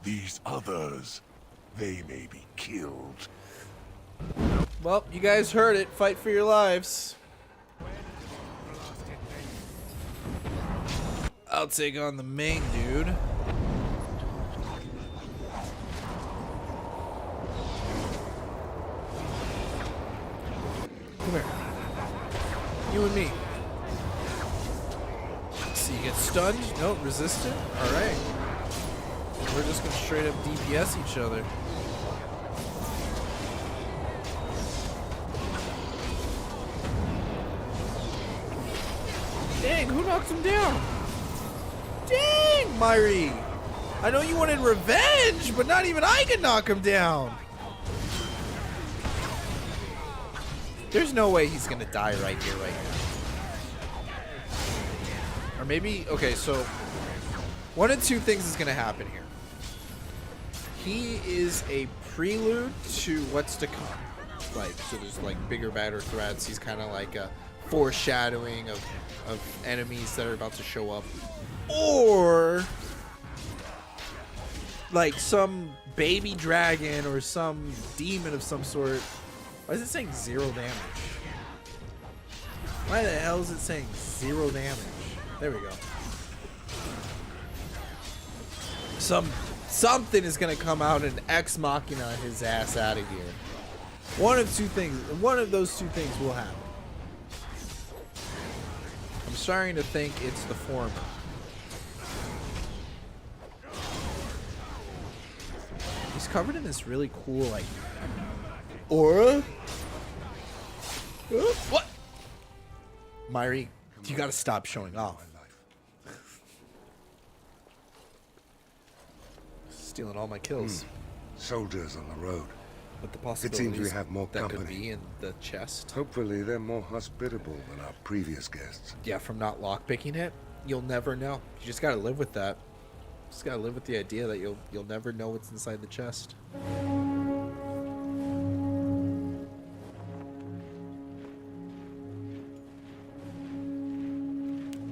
These others, they may be killed. Well, you guys heard it. Fight for your lives. I'll take on the main dude. Come here. You and me. So you get stunned? No, resistant? Alright. We're just gonna straight up DPS each other. Dang, who knocked him down? Dang, Myri! I know you wanted revenge, but not even I can knock him down. There's no way he's gonna die right here, right now. Or maybe, okay, so one of two things is gonna happen here. He is a prelude to what's to come. Like, so there's like bigger, badder threats. He's kind of like a foreshadowing of enemies that are about to show up. Or like some baby dragon or some demon of some sort. Why is it saying 0 damage? Why the hell is it saying 0 damage? There we go. Something is gonna come out and Ex Machina his ass out of here. One of those two things will happen. I'm starting to think it's the former. He's covered in this really cool, like, aura. What? Myri, you gotta stop showing off. Stealing all my kills. Soldiers on the road. But the It possibilities seems we have more that company. could be in the chest. Hopefully they're more hospitable than our previous guests. Yeah, from not lockpicking it, you'll never know. You just gotta live with that. Just gotta live with the idea that you'll never know what's inside the chest.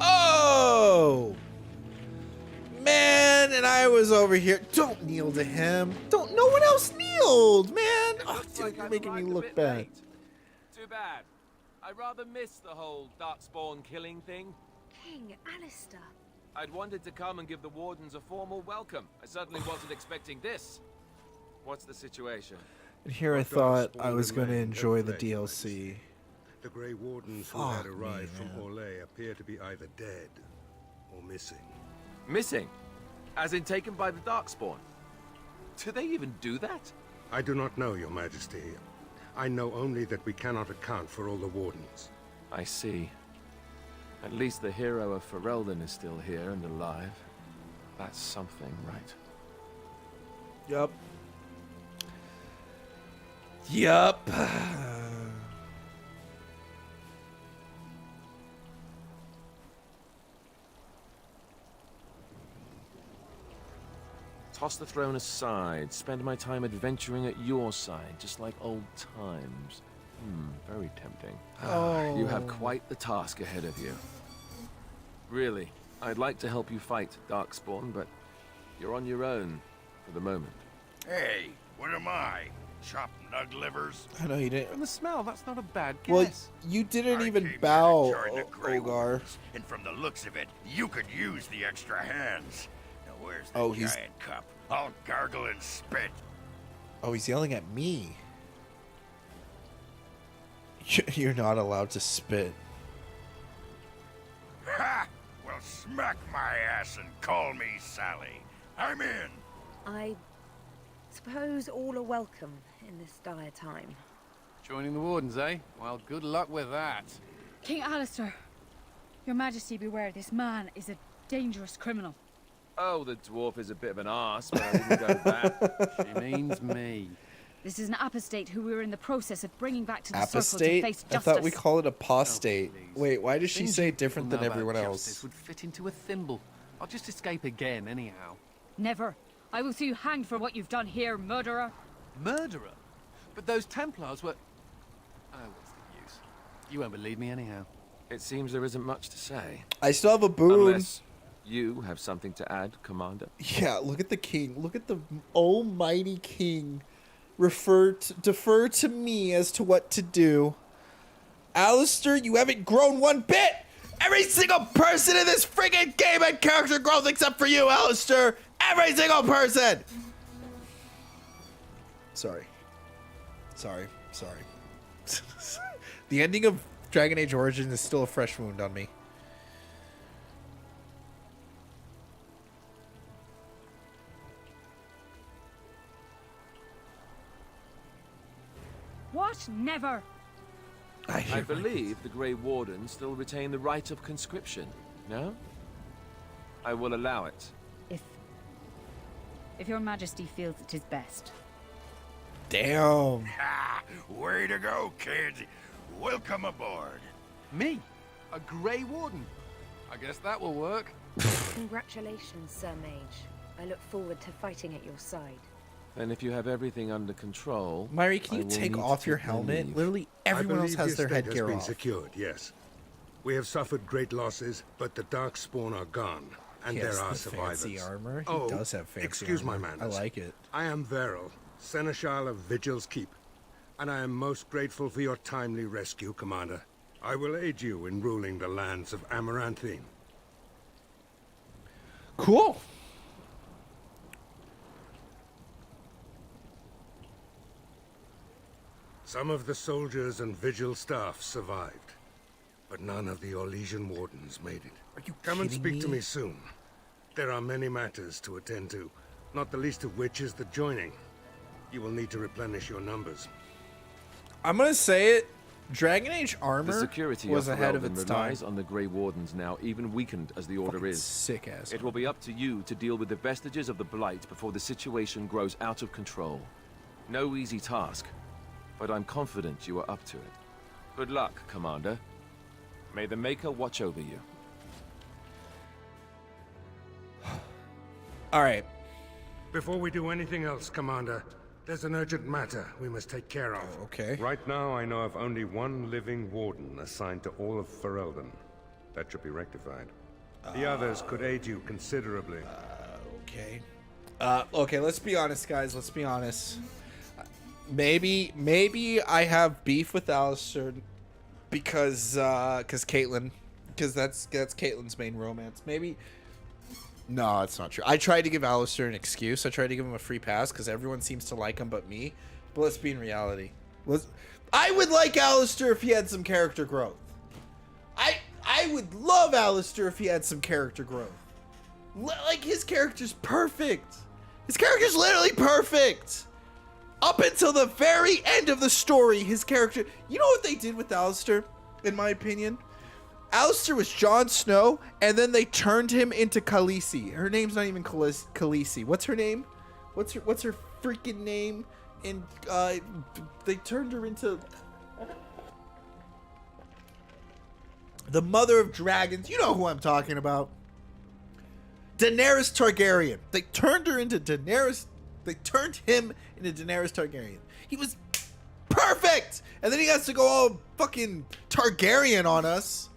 Oh! Man, and I was over here. Don't kneel to him. Don't. No one else kneeled, man. Oh, dude, you're making me look bad. Too bad. I rather miss the whole Darkspawn killing thing. King Alistair. I'd wanted to come and give the Wardens a formal welcome. I certainly wasn't expecting this. What's the situation? And here I thought I was going to enjoy the DLC. The Grey Wardens who Fuck had me, arrived from man. Orlais appear to be either dead or missing. Missing? As in taken by the Darkspawn? Do they even do that? I do not know, Your Majesty. I know only that we cannot account for all the Wardens. I see. At least the hero of Ferelden is still here and alive. That's something, right? Yup. Yup. Toss the throne aside, spend my time adventuring at your side, just like old times. Very tempting. Oh. You have quite the task ahead of you. Really, I'd like to help you fight Darkspawn, but you're on your own for the moment. Hey, what am I? Chopped nug livers? I know you From didn't. the smell, that's not a bad guess. Well, you didn't I even came here to bow, join the Grey Ogar. Wardens, and from the looks of it, you could use the extra hands. Now where's the Oh, he's- giant cup? I'll gargle and spit. Oh, he's yelling at me. You're not allowed to spit. Ha! Well, smack my ass and call me Sally. I'm in. I Suppose all are welcome in this dire time. Joining the Wardens, eh? Well, good luck with that. King Alistair, Your Majesty beware, this man is a dangerous criminal. Oh, the dwarf is a bit of an arse, but I wouldn't go that. She means me. This is an apostate who we were in the process of bringing back to the circle to Apostate? face I justice. thought we call it apostate. Oh, please. Wait, why does she Things say you it different people than know about everyone justice else? would fit into a thimble. I'll just escape again, anyhow. Never. I will see you hanged for what you've done here, murderer. Murderer? But those Templars were... Oh, what's the use? You won't believe me anyhow. It seems there isn't much to say. I still have a boon. Unless you have something to add, Commander. Yeah, look at the king. Look at the almighty king. Defer to me as to what to do. Alistair, you haven't grown one bit! Every single person in this friggin' game had character growth except for you, Alistair! Every single person! Sorry. The ending of Dragon Age Origins is still a fresh wound on me. What? Never. I believe the Grey Wardens still retain the right of conscription, no? I will allow it. If Your Majesty feels it is best. Damn. Ha! Way to go, kids. Welcome aboard. Me? A Grey Warden? I guess that will work. Congratulations, Sir Mage. I look forward to fighting at your side. Then if you have everything under control... Myri, can I you will take need off to your take my helmet? leave. Literally everyone else has their the estate headgear has been off. secured, yes. We have suffered great losses, but the Darkspawn are gone, and He there has are the survivors. fancy armor. He Oh, does have fancy excuse armor. my manners. I like it. I am Veril, Seneschal of Vigil's Keep, and I am most grateful for your timely rescue, Commander. I will aid you in ruling the lands of Amaranthine. Cool. Some of the soldiers and Vigil staff survived, but none of the Orlesian Wardens made it. Are you Come and kidding speak me? to me soon. There are many matters to attend to, not the least of which is the joining. You will need to replenish your numbers. I'm gonna say it. Dragon Age armor The security was of ahead of Ferelden its time. relies on the Grey Wardens now, even weakened as the Order Fucking is. sick ass. It will be up to you to deal with the vestiges of the Blight before the situation grows out of control. No easy task, but I'm confident you are up to it. Good luck, Commander. May the Maker watch over you. All right. Before we do anything else, Commander, there's an urgent matter we must take care of. Okay. Right now, I know of only one living warden assigned to all of Ferelden. That should be rectified. The others could aid you considerably. Okay. Okay, let's be honest, guys. Let's be honest. Maybe I have beef with Alistair because Caitlyn, because that's Caitlyn's main romance. Maybe. No, it's not true. I tried to give Alistair an excuse. I tried to give him a free pass because everyone seems to like him but me. But let's be in reality. I would like Alistair if he had some character growth. I would love Alistair if he had some character growth. Like, his character's perfect. His character's literally perfect. Up until the very end of the story, his character... You know what they did with Alistair, in my opinion? Alistair was Jon Snow, and then they turned him into Khaleesi. Her name's not even Khaleesi. What's her name? What's her freaking name? And they turned her into the Mother of Dragons. You know who I'm talking about. Daenerys Targaryen. They turned her into Daenerys. They turned him into Daenerys Targaryen. He was perfect, and then he has to go all fucking Targaryen on us.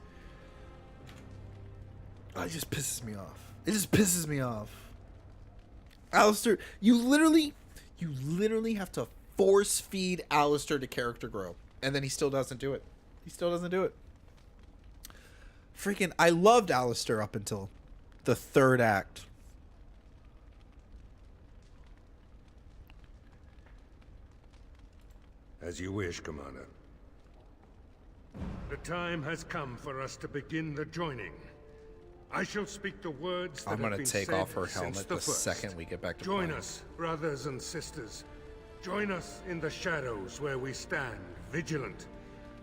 Oh, it just pisses me off. It just pisses me off. Alistair, you literally have to force feed Alistair to character grow, and then he still doesn't do it. He still doesn't do it. Freaking, I loved Alistair up until the third act. As you wish, Commander. The time has come for us to begin the joining. I shall speak the words that I'm have gonna been take said off her since helmet the the first. second we get back to Join playing. us, brothers and sisters. Join us in the shadows where we stand, vigilant.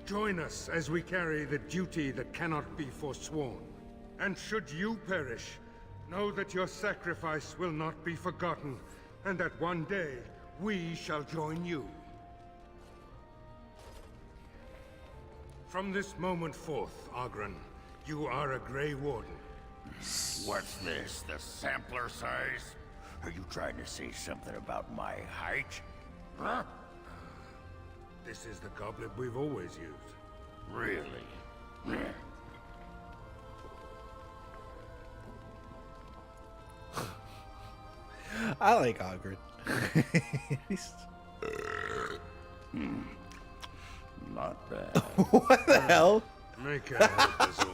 Join us as we carry the duty that cannot be forsworn. And should you perish, know that your sacrifice will not be forgotten, and that one day we shall join you. From this moment forth, Ogren, you are a Grey Warden. What's this, the sampler size? Are you trying to say something about my height? Huh? This is the goblet we've always used. Really? I like Ogren. Not bad. What the hell? Make it help us all.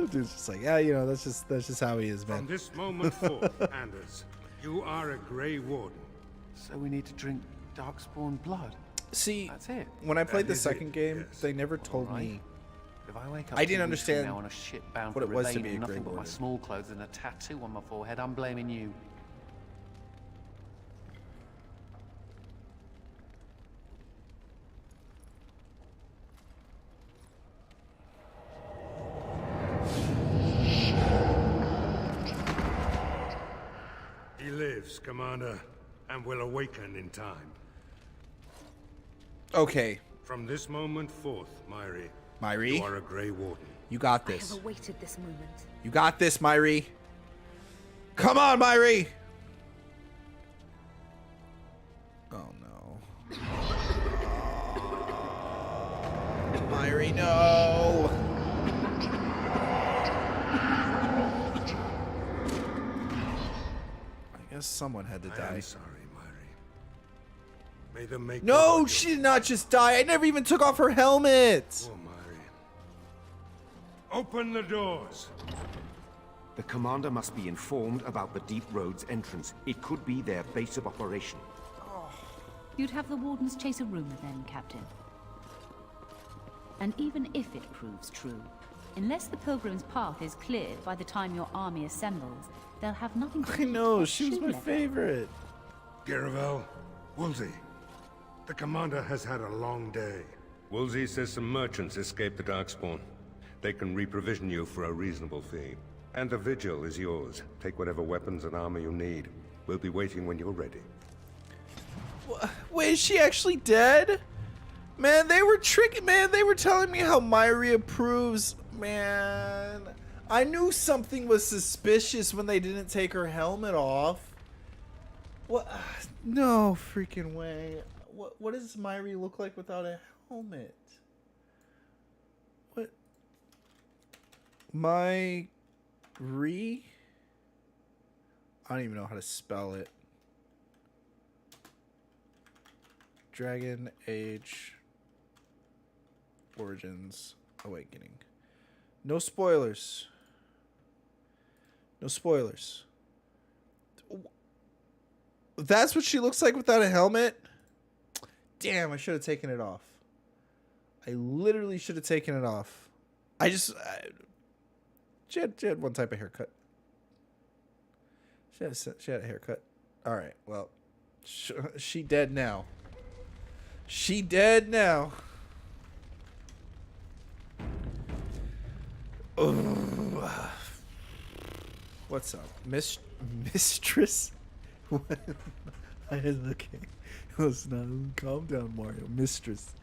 Dude's just like, yeah, you know, that's just how he is, From man. this moment forth, Anders, you are a Grey Warden. So we need to drink Darkspawn blood. See, That's it. when I played That the is second it, game, yes. they never told Alright. me. If I wake up I didn't 2 weeks from understand now on a ship bound what for it was to Rebellion be a and Grey nothing but my Warden. small clothes and a tattoo on my forehead, I'm blaming you. He lives, Commander, and will awaken in time. Okay, From this moment forth, Myri, Myri, you are a Grey Warden. you got I this. have awaited this moment. You got this, Myri. Come on, Myri. Oh no. Myri, no. I guess someone had to I die. am sorry, Myri. May the make No, she did not just die. I never even took off her helmet. Oh, Myri. Open the doors. The commander must be informed about the Deep Road's entrance. It could be their base of operation. You'd have the Wardens chase a rumor then, Captain. And even if it proves true, unless the Pilgrim's path is cleared by the time your army assembles, they'll have nothing to I do know, but she was shoe my leather. favorite. Garavel, Woolsey. The commander has had a long day. Woolsey says some merchants escaped the Darkspawn. They can reprovision you for a reasonable fee. And the vigil is yours. Take whatever weapons and armor you need. We'll be waiting when you're ready. Wait, is she actually dead? Man, they were tricking. Man, they were telling me how Myri approves. Man, I knew something was suspicious when they didn't take her helmet off. What? No freaking way. What does Myri look like without a helmet? What? Myri? I don't even know how to spell it. Dragon Age Origins Awakening. No spoilers. No spoilers. That's what she looks like without a helmet? Damn, I should have taken it off. I literally should have taken it off. She had one type of haircut. She had a haircut. Alright, well. She dead now. She dead now. Ooh. What's up? Mistress? I was looking. Let's not calm down, Mario. Mistress.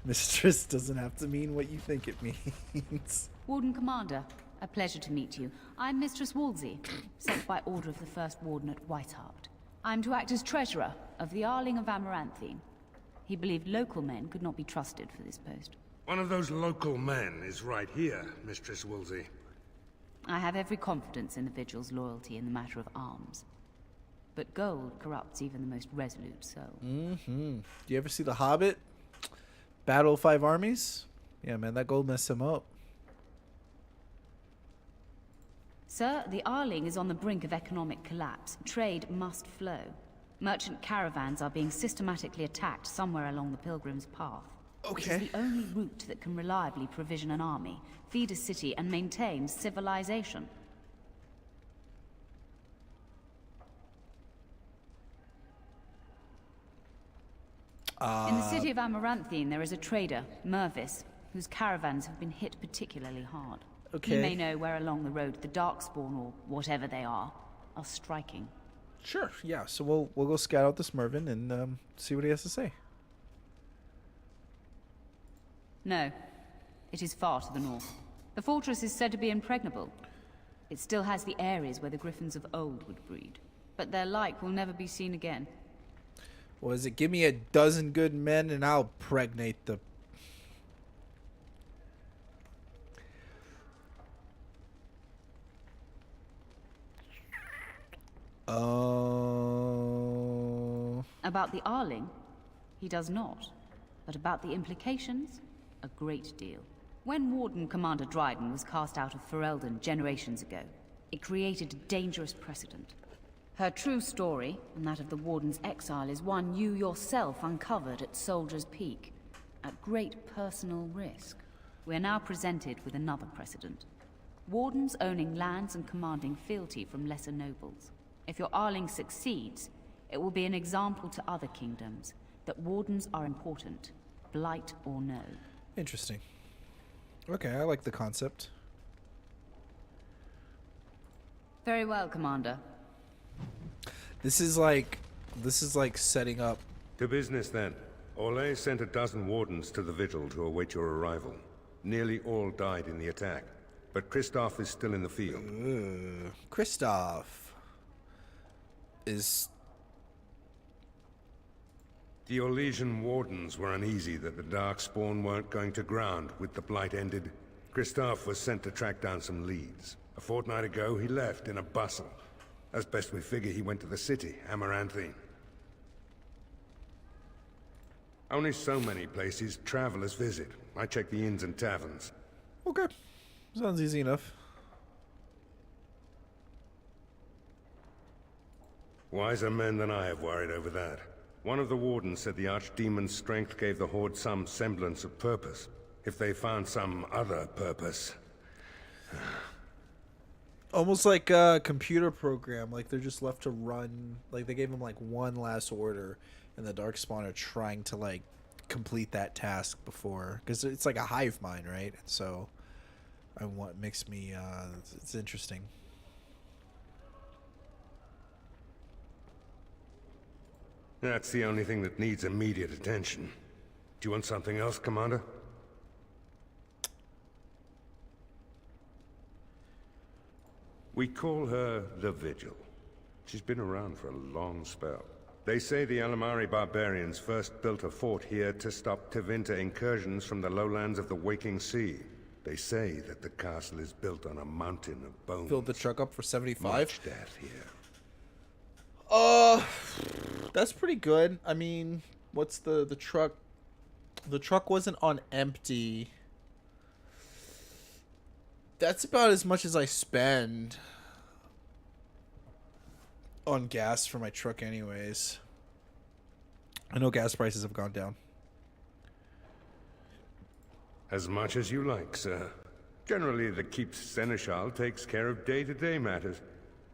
Mistress doesn't have to mean what you think it means. Warden Commander, a pleasure to meet you. I'm Mistress Wolsey, sent by order of the First Warden at Whitehart. I'm to act as treasurer of the Arling of Amaranthine. He believed local men could not be trusted for this post. One of those local men is right here, Mistress Woolsey. I have every confidence in the Vigil's loyalty in the matter of arms. But gold corrupts even the most resolute soul. Mm-hmm. Do you ever see The Hobbit? Battle of Five Armies? Yeah, man, that gold messed him up. Sir, the Arling is on the brink of economic collapse. Trade must flow. Merchant caravans are being systematically attacked somewhere along the Pilgrim's path. Okay. It is the only route that can reliably provision an army, feed a city, and maintain civilization. In the city of Amaranthine, there is a trader, Mervis, whose caravans have been hit particularly hard. Okay. He may know where along the road the Darkspawn, or whatever they are striking. Sure, yeah. So we'll go scout out this Mervyn and see what he has to say. No. It is far to the north. The fortress is said to be impregnable. It still has the areas where the griffins of old would breed. But their like will never be seen again. What is it? Give me a dozen good men and I'll pregnate the... About the Arling, he does not. But about the implications, a great deal. When Warden Commander Dryden was cast out of Ferelden generations ago, it created a dangerous precedent. Her true story, and that of the Warden's exile, is one you yourself uncovered at Soldier's Peak, at great personal risk. We are now presented with another precedent. Wardens owning lands and commanding fealty from lesser nobles. If your Arling succeeds, it will be an example to other kingdoms that Wardens are important, blight or no. Interesting. Okay, I like the concept. Very well, Commander. This is like setting up. To business then. Orlais sent a dozen wardens to the vigil to await your arrival. Nearly all died in the attack, but Kristoff is still in the field. Kristoff is... The Orlesian wardens were uneasy that the Darkspawn weren't going to ground with the Blight ended. Kristoff was sent to track down some leads. A fortnight ago, he left in a bustle. As best we figure, he went to the city, Amaranthine. Only so many places travelers visit. I check the inns and taverns. Okay. Sounds easy enough. Wiser men than I have worried over that. One of the wardens said the Archdemon's strength gave the Horde some semblance of purpose. If they found some other purpose... Almost like a computer program, like they're just left to run, like they gave them like one last order and the Darkspawn are trying to like complete that task before, because it's like a hive mind, right? So makes me it's interesting. That's the only thing that needs immediate attention. Do you want something else, Commander? We call her the Vigil. She's been around for a long spell. They say the Alamari barbarians first built a fort here to stop Tevinter incursions from the lowlands of the Waking Sea. They say that the castle is built on a mountain of bones. Filled the truck up for 75? Much death here. That's pretty good. I mean, what's the truck? The truck wasn't on empty. That's about as much as I spend on gas for my truck anyways. I know gas prices have gone down. As much as you like, sir. Generally, the Keep's Seneschal takes care of day-to-day matters.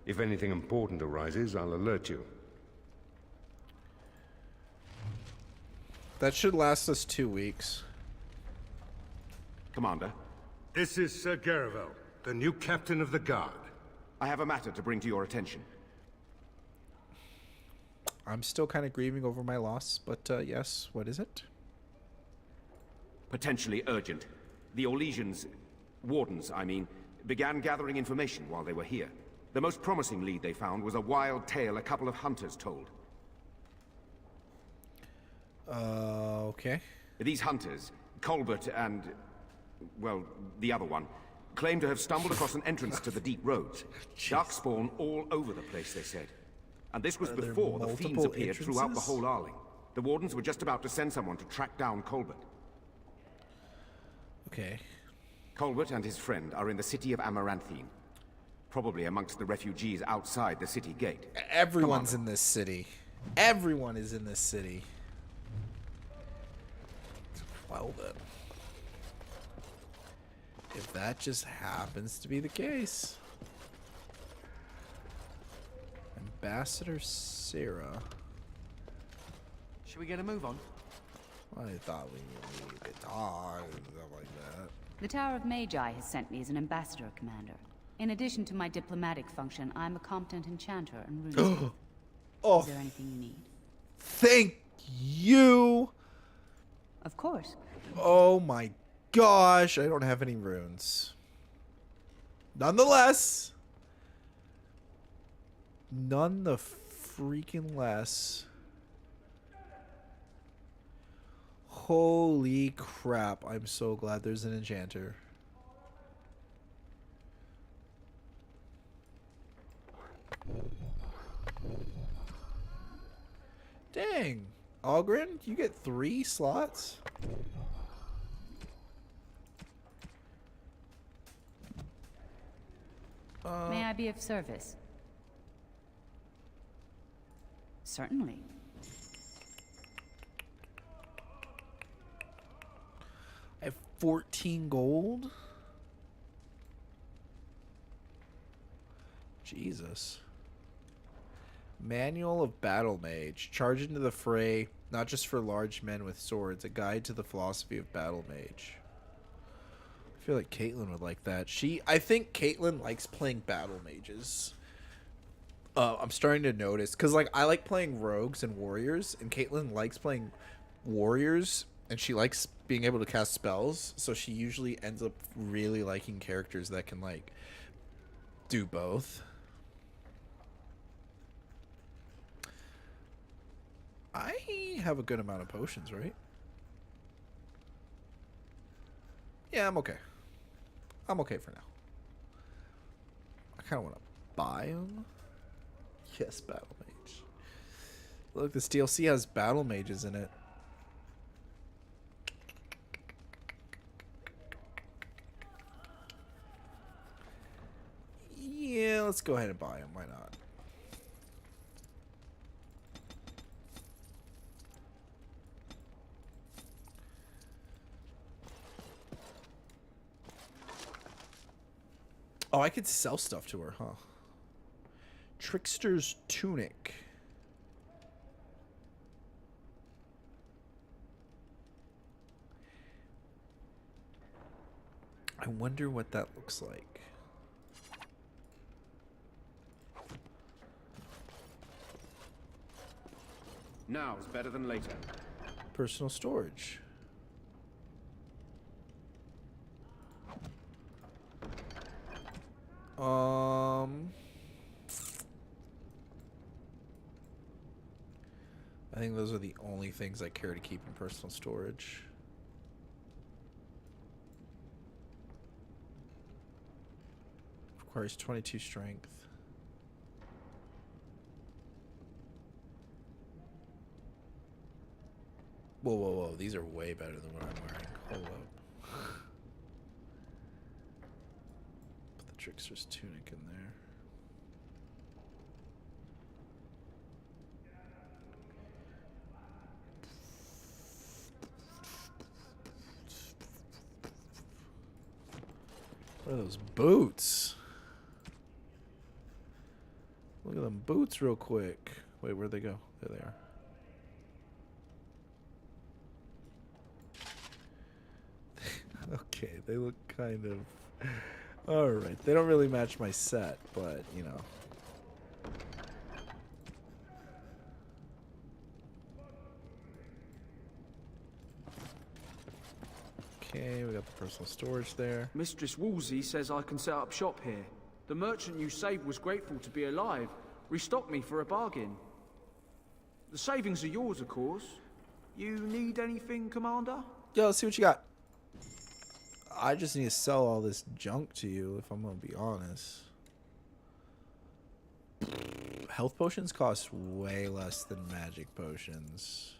If anything important arises, I'll alert you. That should last us 2 weeks. Commander? This is Sir Garavel, the new captain of the guard. I have a matter to bring to your attention. I'm still kind of grieving over my loss, but yes, what is it? Potentially urgent. The Orlesians, wardens, I mean, began gathering information while they were here. The most promising lead they found was a wild tale a couple of hunters told. Okay. These hunters, Colbert and... well, the other one, claim to have stumbled across an entrance to the deep roads. Darkspawn all over the place, they said. And this was before the fiends appeared throughout the whole Arling. The wardens were just about to send someone to track down Colbert. Okay. Colbert and his friend are in the city of Amaranthine. Probably amongst the refugees outside the city gate. Everyone's in this city. Everyone is in this city. Well then. If that just happens to be the case. Ambassador Sarah. Should we get a move on? I thought we needed to talk and stuff like that. The Tower of Magi has sent me as an ambassador, Commander. In addition to my diplomatic function, I'm a competent enchanter and runesmith. Oh, is there anything you need? Thank you! Of course. Oh my gosh, I don't have any runes. Nonetheless. None the freaking less. Holy crap, I'm so glad there's an enchanter. Dang. Ogren, you get 3 slots? May I be of service? Certainly. I have 14 gold? Jesus. Manual of Battle Mage. Charge into the fray, not just for large men with swords. A guide to the philosophy of Battle Mage. I feel like Caitlyn would like that. I think Caitlyn likes playing Battle Mages. I'm starting to notice. Because, like, I like playing rogues and warriors. And Caitlyn likes playing warriors. And she likes being able to cast spells. So she usually ends up really liking characters that can, like, do both. I have a good amount of potions, right? Yeah, I'm okay. I'm okay for now. I kind of want to buy them. Yes, Battle Mage. Look, this DLC has Battle Mages in it. Yeah, let's go ahead and buy them. Why not? Oh, I could sell stuff to her, huh? Trickster's Tunic. I wonder what that looks like. Now is better than later. Personal storage. I think those are the only things I care to keep in personal storage. Requires 22 strength. Whoa, whoa, whoa. These are way better than what I'm wearing. Hold up. Put the Trickster's Tunic in there. What are those boots? Look at them boots real quick. Wait, where'd they go? There they are. Okay, they look kind of... Alright, they don't really match my set, but, you know. Okay, we got the personal storage there. Mistress Wolsey says I can set up shop here. The merchant you saved was grateful to be alive. Restocked me for a bargain. The savings are yours, of course. You need anything, Commander? Yo, let's see what you got. I just need to sell all this junk to you, if I'm gonna be honest. Health potions cost way less than magic potions.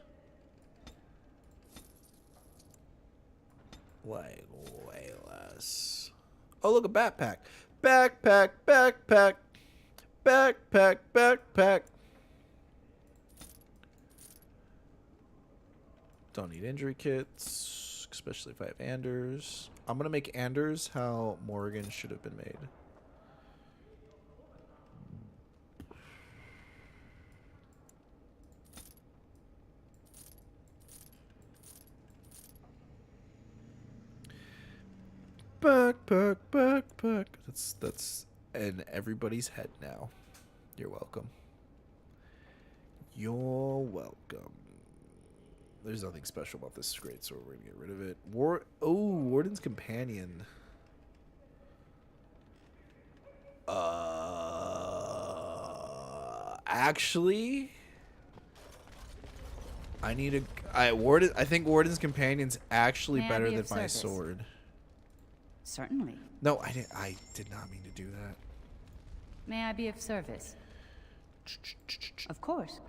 Like, way less. Oh, look, a backpack. Backpack, backpack. Backpack, backpack. Don't need injury kits. especially if I have Anders. I'm gonna make Anders how Morrigan should have been made. Back. That's in everybody's head now. You're welcome. You're welcome. There's nothing special about this great sword. We're gonna get rid of it. Warden's Companion. Actually, I need a. I think Warden's Companion's actually better than my sword. Certainly. No, I didn't. I did not mean to do that. May I be of service? Of course.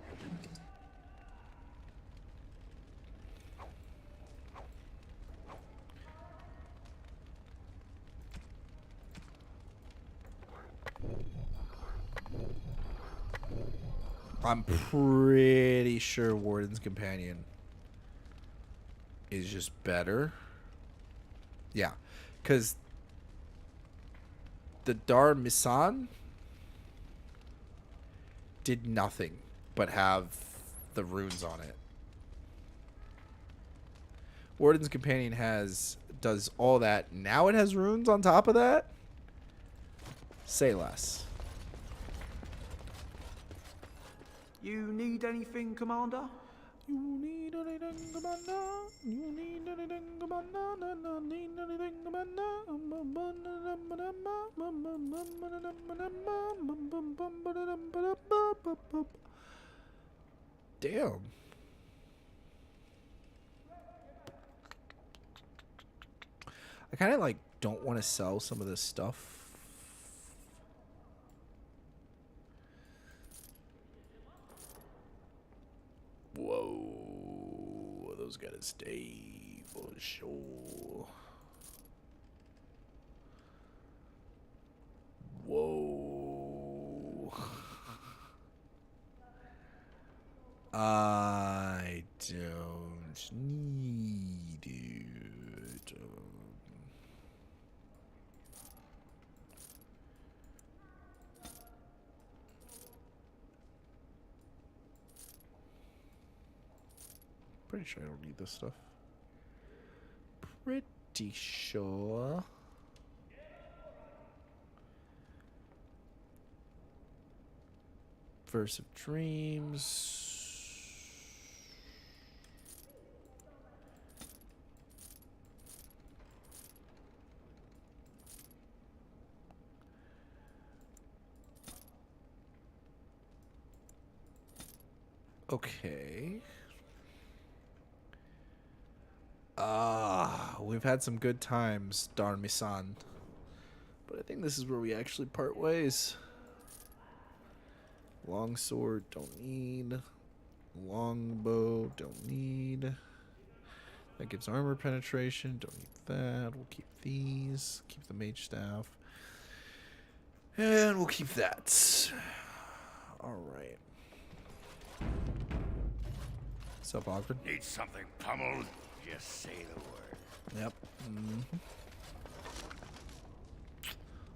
I'm pretty sure Warden's Companion is just better. Yeah, because the Dar Misan did nothing but have the runes on it. Warden's Companion does all that. Now it has runes on top of that? Say less. You need anything, Commander? You need anything, Commander? You need anything, Commander? No need anything, Commander? Damn. I kind of like don't want to sell some of this stuff. Whoa, those gotta stay for sure. Whoa. I don't need it. Pretty sure I don't need this stuff. Pretty sure. Verse of Dreams. Okay. We've had some good times, darn me son. But I think this is where we actually part ways. Longsword, don't need. Longbow, don't need. That gives armor penetration, don't need that. We'll keep these. Keep the mage staff. And we'll keep that. Alright. What's up, Ogden? Need something pummeled? Just say the word. Yep.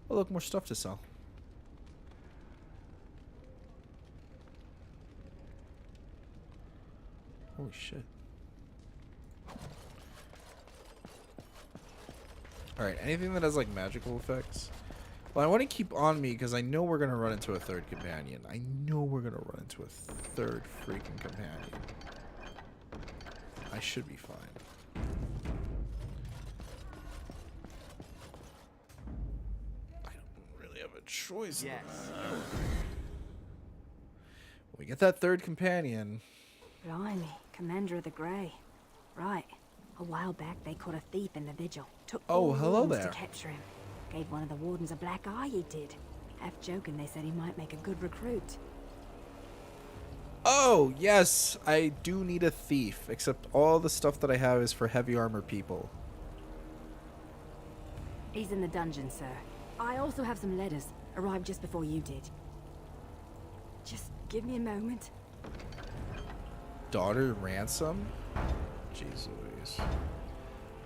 Oh, look, more stuff to sell. Holy shit. Alright, anything that has like magical effects. Well, I want to keep on me because I know we're going to run into a third companion. I know we're going to run into a third freaking companion. I should be fine. I don't really have a choice. Yes. When we get that third companion. Blimey, Commander of the Grey. Right. A while back, they caught a thief in the vigil. Took hello wardens there. to capture him. Gave one of the wardens a black eye, he did. Half joking, they said he might make a good recruit. Oh, yes, I do need a thief, except all the stuff that I have is for heavy armor people. He's in the dungeon, sir. I also have some letters. Arrived just before you did. Just give me a moment. Daughter ransom? Jeez Louise.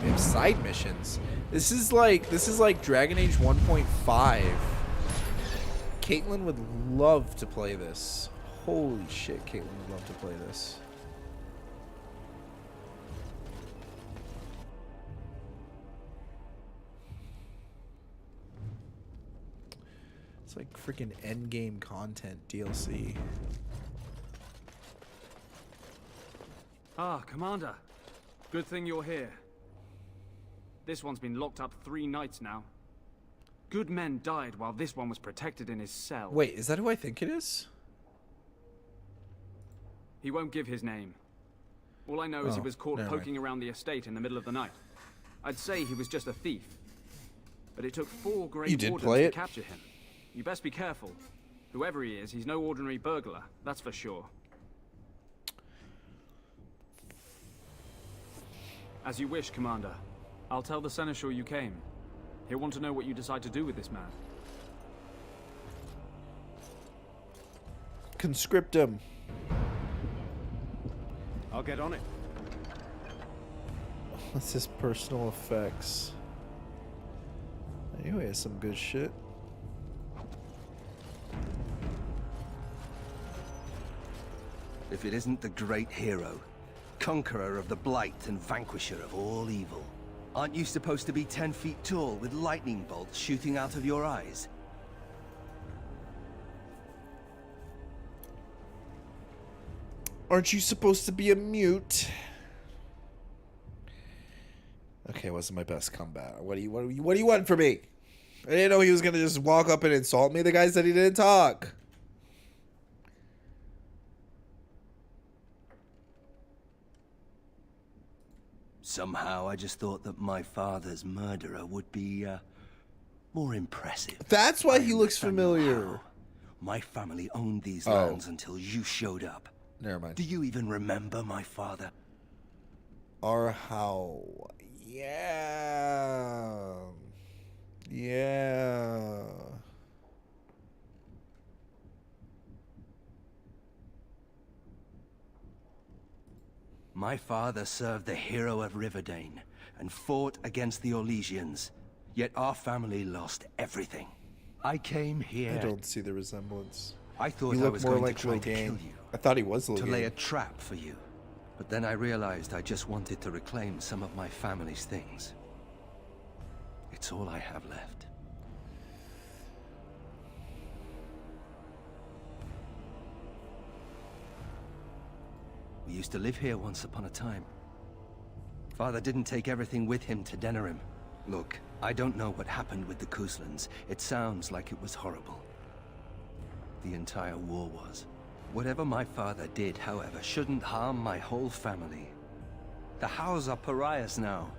We have side missions. This is like Dragon Age 1.5. Caitlin would love to play this. Holy shit, Caitlin would love to play this. It's like freaking endgame content DLC. Ah, Commander. Good thing you're here. This one's been locked up 3 nights now. Good men died while this one was protected in his cell. Wait, is that who I think it is? He won't give his name. All I know is he was caught poking around the estate in the middle of the night. I'd say he was just a thief. But it took 4 great wardens to capture him. You best be careful. Whoever he is, he's no ordinary burglar, that's for sure. As you wish, Commander. I'll tell the Seneschal you came. He'll want to know what you decide to do with this man. Conscript him. I'll get on it. What's his personal effects? Anyway, some good shit. If it isn't the great hero, conqueror of the blight and vanquisher of all evil. Aren't you supposed to be 10 feet tall with lightning bolts shooting out of your eyes? Aren't you supposed to be a mute? Okay, wasn't my best comeback. What do you want from me? I didn't know he was gonna just walk up and insult me. The guy said he didn't talk. Somehow I just thought that my father's murderer would be more impressive. That's why he looks familiar. My family owned these lands until you showed up. Never mind. Do you even remember my father? Or how? Yeah. Yeah. My father served the hero of Riverdane and fought against the Orlesians, yet our family lost everything. I came here... I don't see the resemblance. I thought I was going to try to kill you. I thought he was to lay a trap for you. But then I realized I just wanted to reclaim some of my family's things. It's all I have left. We used to live here once upon a time. Father didn't take everything with him to Denerim. Look, I don't know what happened with the Kuslans. It sounds like it was horrible. The entire war was. Whatever my father did, however, shouldn't harm my whole family. The Hows are pariahs now.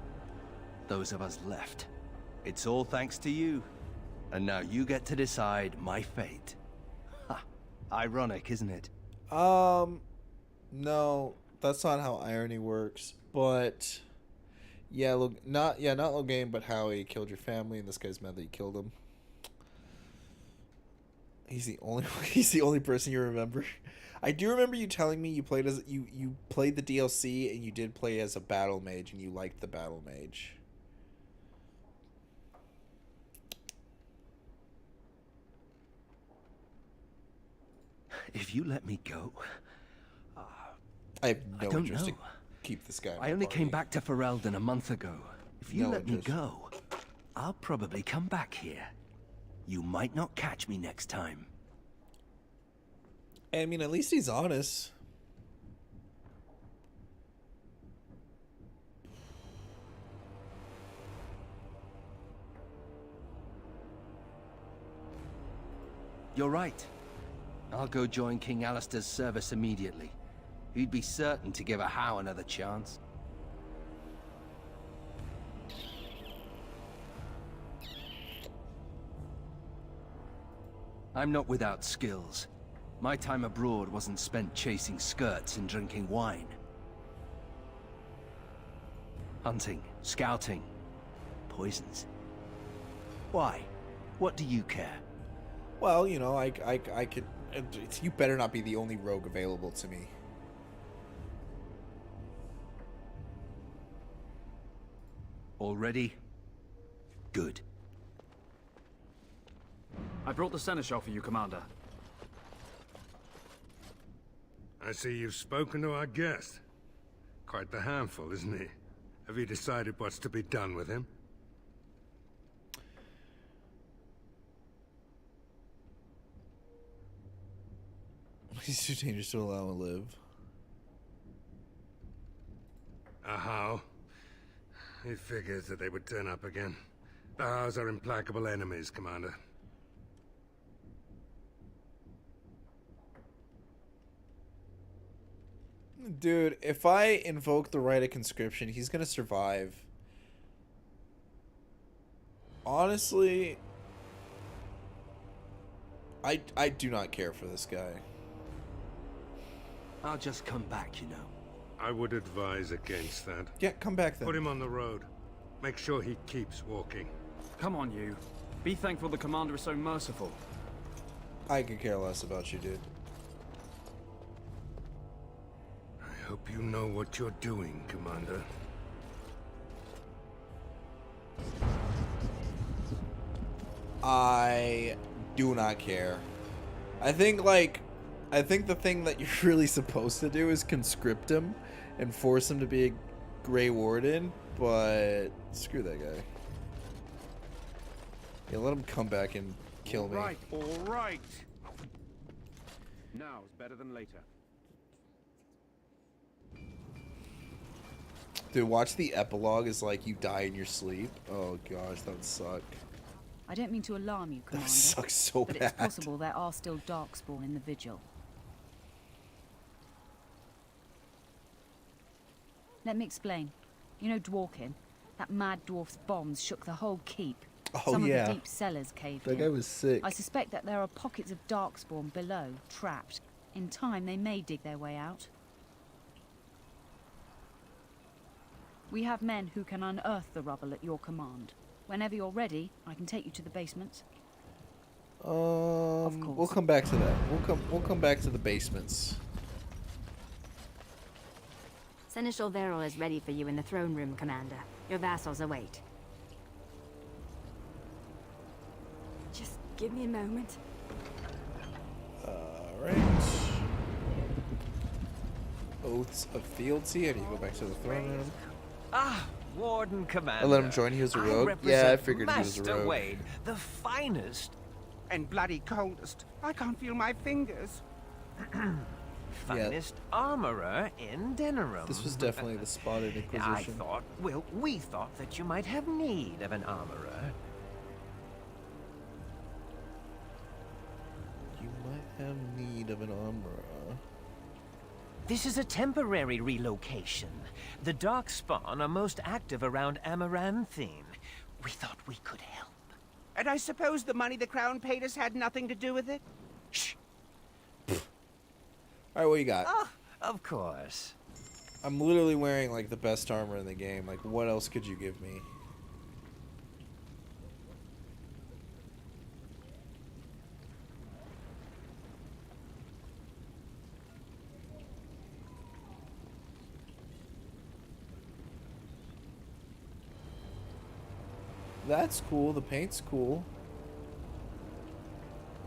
Those of us left. It's all thanks to you. And now you get to decide my fate. Ha! Ironic, isn't it? No, that's not how irony works. But yeah, look, not Logain, but how he killed your family, and this guy's mad that you killed him. He's the only person you remember. I do remember you telling me you played you played the DLC and you did play as a battle mage and you liked the battle mage. If you let me go, I have no interest to keep this guy. I only came back to Ferelden a month ago. If you let me go, I'll probably come back here. You might not catch me next time. I mean, at least he's honest. You're right. I'll go join King Alistair's service immediately. He'd be certain to give a Howe another chance. I'm not without skills. My time abroad wasn't spent chasing skirts and drinking wine. Hunting, scouting, poisons. Why? What do you care? Well, you know, I could... You better not be the only rogue available to me. Already? Good. I brought the seneschal for you, Commander. I see you've spoken to our guest. Quite the handful, isn't he? Have you decided what's to be done with him? He's too dangerous to allow him to live. How? He figures that they would turn up again. The Hows are implacable enemies, Commander. Dude, if I invoke the right of conscription, he's gonna survive. Honestly, I do not care for this guy. I'll just come back, you know. I would advise against that. Yeah, come back then. Put him on the road. Make sure he keeps walking. Come on, you. Be thankful the Commander is so merciful. I could care less about you, dude. I hope you know what you're doing, Commander. I do not care. I think the thing that you're really supposed to do is conscript him and force him to be a Grey Warden, but screw that guy. Yeah, let him come back and kill me. All right. Now is better than later. Dude, watch the epilogue as like you die in your sleep. Oh gosh, that would suck. I don't mean to alarm you, Commander. That sucks so but bad. It's possible there are still Darkspawn in the Vigil. Let me explain. You know Dworkin? That mad dwarf's bombs shook the whole keep. Oh, Some yeah. of the deep cellars caved That in. guy was sick. I suspect that there are pockets of Darkspawn below, trapped. In time, they may dig their way out. We have men who can unearth the rubble at your command. Whenever you're ready, I can take you to the basements. Of course. We'll come back to that. We'll come back to the basements. Seneschal Verrill is ready for you in the throne room, Commander. Your vassals await. Just give me a moment. Alright. Oaths of Fealty. I need to go back to the throne room. Ah, Warden Commander. I let him join. He was a rogue. Yeah, I figured he was a Master rogue. Wade, the finest and bloody coldest. I can't feel my fingers. finest armorer in Denerim. This was definitely the spotted Inquisition. We thought that you might have need of an armorer. You might have need of an armorer. This is a temporary relocation. The Darkspawn are most active around Amaranthine. We thought we could help. And I suppose the money the Crown paid us had nothing to do with it? Shh. Alright, what you got? Oh, of course. I'm literally wearing like the best armor in the game. Like, what else could you give me? That's cool. The paint's cool.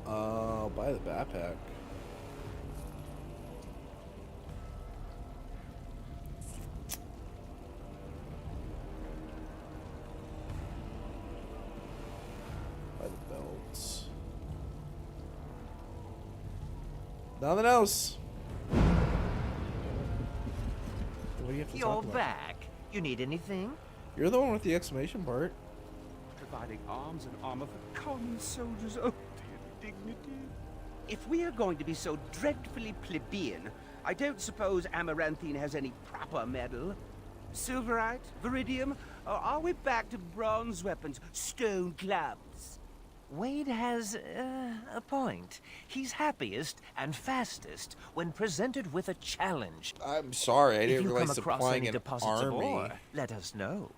I'll buy the backpack. Buy the belts. Nothing else. What do you have to You're talk about? back. You need anything? You're the one with the exclamation part. Providing arms and armor for common soldiers. Oh, the indignity. If we are going to be so dreadfully plebeian, I don't suppose Amaranthine has any proper metal. Silverite? Viridium? Or are we back to bronze weapons? Stone clubs? Wade has a point. He's happiest and fastest when presented with a challenge. I'm sorry, I If didn't you realize come across supplying any an deposits of army ore, let us know.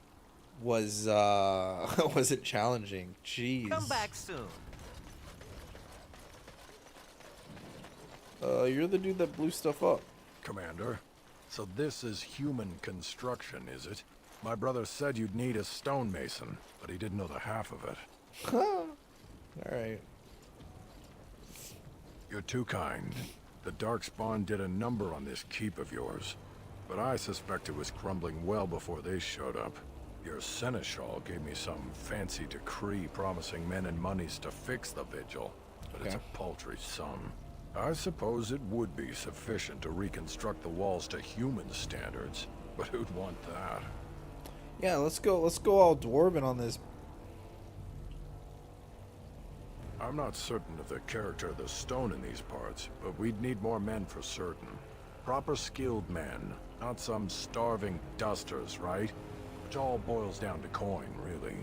was it challenging? Jeez. Come back soon. You're the dude that blew stuff up. Commander, so this is human construction, is it? My brother said you'd need a stonemason, but he didn't know the half of it. Alright. You're too kind. The Darkspawn did a number on this keep of yours, but I suspect it was crumbling well before they showed up. Your seneschal gave me some fancy decree promising men and monies to fix the vigil, but it's a paltry sum. I suppose it would be sufficient to reconstruct the walls to human standards, but who'd want that? Yeah, let's go all dwarven on this. I'm not certain of the character of the stone in these parts, but we'd need more men for certain. Proper skilled men, not some starving dusters, right? Which all boils down to coin, really.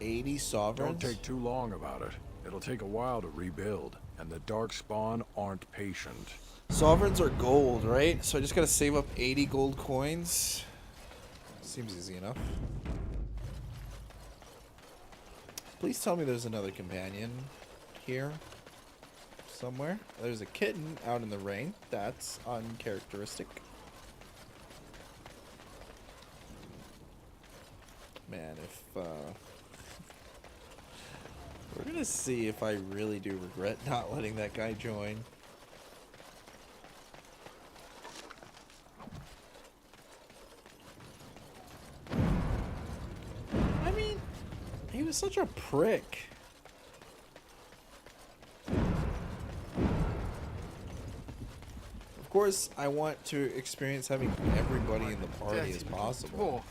80 sovereigns? Don't take too long about it. It'll take a while to rebuild, and the Darkspawn aren't patient. Sovereigns are gold, right? So I just gotta save up 80 gold coins. Seems easy enough. Please tell me there's another companion here somewhere. There's a kitten out in the rain. That's uncharacteristic. Man, if we're gonna see if I really do regret not letting that guy join. I mean, he was such a prick. Of course, I want to experience having everybody in the party as possible.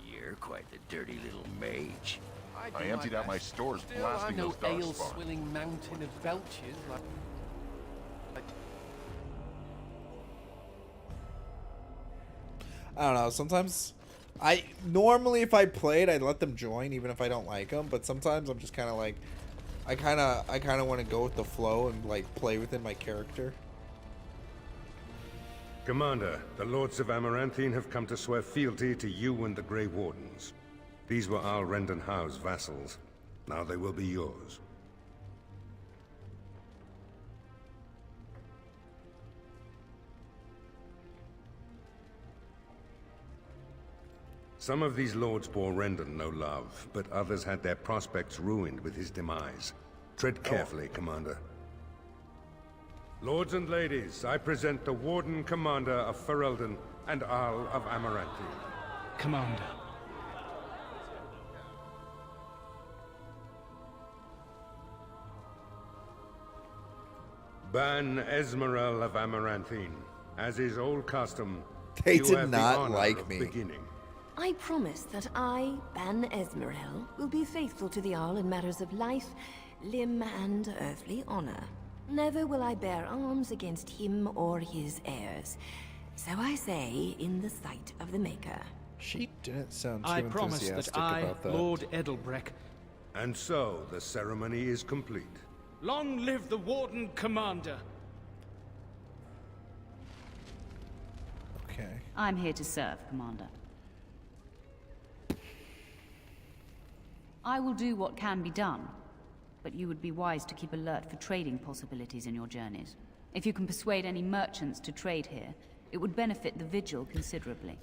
You're quite the dirty little mage. I emptied out my stores Still, blasting those I know ale Darkspawn. swilling mountain of belches like I don't know. Sometimes, normally if I played, I'd let them join even if I don't like them. But sometimes I'm just kind of like, I kind of want to go with the flow and like play within my character. Commander, the Lords of Amaranthine have come to swear fealty to you and the Grey Wardens. These were Al Rendenhau's vassals. Now they will be yours. Some of these lords bore Rendon no love, but others had their prospects ruined with his demise. Tread carefully, Commander. Lords and ladies, I present the Warden Commander of Ferelden and Arl of Amaranthine. Commander. Ban Esmeralda of Amaranthine. As is old custom, They you did have the not honor like of me. beginning. I promise that I, Ban Esmerel, will be faithful to the Jarl in matters of life, limb, and earthly honor. Never will I bear arms against him or his heirs. So I say, in the sight of the Maker. She didn't sound too I promise enthusiastic that I, about that. Lord Edelbreck. And so, the ceremony is complete. Long live the Warden Commander! Okay. I'm here to serve, Commander. I will do what can be done, but you would be wise to keep alert for trading possibilities in your journeys. If you can persuade any merchants to trade here, it would benefit the Vigil considerably.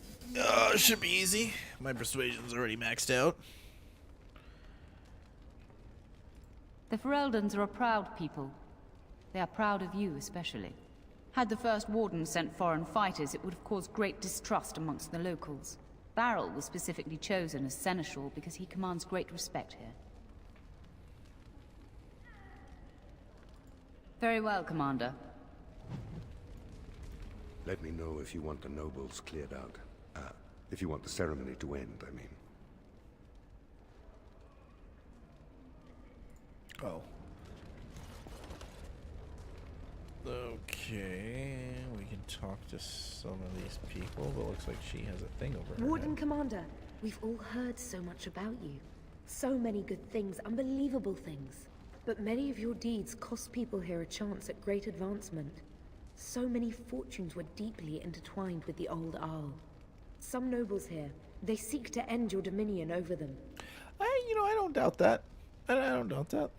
Should be easy. My persuasion's already maxed out. The Fereldans are a proud people. They are proud of you, especially. Had the First Warden sent foreign fighters, it would have caused great distrust amongst the locals. Barrel was specifically chosen as Seneschal because he commands great respect here. Very well, Commander. Let me know if you want the nobles cleared out. If you want the ceremony to end, I mean. Oh. Okay, we can talk to some of these people, but looks like she has a thing over her Warden head. Commander, we've all heard so much about you. So many good things, unbelievable things. But many of your deeds cost people here a chance at great advancement. So many fortunes were deeply intertwined with the old Arl. Some nobles here, they seek to end your dominion over them. I don't doubt that. I don't doubt that.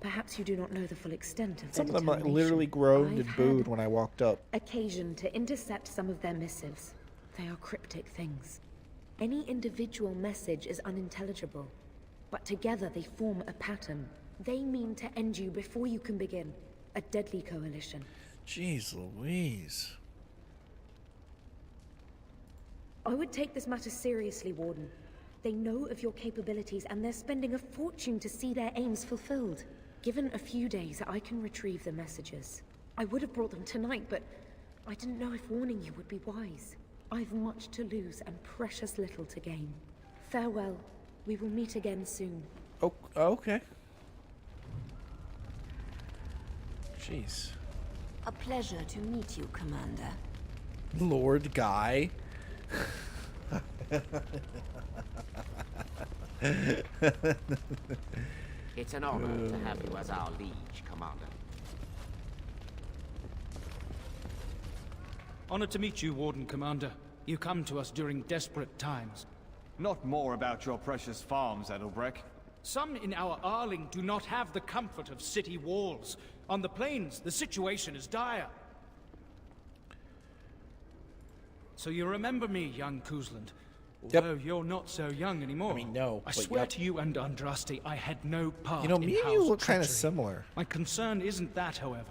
Perhaps you do not know the full extent of Some their of them like, determination. literally groaned I've and booed when I walked up. Occasion to intercept some of their missives. They are cryptic things. Any individual message is unintelligible, but together they form a pattern. They mean to end you before you can begin. A deadly coalition. Jeez Louise. I would take this matter seriously, Warden. They know of your capabilities, and they're spending a fortune to see their aims fulfilled. Given a few days, I can retrieve the messages. I would have brought them tonight, but I didn't know if warning you would be wise. I've much to lose and precious little to gain. Farewell. We will meet again soon. Oh, okay. Jeez. A pleasure to meet you, Commander. Lord Guy. It's an honor to have you as our liege, Commander. Honored to meet you, Warden Commander. You come to us during desperate times. Not more about your precious farms, Edelbrecht. Some in our Arling do not have the comfort of city walls. On the plains, the situation is dire. So you remember me, young Kuzland? Although you're not so young anymore. I mean, no. I swear to you and Andraste, I had no part You know, in me and Hal's you look kind of treachery. similar. My concern isn't that, however.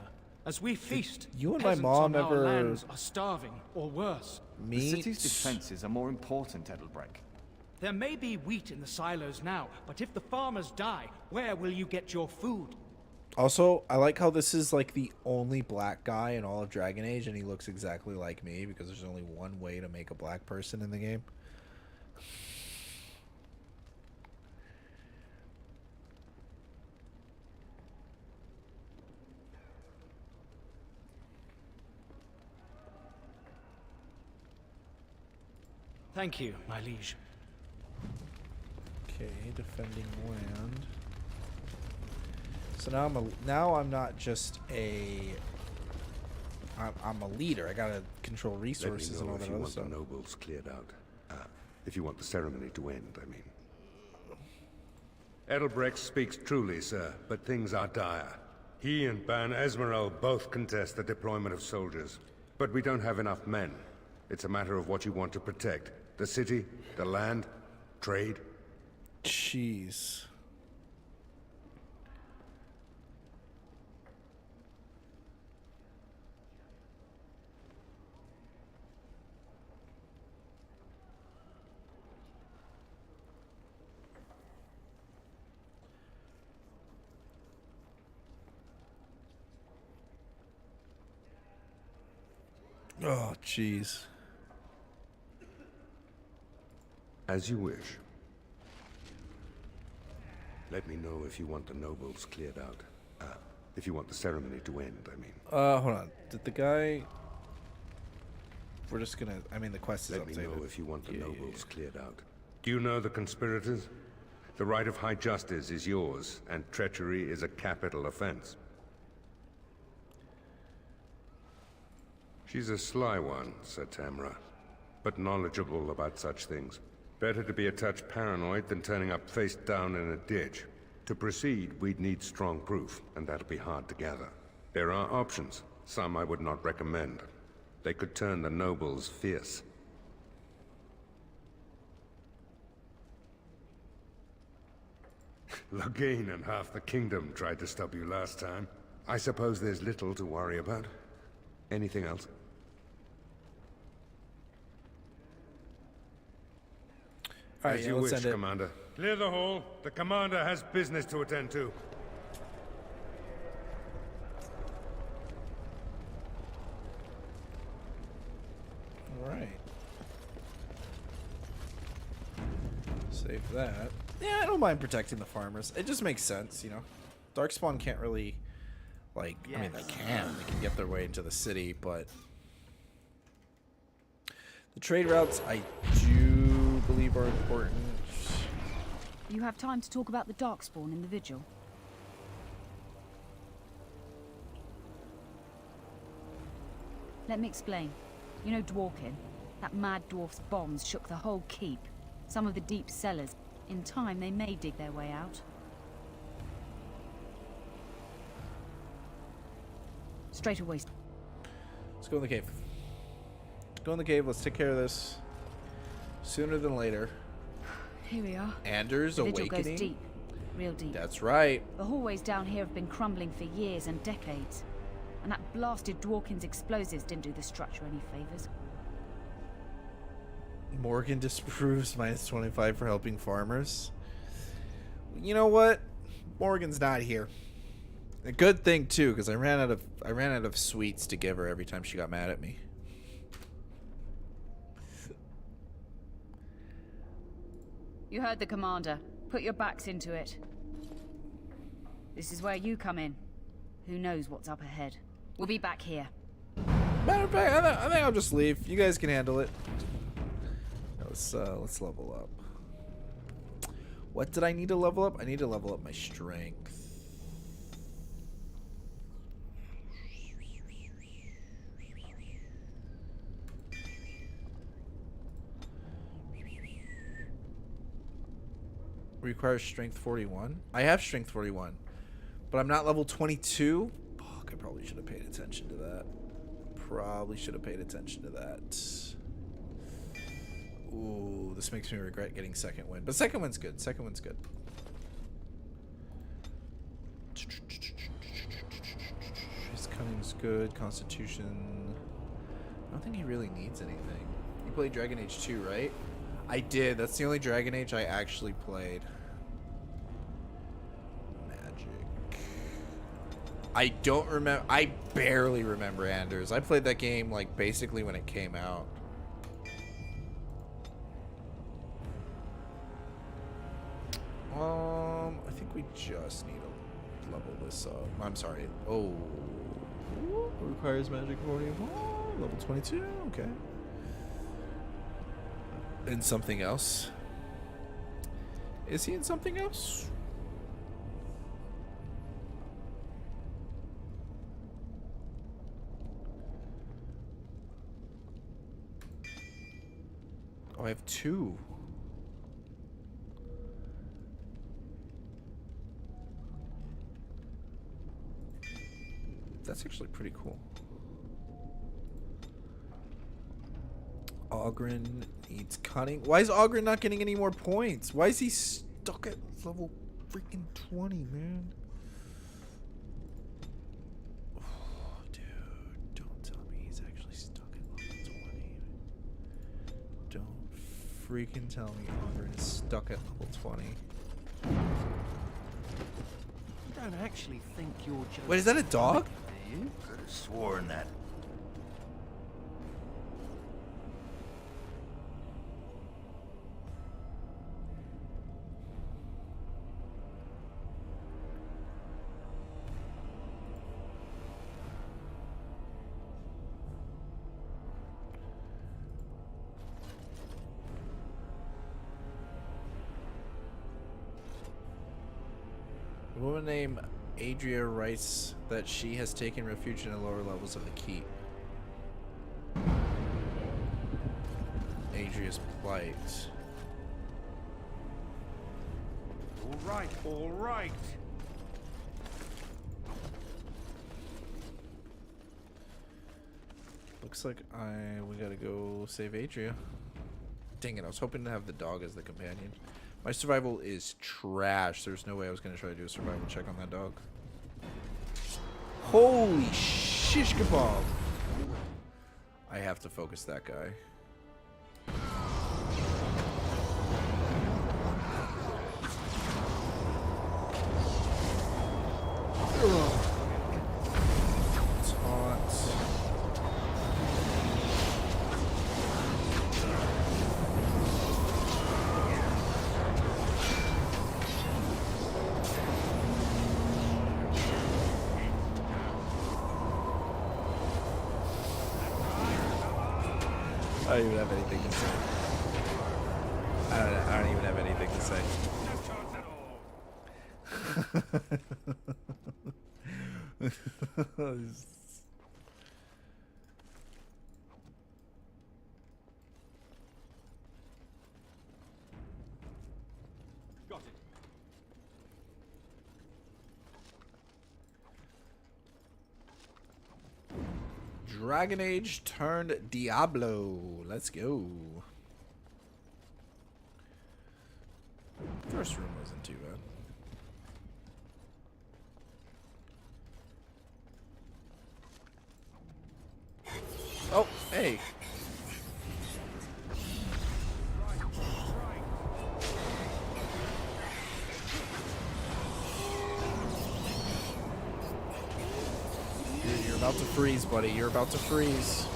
As we feast, you and my peasants mom on our ever lands are starving, or worse. The city's defenses are more important, Edelbrecht. There may be wheat in the silos now, but if the farmers die, where will you get your food? Also, I like how this is like the only black guy in all of Dragon Age, and he looks exactly like me because there's only one way to make a black person in the game. Thank you, my liege. Okay, defending land. So now I'm not just I'm a leader. I gotta control resources and all that other stuff. Let me know if you want the nobles cleared out. If you want the ceremony to end, I mean. Edelbrecht speaks truly, sir, but things are dire. He and Ban Esmeralda both contest the deployment of soldiers. But we don't have enough men. It's a matter of what you want to protect. The city, the land, trade. Jeez. Oh, jeez. As you wish. Let me know if you want the nobles cleared out. If you want the ceremony to end, I mean. Hold on. Did the guy... We're just gonna... I mean, the quest is updated. Let me know if you want the nobles cleared out. Do you know the conspirators? The right of high justice is yours, and treachery is a capital offense. She's a sly one, said Tamra, but knowledgeable about such things. Better to be a touch paranoid than turning up face down in a ditch. To proceed, we'd need strong proof, and that'll be hard to gather. There are options, some I would not recommend. They could turn the nobles fierce. Loghain and half the kingdom tried to stop you last time. I suppose there's little to worry about. Anything else? All right, As you wish, Commander. Clear the hall. The Commander has business to attend to. All right. Save that. Yeah, I don't mind protecting the farmers. It just makes sense, you know. Darkspawn can't really, like, I mean, they can get their way into the city, but the trade routes I do believe are important. You have time to talk about the Darkspawn in the Vigil? Let me explain. You know Dworkin? That mad dwarf's bombs shook the whole keep. Some of the deep cellars. In time, they may dig their way out. Straight away. Let's go in the cave. Go in the cave. Let's take care of this sooner than later. Here we are. Anders The vigil awakening. goes deep. Real deep. That's right. The hallways down here have been crumbling for years and decades. And that blasted Dworkin's explosives didn't do the structure any favors. Morgan disapproves -25 for helping farmers. You know what? Morgan's not here. A good thing too, because I ran out of sweets to give her every time she got mad at me. You heard the commander. Put your backs into it. This is where you come in. Who knows what's up ahead? We'll be back here. Matter of fact, I think I'll just leave. You guys can handle it. Let's level up. What did I need to level up? I need to level up my strength. Requires strength 41. I have strength 41, but I'm not level 22. Fuck, I probably should have paid attention to that. Probably should have paid attention to that. Ooh, this makes me regret getting second win. But second win's good. Second win's good. His cunning's good. Constitution. I don't think he really needs anything. You played Dragon Age 2, right? I did. That's the only Dragon Age I actually played. Magic. I don't remember. I barely remember Anders. I played that game like basically when it came out. I think we just need to level this up. I'm sorry. Oh, requires magic 41. Level 22. Okay. In something else. Is he in something else? Oh, I have 2. That's actually pretty cool. Ogren needs cunning. Why is Ogren not getting any more points? Why is he stuck at level freaking 20, man? Oh, dude, don't tell me he's actually stuck at level 20. Don't freaking tell me Ogren is stuck at level 20. I don't actually think you're just... Wait, is that a dog? Could have sworn that. A woman named Adria writes that she has taken refuge in the lower levels of the keep. Adria's plight. All right, all right. Looks like we gotta go save Adria. Dang it, I was hoping to have the dog as the companion. My survival is trash. There's no way I was gonna try to do a survival check on that dog. Holy shish kebab! I have to focus that guy. I don't even have anything to say. I don't even have anything to say. Got it. Dragon Age turned Diablo. Let's go. First room wasn't too bad. Oh, hey. You're about to freeze, buddy. You're about to freeze.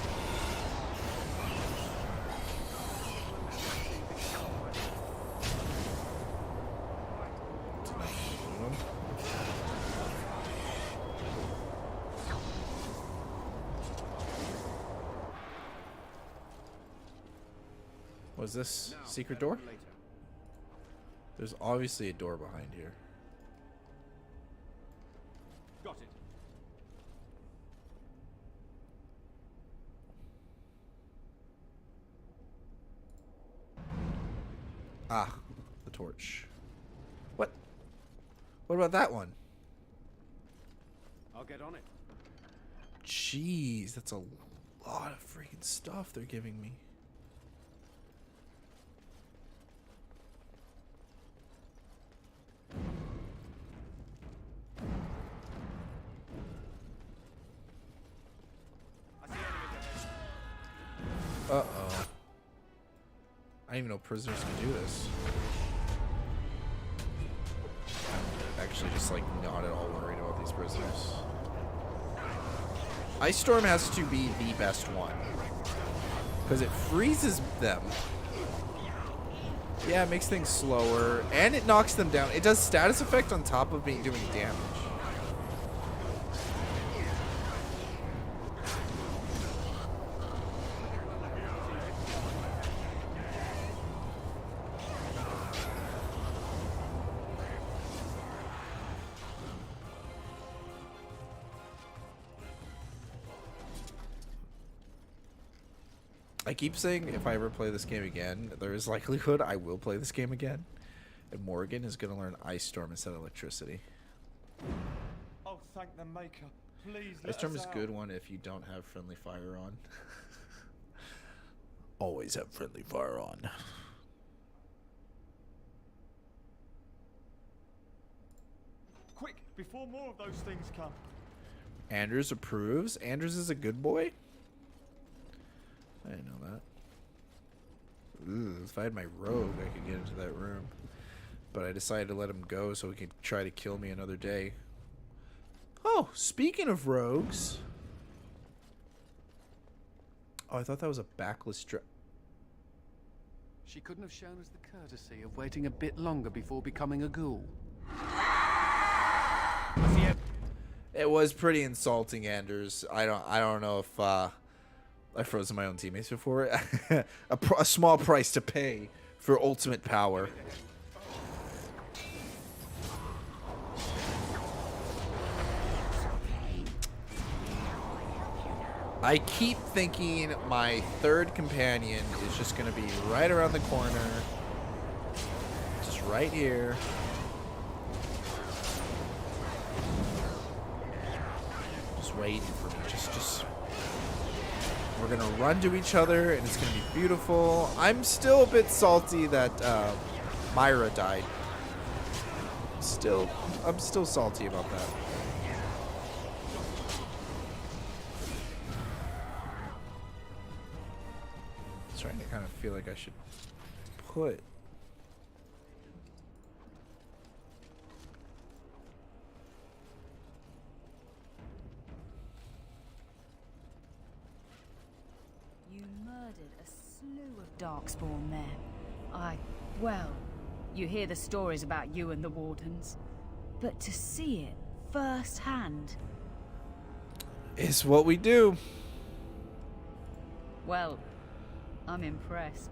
Was this secret door? There's obviously a door behind here. Got it. Ah, the torch. What? What about that one? I'll get on it. Jeez, that's a lot of freaking stuff they're giving me. Uh-oh. I didn't even know prisoners could do this. I'm actually just like not at all worried about these prisoners. Ice Storm has to be the best one, because it freezes them. Yeah, it makes things slower, and it knocks them down. It does status effect on top of being doing damage. I keep saying if I ever play this game again, there is likelihood I will play this game again. And Morrigan is going to learn Ice Storm instead of electricity. Oh, thank the Maker. Please let Ice Storm us is a out. good one if you don't have friendly fire on. Always have friendly fire on. Quick, before more of those things come. Anders approves. Anders is a good boy? I didn't know that. Ooh, if I had my rogue, I could get into that room. But I decided to let him go so he could try to kill me another day. Oh, speaking of rogues. Oh, I thought that was a backless She couldn't have shown us the courtesy of waiting a bit longer before becoming a ghoul. It was pretty insulting, Anders. I don't know if I've frozen my own teammates before. a small price to pay for ultimate power. I keep thinking my third companion is just going to be right around the corner. Just right here. Just waiting for me. Just we're going to run to each other and it's going to be beautiful. I'm still a bit salty that Myra died. I'm still salty about that. Trying to kind of feel like I should put You murdered a slew of Darkspawn there. Well, you hear the stories about you and the Wardens, but to see it firsthand is what we do. Well, I'm impressed.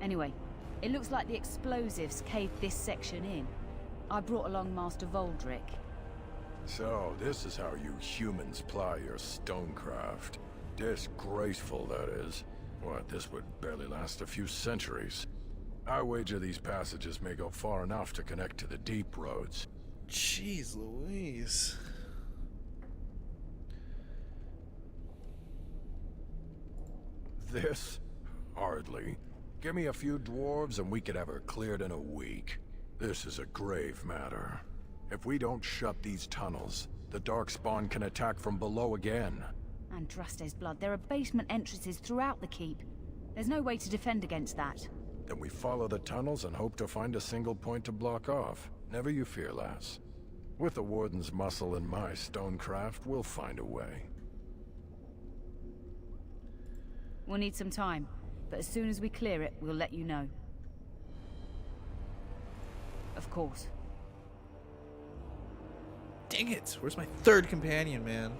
Anyway, it looks like the explosives caved this section in. I brought along Master Voldrick. So, this is how you humans ply your stonecraft. Disgraceful, that is. What, this would barely last a few centuries. I wager these passages may go far enough to connect to the deep roads. Jeez Louise. this? Hardly. Give me a few dwarves and we could have her cleared in a week. This is a grave matter. If we don't shut these tunnels, the Darkspawn can attack from below again. Andraste's blood. There are basement entrances throughout the keep. There's no way to defend against that. Then we follow the tunnels and hope to find a single point to block off. Never you fear, lass. With the Warden's muscle and my stonecraft, we'll find a way. We'll need some time, but as soon as we clear it, we'll let you know. Of course. Dang it! Where's my third companion, man?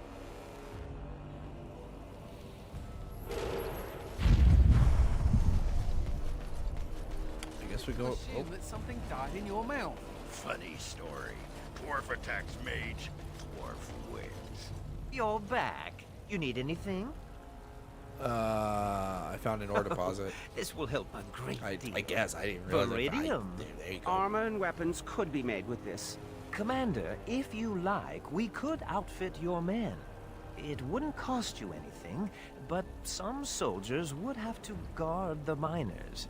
I guess we go. Oh, that something died in your mouth. Funny story. Dwarf attacks mage, dwarf wins. You're back. You need anything? I found an ore deposit. This will help a great deal. I guess I didn't realize. Viridium. There you go. Armor and weapons could be made with this. Commander, if you like, we could outfit your men. It wouldn't cost you anything, but some soldiers would have to guard the miners.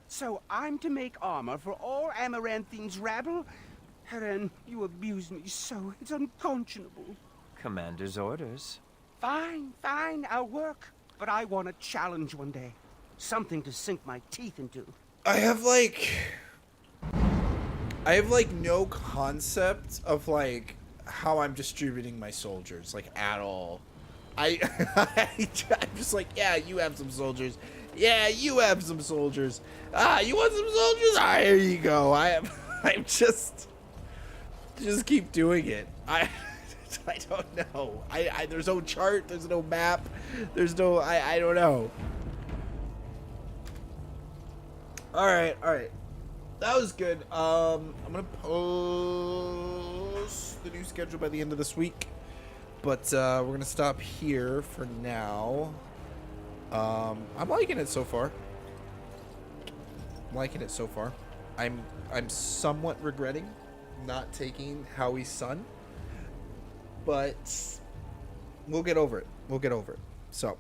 So I'm to make armor for all Amaranthine's rabble? Heren, you abuse me so. It's unconscionable. Commander's orders. Fine, fine, I'll work. But I want a challenge one day. Something to sink my teeth into. I have no concept of like how I'm distributing my soldiers, like at all. I'm just like, yeah, you have some soldiers. Yeah, you have some soldiers. Ah, you want some soldiers? Ah, here you go. I'm just keep doing it. I don't know. There's no chart. There's no map. There's no. I don't know. All right. That was good. I'm gonna post the new schedule by the end of this week, but we're gonna stop here for now. I'm liking it so far. I'm somewhat regretting not taking Howie's son, but we'll get over it. So,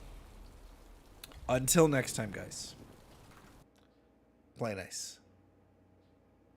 until next time, guys, play nice.